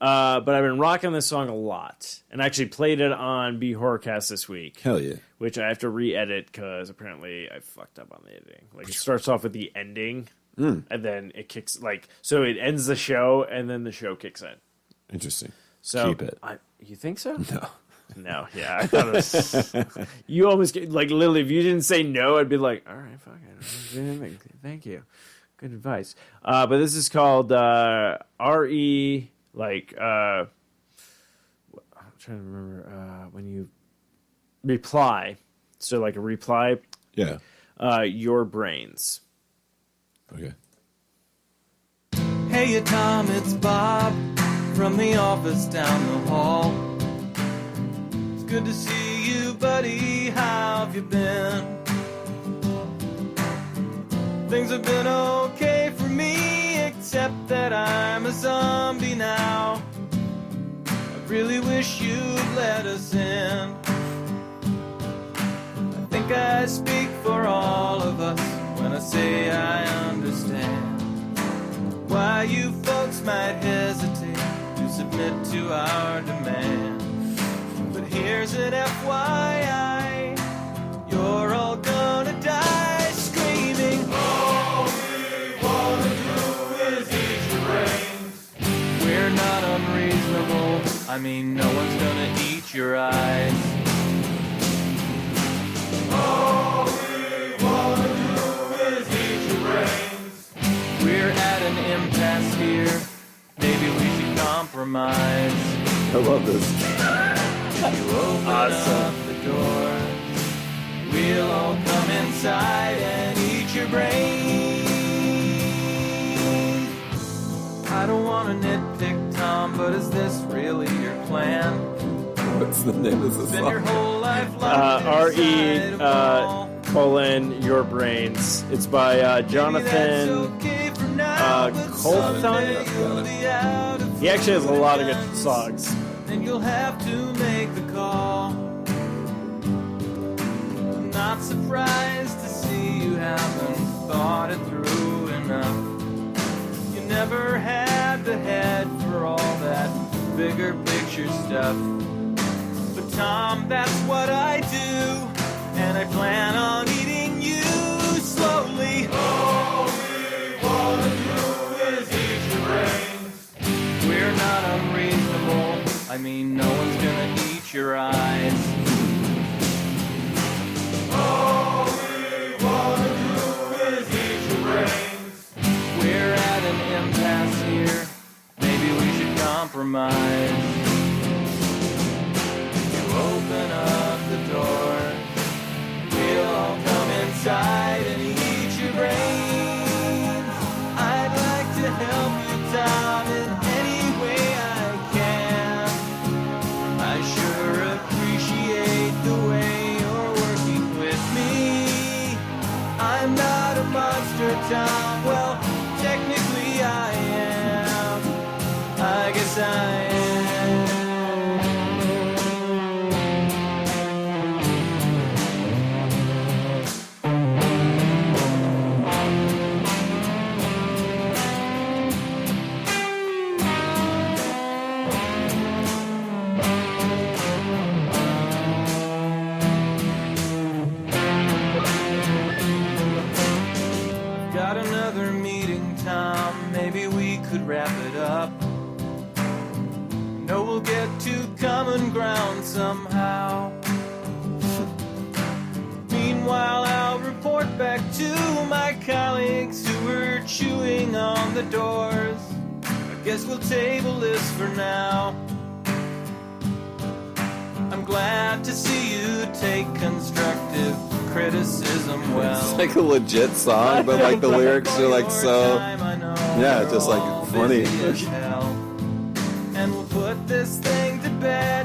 But I've been rocking this song a lot. And I actually played it on Be Horrorcast this week. Hell yeah. Which I have to re-edit because apparently I fucked up on the editing. Like, it starts off with the ending, and then it kicks, like, so it ends the show, and then the show kicks in. Interesting. So keep it. You think so? No. No, yeah. I thought it was... You almost, like, literally, if you didn't say no, I'd be like, all right, fuck it. Thank you. Good advice. But this is called R.E., like, I'm trying to remember, when you reply, so like a reply. Yeah. Your brains. Okay. Hey, Tom, it's Bob from the office down the hall. It's good to see you, buddy. How have you been? Things have been okay for me, except that I'm a zombie now. I really wish you'd let us in. I think I speak for all of us when I say I understand why you folks might hesitate to submit to our demand. But here's an FYI, you're all gonna die screaming. All we wanna do is eat your brains. We're not unreasonable, I mean no one's gonna eat your eyes. All we wanna do is eat your brains. We're at an impasse here, maybe we should compromise. I love this. You open up the door, we'll all come inside and eat your brains. I don't want to nitpick, Tom, but is this really your plan? What's the name of the Spend your song? whole life locked R.E. inside a ball. Colon Your Brains. It's by Jonathan Colton. He actually has a lot of good songs. Then you'll have to make the call. I'm not surprised to see you haven't thought it through enough. You never had the head for all that bigger picture stuff. But Tom, that's what I do, and I plan on eating you slowly. All we wanna do is eat your brains. We're not unreasonable, I mean no one's gonna eat your eyes. All we wanna do is eat your brains. We're at an impasse here, maybe we should compromise. You open up the door, we'll all come inside and eat your brains. I'd like to help you, Tom, in any way I can. I sure appreciate the way you're working with me. I'm not a monster, Tom. Well, technically I am. I guess I am. Got another meeting, Tom. Maybe we could wrap it up. Know we'll get to common ground somehow. Meanwhile, I'll report back to my colleagues who were chewing on the doors. I guess we'll table this for now. I'm glad to see you take constructive criticism well. It's like a legit song, but like the lyrics are like so Yeah, just like funny. And we'll put this thing to bed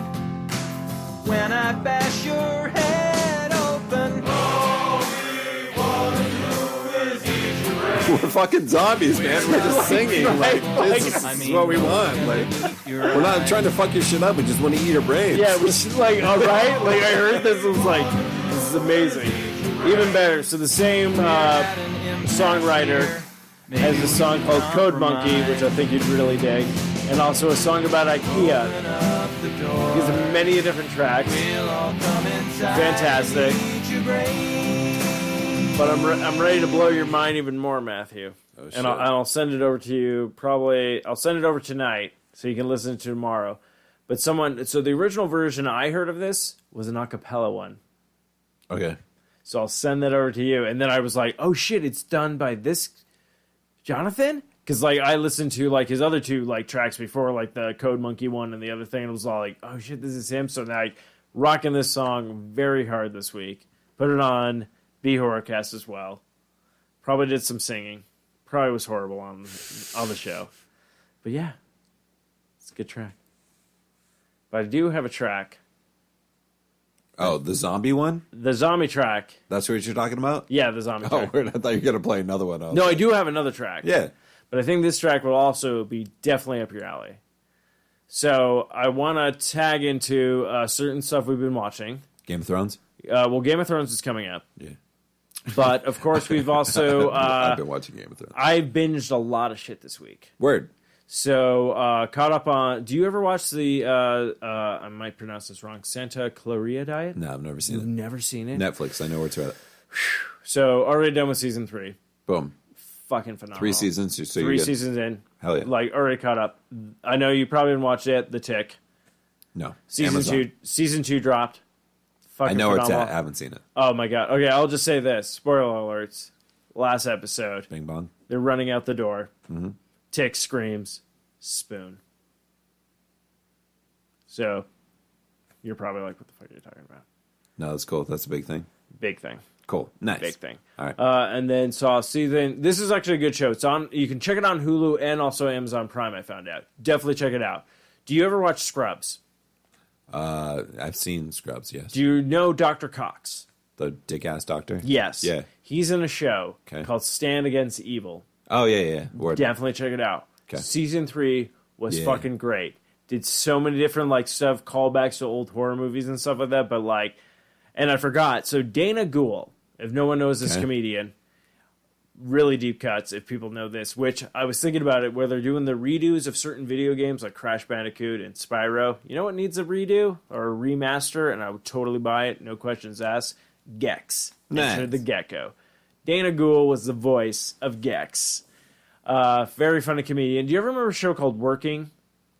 when I bash your head open. All we wanna do is eat your brains. We're fucking zombies, man. We're just singing. Like, this is what we want. Like, we're not trying to fuck your shit up. We just want to eat your brains. Yeah, which is like, all right. Like, I heard this was like, this is amazing. Even better. So the same songwriter has a song called Code Monkey, which I think you'd really dig, and also a song about IKEA. He has many different tracks. Fantastic. But I'm ready to blow your mind even more, Matthew. Oh, shit. And I'll send it over to you probably. I'll send it over tonight so you can listen to it tomorrow. But so the original version I heard of this was an a cappella one. Okay. So I'll send that over to you. And then I was like, oh shit, it's done by this Jonathan? Because like I listened to like his other two like tracks before, like the Code Monkey one and the other thing, and it was all like, oh shit, this is him. So now I rocking this song very hard this week. Put it on B Horrorcast as well. Probably did some singing. Probably was horrible on the show. But yeah, it's a good track. But I do have a track. Oh, the zombie one? The zombie track. That's what you're talking about? Yeah, the zombie track. Oh, weird. I thought you were going to play another one. No, I do have another track. Yeah. But I think this track will also be definitely up your alley. So I want to tag into certain stuff we've been watching. Game of Thrones? Well, Game of Thrones is coming up. Yeah. But, of course, we've also... I've been watching Game of Thrones. I binged a lot of shit this week. Word. So, caught up on... Do you ever watch the... I might pronounce this wrong. Santa Clarita Diet? No, I've never seen it. You've never seen it? Netflix. I know where it's at. So, already done with season 3. Boom. Fucking phenomenal. 3 seasons. So 3 seasons in. Hell yeah. Like, already caught up. I know you probably didn't watch it. The Tick. No. Season 2 dropped. Fucking I know where it's phenomenal. at. I haven't seen it. Oh, my God. Okay, I'll just say this. Spoiler alerts. Last episode. Bing bong. They're running out the door. Mm-hmm. Tick screams. Spoon. So, you're probably like, what the fuck are you talking about? No, that's cool. That's a big thing. Big thing. Cool. Nice. Big thing. All right. And then saw season... This is actually a good show. It's on. You can check it on Hulu and also Amazon Prime, I found out. Definitely check it out. Do you ever watch Scrubs? I've seen Scrubs, yes. Do you know Dr. Cox? The dick-ass doctor? Yes. Yeah. He's in a show called Stand Against Evil. Oh, yeah. Word. Definitely check it out. Okay. Season 3 was fucking great. Did so many different like stuff, callbacks to old horror movies and stuff like that. But like, and I forgot. So Dana Gould, if no one knows this comedian, really deep cuts. If people know this, which I was thinking about it, where they're doing the redos of certain video games like Crash Bandicoot and Spyro. You know what needs a redo or a remaster? And I would totally buy it, no questions asked. Gex, Enter the Gecko. Dana Gould was the voice of Gex. Very funny comedian. Do you ever remember a show called Working?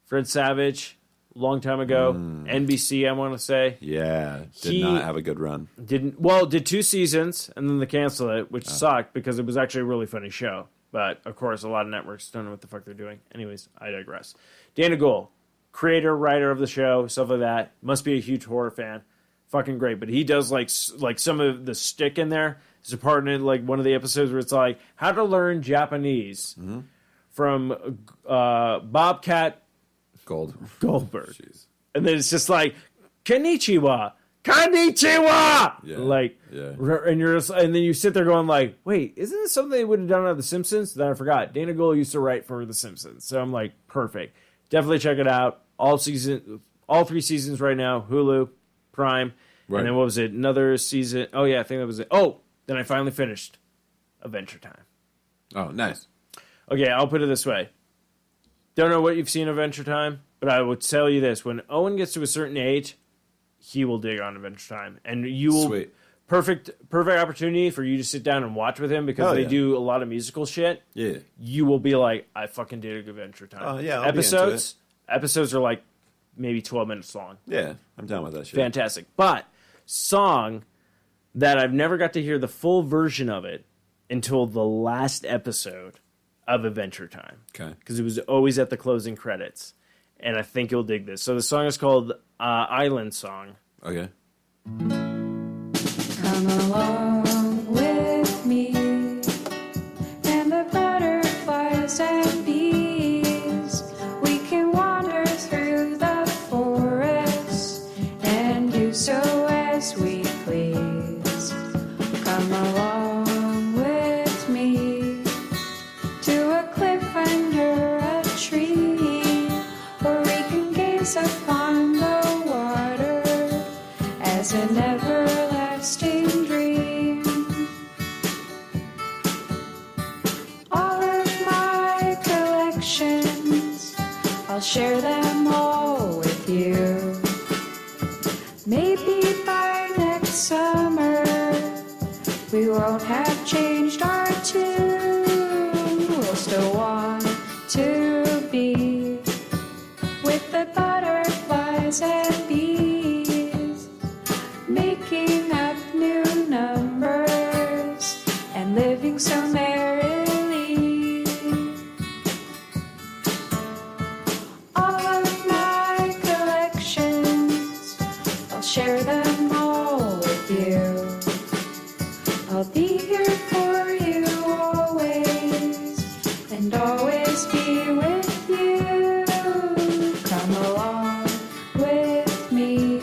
Fred Savage, a long time ago. NBC, I want to say. Yeah, did not have a good run. Did 2 seasons, and then they canceled it, which sucked because it was actually a really funny show. But, of course, a lot of networks don't know what the fuck they're doing. Anyways, I digress. Dana Gould, creator, writer of the show, stuff like that. Must be a huge horror fan. Fucking great. But he does, like some of the stick in there. There's a part in, like, one of the episodes where it's like, how to learn Japanese from Bobcat Goldberg. Jeez. And then it's just like, Konnichiwa! Konnichiwa! And then you sit there going like, wait, isn't this something they would have done on The Simpsons? Then I forgot. Dana Gould used to write for The Simpsons. So I'm like, perfect. Definitely check it out. All 3 seasons right now. Hulu, Prime. Right. And then what was it? Another season. Oh, yeah, I think that was it. Oh, then I finally finished Adventure Time. Oh, nice. Okay, I'll put it this way. Don't know what you've seen Adventure Time, but I will tell you this. When Owen gets to a certain age, he will dig on Adventure Time. And you will... Sweet. Perfect opportunity for you to sit down and watch with him because they do a lot of musical shit. Yeah. You will be like, I fucking dig Adventure Time. Oh, yeah, I'll be into it. Episodes are like maybe 12 minutes long. Yeah, I'm down with that shit. Fantastic. But song that I've never got to hear the full version of it until the last episode of Adventure Time. Okay. Because it was always at the closing credits. And I think you'll dig this. So the song is called Island Song. Okay. Come along with me, and the butterflies and recollections, I'll share them all with you. Maybe by next summer, we won't have changed our tune. We'll still want to be with the butterflies and bees, making up new numbers and living so merrily. All of my collections, I'll share them all with you. I'll be here for you always, and always be with you. Come along with me,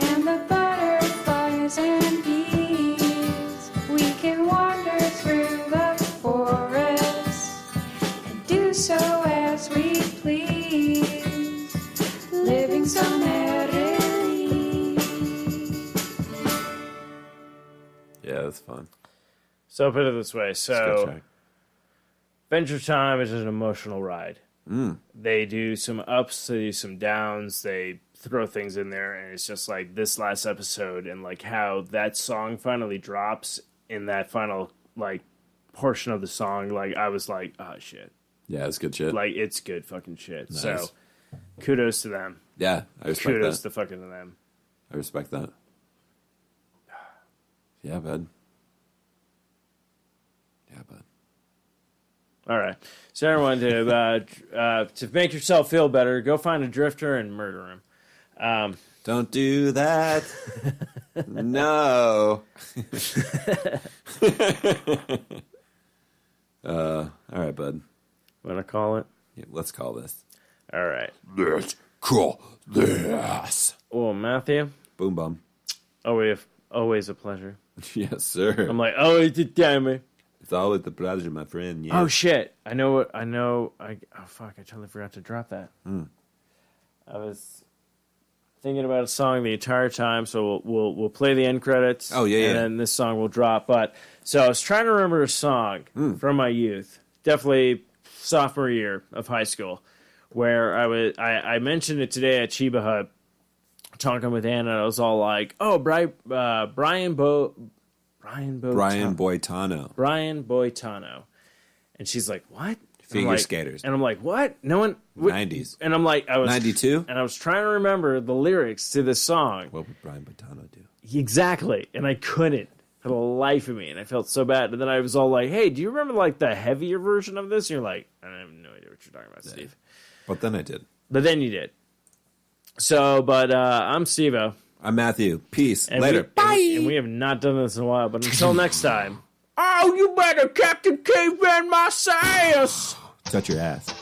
and the butterflies and bees. We can wander through the forest and do so as we please, living so merrily. Yeah, that's fun. So put it this way. So Adventure Time is an emotional ride. They do some ups, they do some downs, they throw things in there, and it's just like this last episode and like how that song finally drops in that final like portion of the song. Like I was like, oh shit. Yeah, it's good shit. Like it's good fucking shit. Nice. So kudos to them. Yeah, I respect kudos that. to fucking them. I respect that. Yeah, bud. Yeah, bud. All right. So everyone, to make yourself feel better, go find a drifter and murder him. Don't do that. No. All right, bud. Want to call it? Yeah, let's call this. All right. Let's call this. Well, Matthew. Boom bum. Always a pleasure. Yes, sir. I'm like, oh, damn it. It's always the pleasure, my friend. Yes. Oh shit! I know. Oh fuck! I totally forgot to drop that. I was thinking about a song the entire time, so we'll play the end credits. Oh yeah, and then this song will drop. But so I was trying to remember a song from my youth, definitely sophomore year of high school, where I mentioned it today at Chiba Hut, talking with Anna. I was all like, "Oh, Brian Boitano," and she's like, "What?" Figure skaters. And I'm like, "What? No one." 90s. And I'm like, I was 92, and I was trying to remember the lyrics to this song. What would Brian Boitano do? Exactly, and I couldn't for the life of me, and I felt so bad. And then I was all like, "Hey, do you remember like the heavier version of this?" And you're like, "I have no idea what you're talking about, Steve." But then I did. But then you did. So, but I'm Steve-O. I'm Matthew. Peace. And Later. Bye. And we have not done this in a while, but until next time. Oh, you better Captain Caveman my sass. Touch your ass.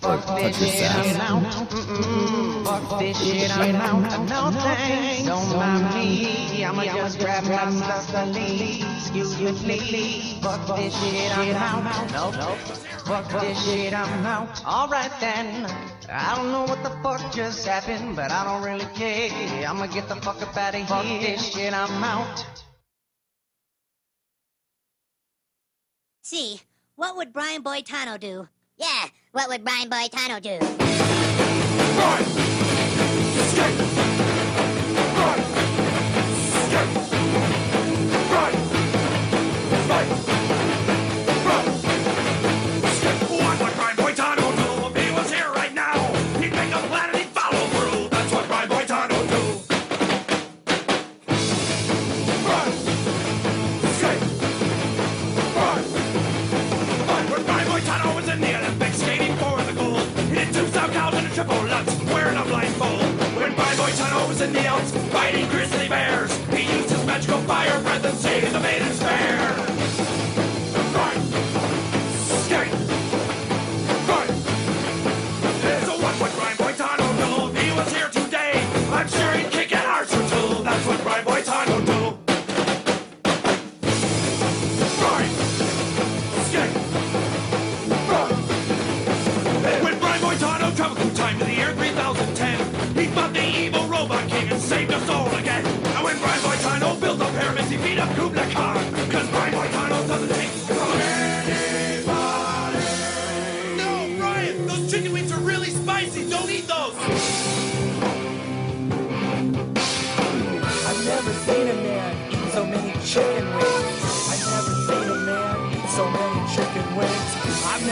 Or touch your sass. Fuck this shit, I'm out. No thanks, don't mind me. I'ma just grab my stuff and leave. Excuse me, please. Fuck this shit, I'm out. Nope. Fuck this shit, I'm out. Alright then. I don't know what the fuck just happened, but I don't really care. I'ma get the fuck up out of here. Fuck this shit, I'm out. See, what would Brian Boitano do? Yeah, what would Brian Boitano do? Run! Escape! Run! Escape! Run! Fight! Run! Escape! What would Brian Boitano do if he was here right now? He'd make a plan and he'd follow through. That's what Brian Boitano do. Run! Escape! Run! When Brian Boitano was in the Olympics skating for the gold, he did 2 South cows and a triple Lutz, wearing a blindfold. When Brian Boitano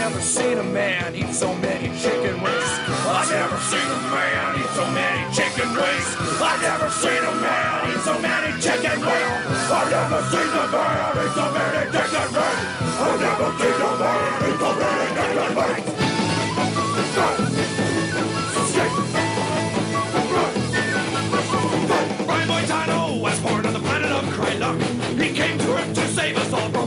never seen a man eat so many chicken wings. I never seen a man eat so many chicken wings. I never seen a man eat so many chicken wings. I never seen a man eat so many chicken wings. I never seen a man eat so many chicken wings. Brian Boitano was born on the planet of Krylock. He came to Earth to save us all.